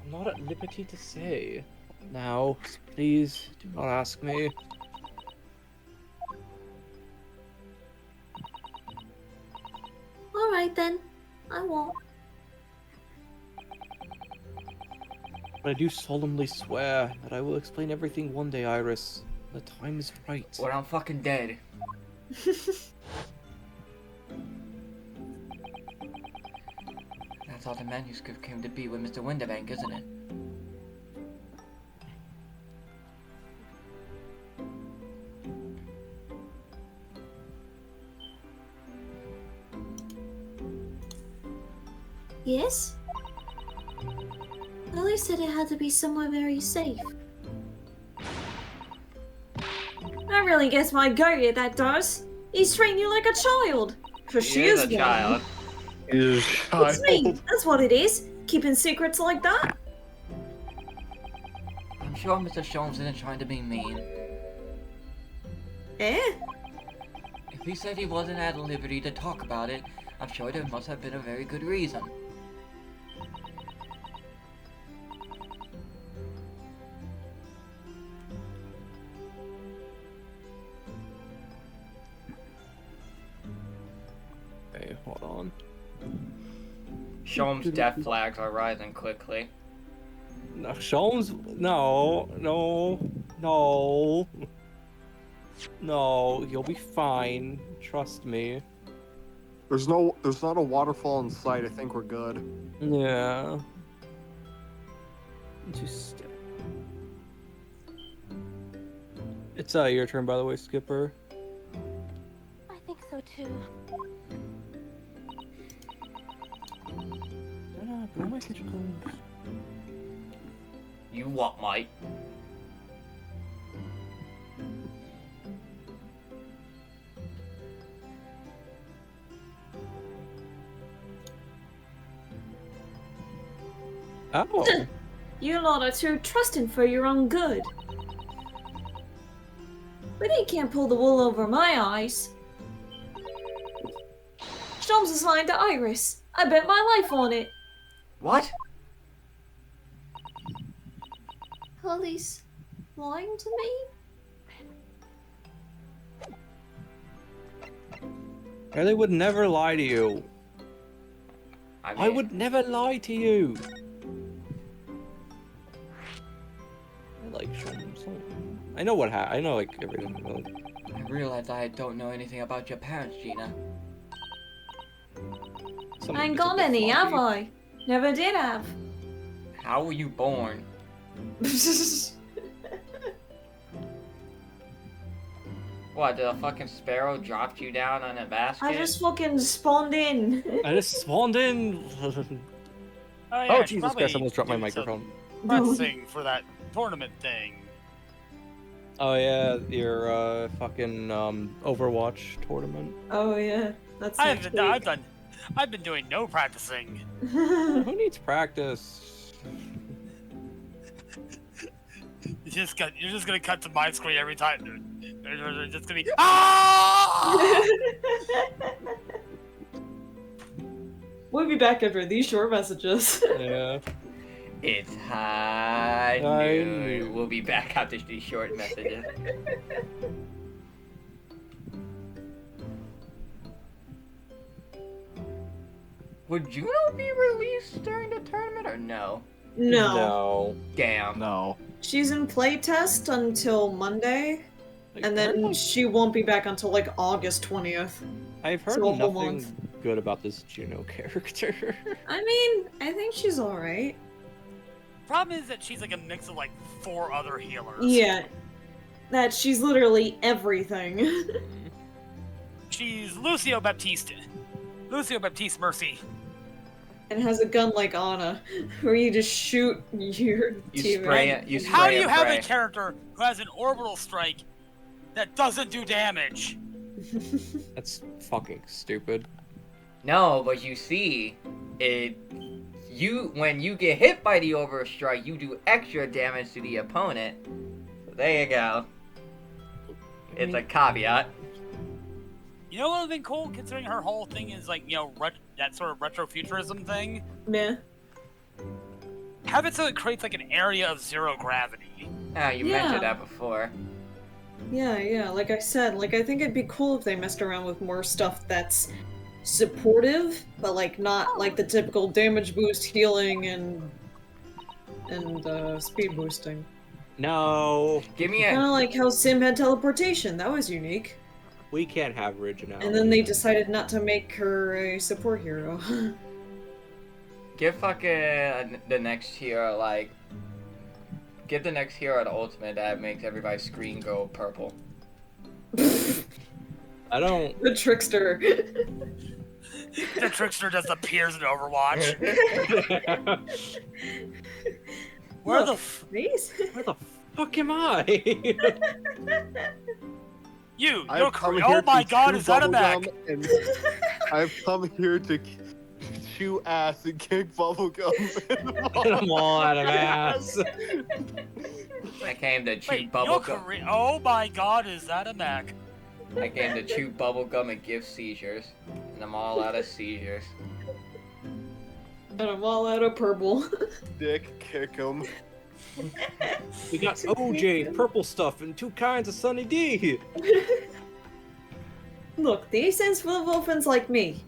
I'm not at liberty to say. Now, please do not ask me. Alright then. I won't. But I do solemnly swear that I will explain everything one day, Iris. The time is right. Or I'm fucking dead. That's how the manuscript came to be with Mr. Winterbank, isn't it? Yes? Lily said it had to be somewhere very safe. That really gets my goat, that does. He's treating you like a child. For she is a child. It's me. That's what it is. Keeping secrets like that. I'm sure Mr. Sholmes isn't trying to be mean. Eh? If he said he wasn't at liberty to talk about it, I'm sure there must have been a very good reason. Okay, hold on. Sholmes' death flags are rising quickly. No, Sholmes, no, you'll be fine. Trust me. There's not a waterfall in sight. I think we're good. Yeah. Just. It's your turn, by the way, Skipper. I think so too. You what, mate? Oh. You lot are too trusting for your own good. But he can't pull the wool over my eyes. Sholmes is lying to Iris. I bet my life on it. What? Holly's lying to me? Ellie would never lie to you. I I would never lie to you. I like Sholmes. I know what happened. I know like everything about it. I realize I don't know anything about your parents, Gina. I ain't got any, have I? Never did have. How were you born? What, did a fucking sparrow drop you down on a basket? I just fucking spawned in. I just spawned in. Oh, Jesus Christ! I almost dropped my microphone. Pressing for that tournament thing. Oh yeah, your fucking Overwatch tournament. Oh yeah, that's next week. I've been doing no practicing. Who needs practice? You're just gonna cut to my screen every time. They're just gonna be ah! We'll be back after these short messages. Yeah. It's high noon. We'll be back after these short messages. Would Juno be released during the tournament or no? No. Damn. No. She's in playtest until Monday, and then she won't be back until like August 20th. I've heard So a whole nothing month. good about this Juno character. I mean, I think she's alright. Problem is that she's like a mix of like 4 other healers. Yeah. That she's literally everything. She's Lucio Baptiste. Lucio Baptiste Mercy. and has a gun like Anna, where you just shoot your You team. spray it. You How spray do you and have pray. a character who has an orbital strike that doesn't do damage? That's fucking stupid. No, but you see, when you get hit by the overstrike, you do extra damage to the opponent. So there you go. It's a caveat. You know what would have been cool, considering her whole thing is like, that sort of retrofuturism thing? Meh. Have it so it creates like an area of zero gravity. Ah, you Yeah. mentioned that before. Yeah, like I said, like I think it'd be cool if they messed around with more stuff that's supportive, but like not like the typical damage boost, healing, and speed boosting. No, Give me Kind a. of like how Sim had teleportation, that was unique. we can't have originality. And then they decided not to make her a support hero. Give fucking the next hero like. Give the next hero an ultimate that makes everybody's screen go purple. I don't. The trickster. The trickster just appears in Overwatch. Where the These? Where the fuck am I? You! I've You're come crazy. here Oh my to god, chew is that a Mac? bubblegum and I've come here to chew ass and kick bubblegum. And I'm all out of ass. I came to chew Wait, you're bubblegum. oh my god, is that a Mac? I came to chew bubblegum and give seizures. And I'm all out of seizures. And I'm all out of purple. Dick, kick him. We got OJ, purple stuff, and 2 kinds of Sunny D. Look, the essence full of orphans like me.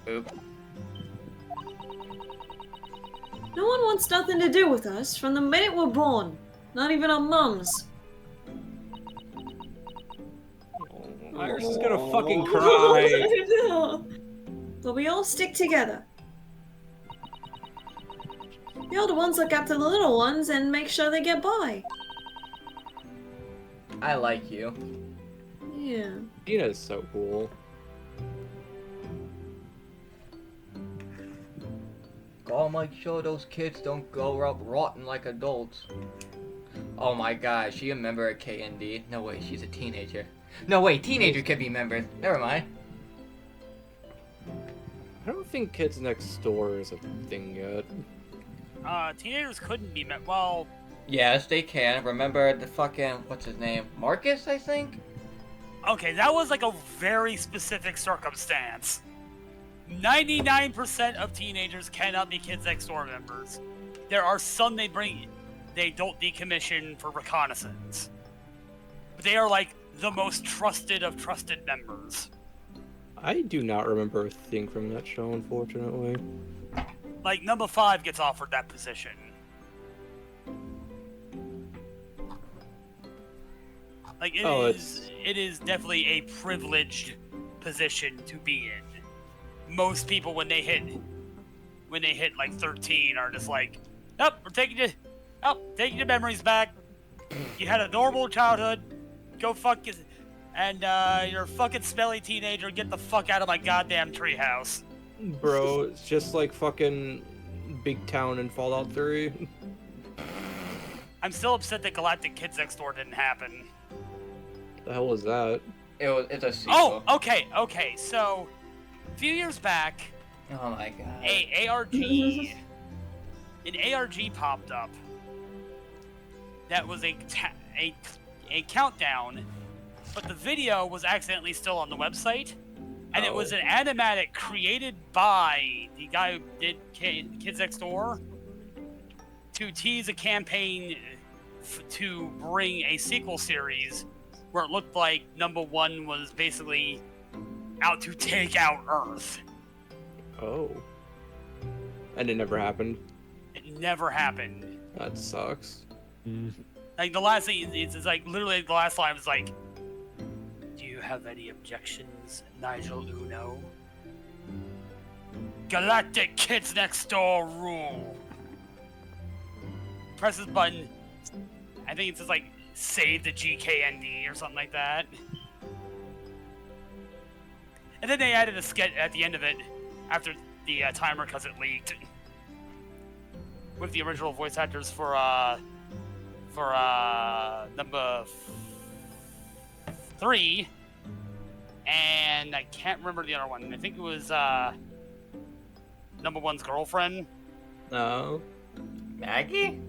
Oop. No one wants nothing to do with us from the minute we're born. Not even our mums. Iris is gonna fucking cry. I know. But we all stick together. The older ones look after the little ones and make sure they get by. I like you. Yeah. Gina's so cool. Gotta make sure those kids don't grow up rotten like adults. Oh my god, she a member of KND? No way, she's a teenager. No way, teenager can be members. Never mind. I don't think Kids Next Door is a thing yet. Teenagers couldn't be met. Well, Yes, they can. Remember the fucking, what's his name? Marcus, I think? okay, that was like a very specific circumstance. 99% of teenagers cannot be Kids Next Door members. There are some they don't decommission for reconnaissance. But they are like the most trusted of trusted members. I do not remember a thing from that show, unfortunately. Like, number 5 gets offered that position. Like, it is definitely a privileged position to be in. Most people, when they hit like 13, are just like, nope, we're taking your memories back. You had a normal childhood. Go fuck it. And you're a fucking smelly teenager. Get the fuck out of my goddamn treehouse. Bro, it's just like fucking Big Town in Fallout 3. I'm still upset that Galactic Kids Next Door didn't happen. The hell was that? It's a sequel. Oh, okay. So, a few years back, Oh my god. an ARG popped up. That was a countdown, but the video was accidentally still on the website, and it was an animatic created by the guy who did Kids Next Door to tease a campaign to bring a sequel series where it looked like number 1 was basically out to take out Earth. Oh. And it never happened. It never happened. That sucks. Like, the last thing, it's like, literally the last line was like, do you have any objections, Nigel Uno? Galactic Kids Next Door rule. Press this button. I think it says like, save the GKND or something like that. And then they added a sketch at the end of it, after the timer because it leaked. With the original voice actors for number 3, and I can't remember the other one. I think it was number 1's girlfriend. No. Maggie?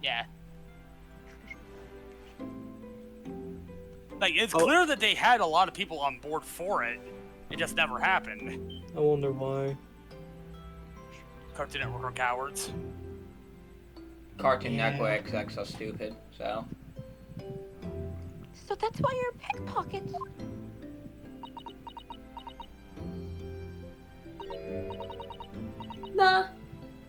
Yeah. Like, it's clear that they had a lot of people on board for it. It just never happened. I wonder why. Cartoon Network are cowards. Cartoon Network execs are stupid, so. So that's why you're a pickpocket. Nah,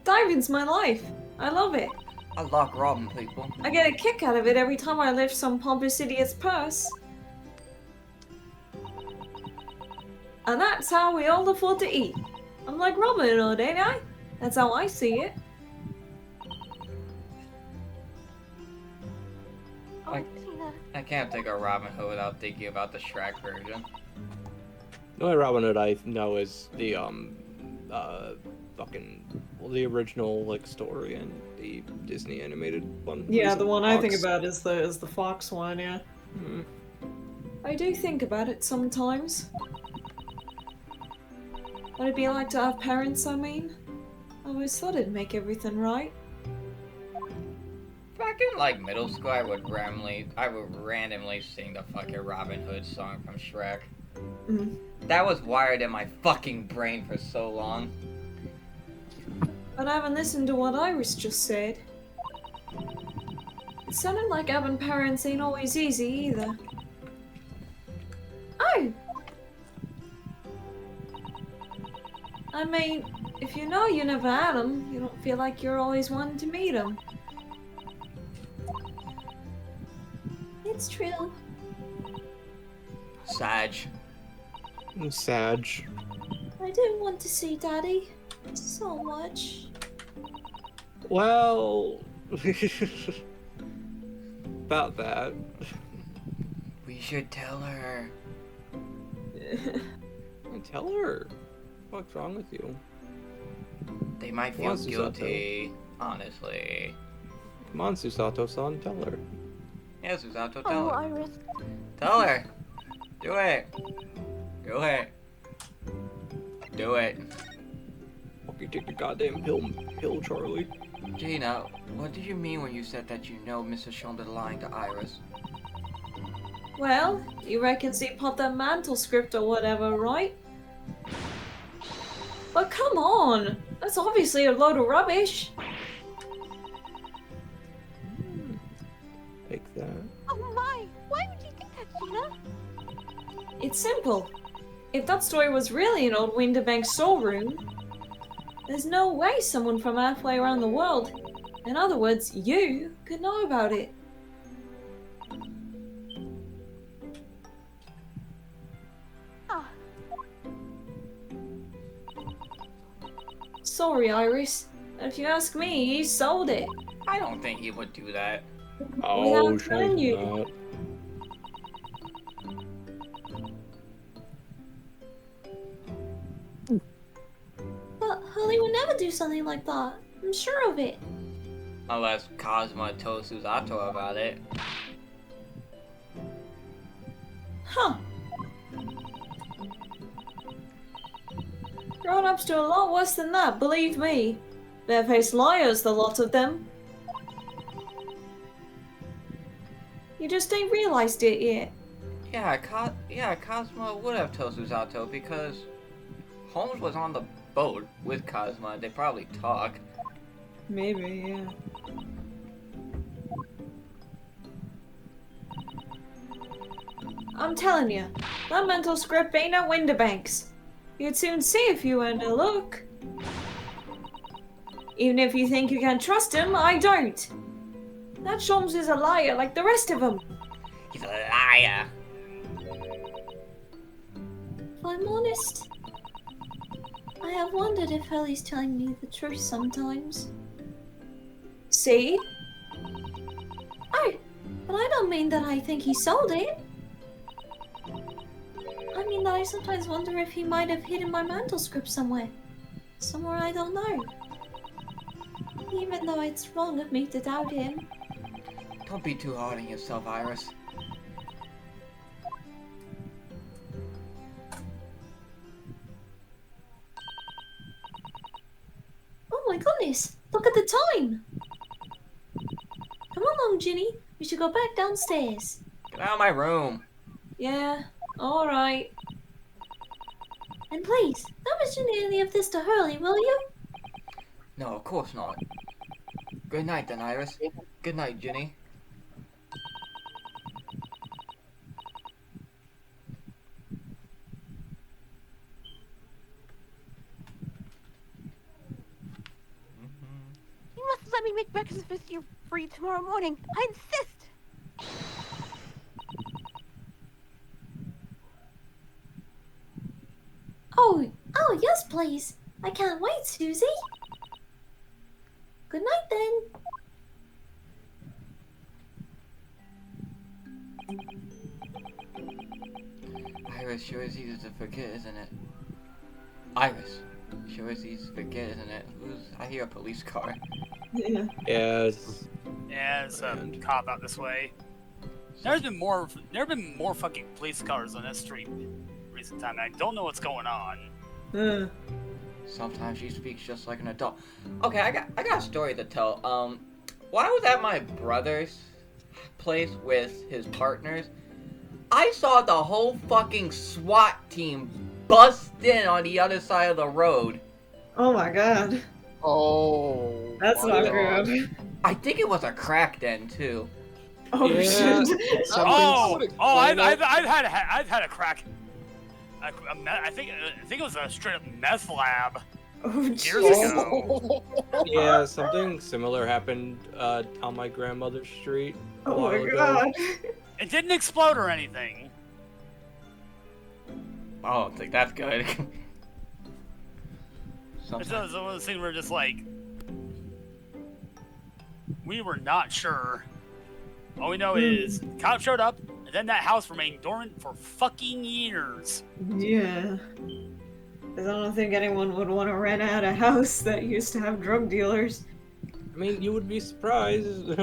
diving's my life. I love it. I love robbing people. I get a kick out of it every time I lift some pompous idiot's purse. And that's how we all afford to eat. I'm like Robin Hood, ain't I? That's how I see it. I can't think of Robin Hood without thinking about the Shrek version. The only Robin Hood I know is the the original like story and the Disney animated one. Yeah, the one I think Fox. about is the Fox one, yeah. Hmm. I do think about it sometimes. What it'd be like to have parents, I mean. I always thought it'd make everything right. Back in like middle school, I would randomly sing the fucking Robin Hood song from Shrek. Mm. That was wired in my fucking brain for so long. But I haven't listened to what Iris just said. It sounded like having parents ain't always easy either. Oh! I mean, if you know you never had them, you don't feel like you're always wanting to meet them. It's true. Sag. Sag. I do want to see Daddy so much. Well, about that. We should tell her. Tell her. What's wrong with you? They might Come feel on, Susato. guilty, honestly. Come on, Susato-san, tell her. Yeah, Susato, Oh, tell her. Iris. Tell her. Do it. Do it. Do it. Okay, take the goddamn pill, Charlie. Gina, what did you mean when you said that you know Mrs. Shonda lying to Iris? Well, you reckon he popped that mantle script or whatever, right? But come on! That's obviously a load of rubbish! Like that. Oh my! Why would you think that, Gina? It's simple. If that story was really an old Winterbank storeroom, there's no way someone from halfway around the world, in other words, you, could know about it. Ah. Sorry, Iris. If you ask me, he sold it. I don't think he would do that. Oh, Without telling you. not. But Holly would never do something like that. I'm sure of it. Unless Cosmo told Susato about it. Huh. Grown-ups do a lot worse than that, believe me. Barefaced liars, the lot of them. You just ain't realized it yet. Yeah, Cosmo would have told Susato because Holmes was on the boat with Cosmo and they probably talk. Maybe, yeah. I'm telling you, that mental script ain't at Winterbanks. You'd soon see if you went to look. Even if you think you can trust him, I don't. That Sholmes is a liar like the rest of them. He's a liar. If I'm honest, I have wondered if Holly's telling me the truth sometimes. See? Oh, but I don't mean that I think he sold it. I mean that I sometimes wonder if he might have hidden my mantle script somewhere. Somewhere I don't know. Even though it's wrong of me to doubt him. Don't be too hard on yourself, Iris. Oh my goodness! Look at the time! Come along, Ginny. We should go back downstairs. Get out of my room. Yeah, alright. And please, don't mention any of this to Hurley, will you? No, of course not. Good night then, Iris. Good night, Ginny. You must let me make breakfast for you tomorrow morning. I insist. Oh yes, please. I can't wait, Susie. Good night then. Iris, sure is easy to forget, isn't it? Iris, sure is easy to forget, isn't it? I hear a police car. Yeah. Yes. Yeah, there's a cop out this way. There have been more fucking police cars on this street in recent time. I don't know what's going on. Sometimes she speaks just like an adult. Okay, I got a story to tell. While I was at my brother's place with his partners, I saw the whole fucking SWAT team bust in on the other side of the road. Oh my god. Oh. That's my not God. good. I think it was a crack den too. Oh Yeah. shit. I've had a crack. I think it was a straight up meth lab. Oh Years jeez. ago. Yeah, something similar happened on my grandmother's street a Oh while my ago. god. It didn't explode or anything. Oh, I think that's good. It's Sometimes. one of those things where just like we were not sure. All we know is cops showed up, and then that house remained dormant for fucking years. Yeah. Because I don't think anyone would want to rent out a house that used to have drug dealers. I mean, you would be surprised.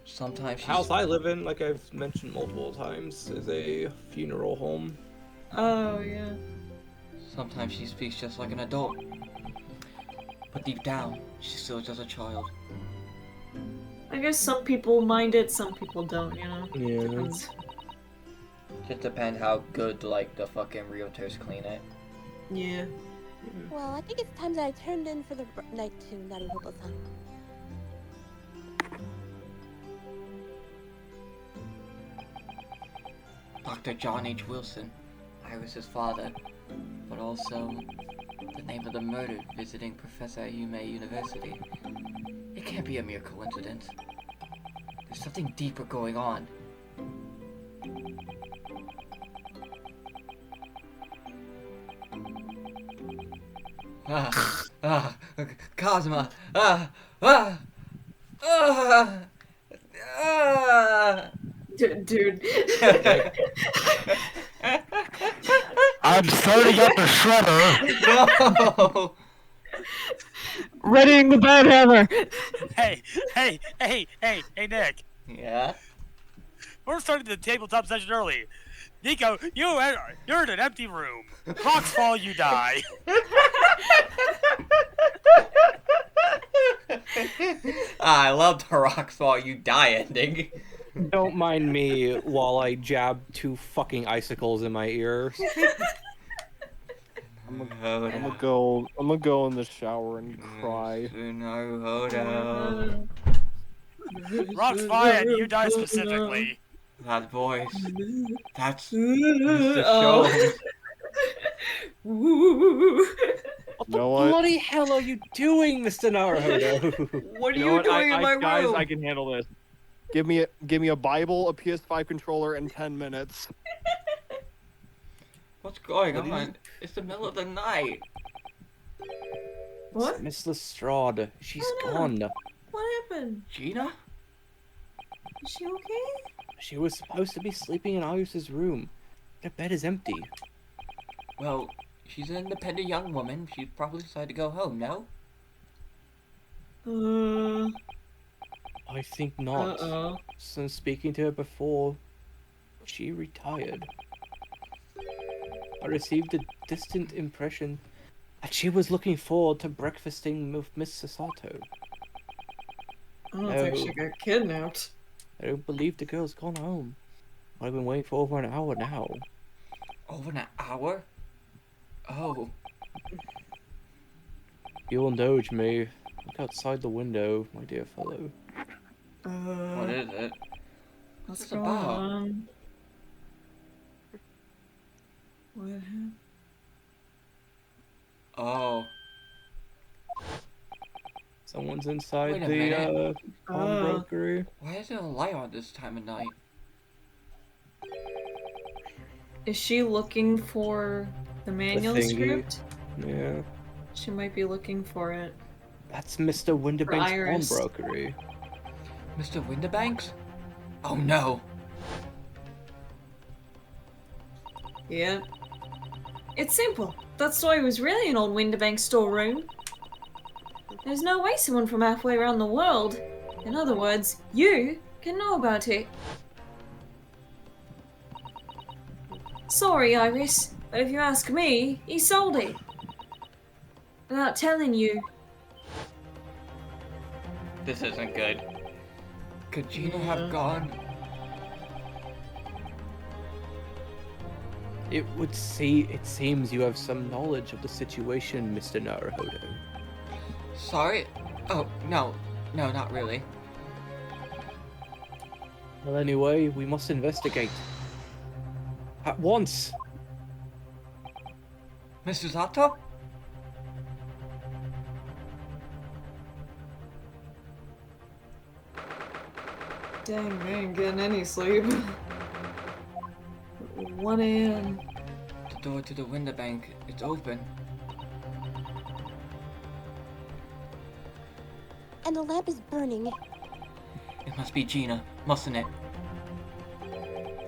Sometimes The house I live in, like I've mentioned multiple times, is a funeral home. Oh, yeah. Sometimes she speaks just like an adult. But deep down, she's still just a child. I guess some people mind it, some people don't, you know? Yeah. Depends. Just depend how good, like, the fucking realtors clean it. Yeah. Well, I think it's time that I turned in for the night to Naruhodo-san. Dr. John H. Wilson, Iris's father, but also the name of the murdered visiting professor at Yume University. It can't be a mere coincidence. There's something deeper going on. Cosma, Dude. I'm starting up the shredder. No! Readying the bad hammer! Hey, Nick. Yeah? We're starting the tabletop session early. Nico, you're in an empty room. Rocks fall, you die. I loved the rocks while you die ending. Don't mind me while I jab 2 fucking icicles in my ear. I'm gonna go in the shower and cry. Rocks fly and you die specifically. That voice. That's Mr. Jones. What the know what? bloody hell are you doing, Mr. Naruhodo? What are you doing in my room? Guys, I can handle this. Give me a Bible, a PS5 controller, and 10 minutes. What's going on? It's the middle of the night. What? Miss Lestrade, she's Oh, no. gone. What happened? Gina? Is she okay? She was supposed to be sleeping in Iris's room. Her bed is empty. Well, she's an independent young woman. She'd probably decide to go home, no? I think not. Since speaking to her before, she retired. I received a distant impression that she was looking forward to breakfasting with Miss Susato. I don't think she got kidnapped. I don't believe the girl's gone home. I've been waiting for over an hour now. Over an hour? Oh. You'll indulge me. Look outside the window, my dear fellow. What is it? What's this going about? on? What happened? Oh. Someone's inside Wait a the minute. pawnbrokery. Why is there a light on this time of night? Is she looking for the manual thingy. script? Yeah. She might be looking for it. That's Mr. Winterbank's Iris. pawnbrokery. Mr. Winterbanks? Oh no. Yeah. It's simple. That story was really an old Winterbank storeroom. There's no way someone from halfway around the world, in other words, you, can know about it. Sorry, Iris, but if you ask me, he sold it. Without telling you. This isn't good. Could Gina have gone? It seems you have some knowledge of the situation, Mr. Naruhodo. Sorry? Oh, no. No, not really. Well, anyway, we must investigate. At once! Mr. Susato? Dang, I ain't getting any sleep. 1 a.m. The door to the window bank, it's open. And the lamp is burning. It must be Gina, mustn't it?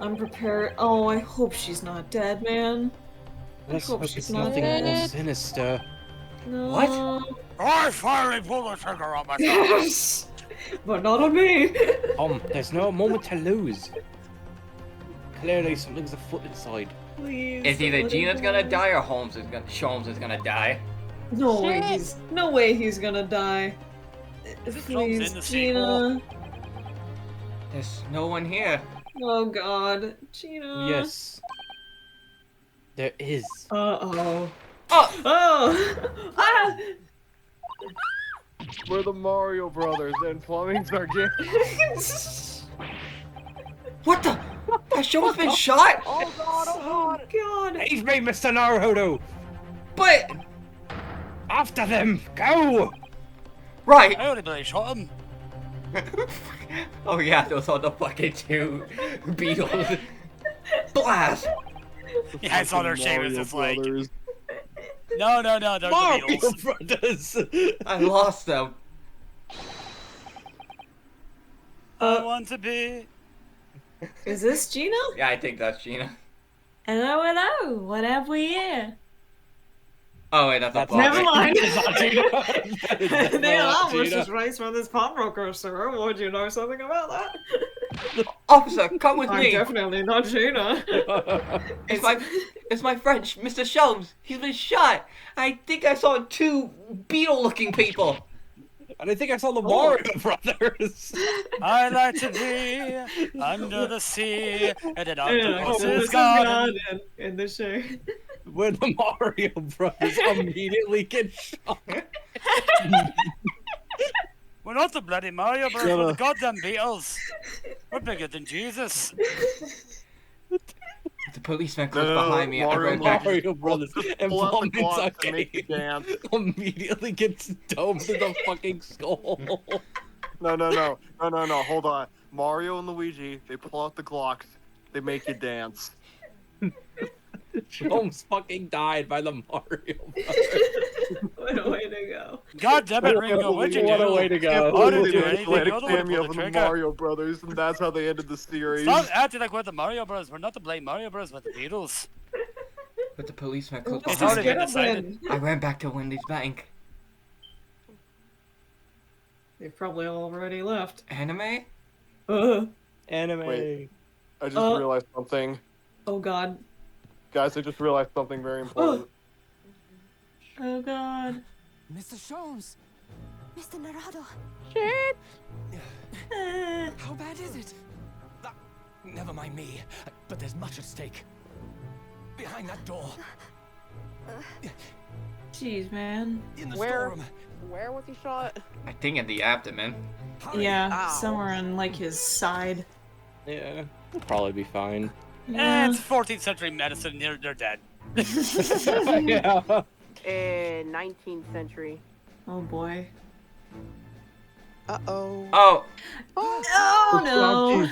I'm prepared. Oh, I hope she's not dead, man. Let's hope hope she's it's not nothing dead. more sinister. No. What? I finally pulled the trigger on myself. Yes! But not on me! There's no moment to lose. Clearly, something's afoot inside. Please. It's either let it Gina's go. gonna die or Sholmes is gonna die. No way he's gonna die. Holmes Please, in the Gina. There's no one here. Oh god. Gina. Yes. There is. Uh-oh. Oh! Oh! Ah! We're the Mario Brothers and plumbing's our game. What the? That show's been shot? Oh god, oh god. God. Save me, Mr. Naruhodo! But... After them! Go! Right. I only believe shot him. Oh yeah, those are the fucking two beetles. Blast! Yeah, I saw their shape. It's Mario just like, Brothers. no, they're the Mario Beatles. Brothers! I lost them. I want to be. Is this Gina? Yeah, I think that's Gina. Hello, hello. What have we here? Oh wait, that's a ball. Never mind. That's The not alarm was Gina. just raised from this pawnbroker, sir. Would you know something about that? Officer, come with I'm me. definitely not Gina. It's my friend, Mr. Sholmes. He's been shot. I think I saw two beetle-looking people. And I think I saw the Mario Brothers. I like to be under the sea and an Yeah, octopus's garden. in the shade. When the Mario Brothers immediately get shot. We're not the bloody Mario Bros. We're the goddamn Beatles. We're bigger than Jesus. The policeman goes behind me. Mario I ran back. Mario Brothers and Pull out the Vomits clock and make you Arcade dance. immediately gets domed in the fucking skull. No, hold on. Mario and Luigi, they pull out the Glocks, they make you dance. Holmes fucking died by the Mario Brothers. What a way to go. God damn it, Ringo, what'd you do? What a way to go. I didn't do They anything. played You're a the one who cameo pulled the from the trigger. Mario Brothers, and that's how they ended the series. Stop acting like we're the Mario Bros. We're not to blame Mario Bros. But the Beatles. But the policeman close It's behind already me. been decided. I ran back to Wendy's bank. They've probably already left. Anime? Anime. Wait. I just realized something. Oh god. Guys, I just realized something very important. Oh god. Mr. Sholmes! Mr. Narado. How bad is it? Never mind me, but there's much at stake. Behind that door. Jeez, man. In the Where? storm. Where was he shot? I think in the abdomen. Yeah, Ow. somewhere on like his side. Yeah, we'll probably be fine. Yeah. It's 14th century medicine. They're dead. Yeah. 19th century. Oh boy. Uh-oh. Oh! Oh no!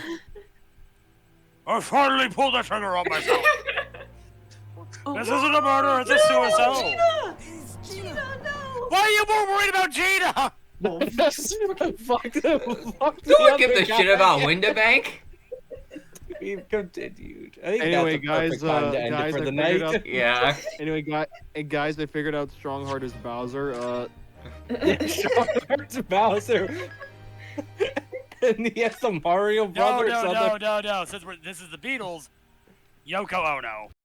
I finally pulled the trigger on myself. Oh, This isn't a murder, it's a suicide. Gina, no! Why are you more worried about Gina? Fuck the Don't give other a shit guy. about Window Bank! We've continued. I think Anyway, that's a perfect time to end it for the night. Yeah. Anyway, guys, I figured out Strongheart is Bowser. Strongheart's Bowser. And he has some Mario Brothers. No. Since this is the Beatles, Yoko Ono.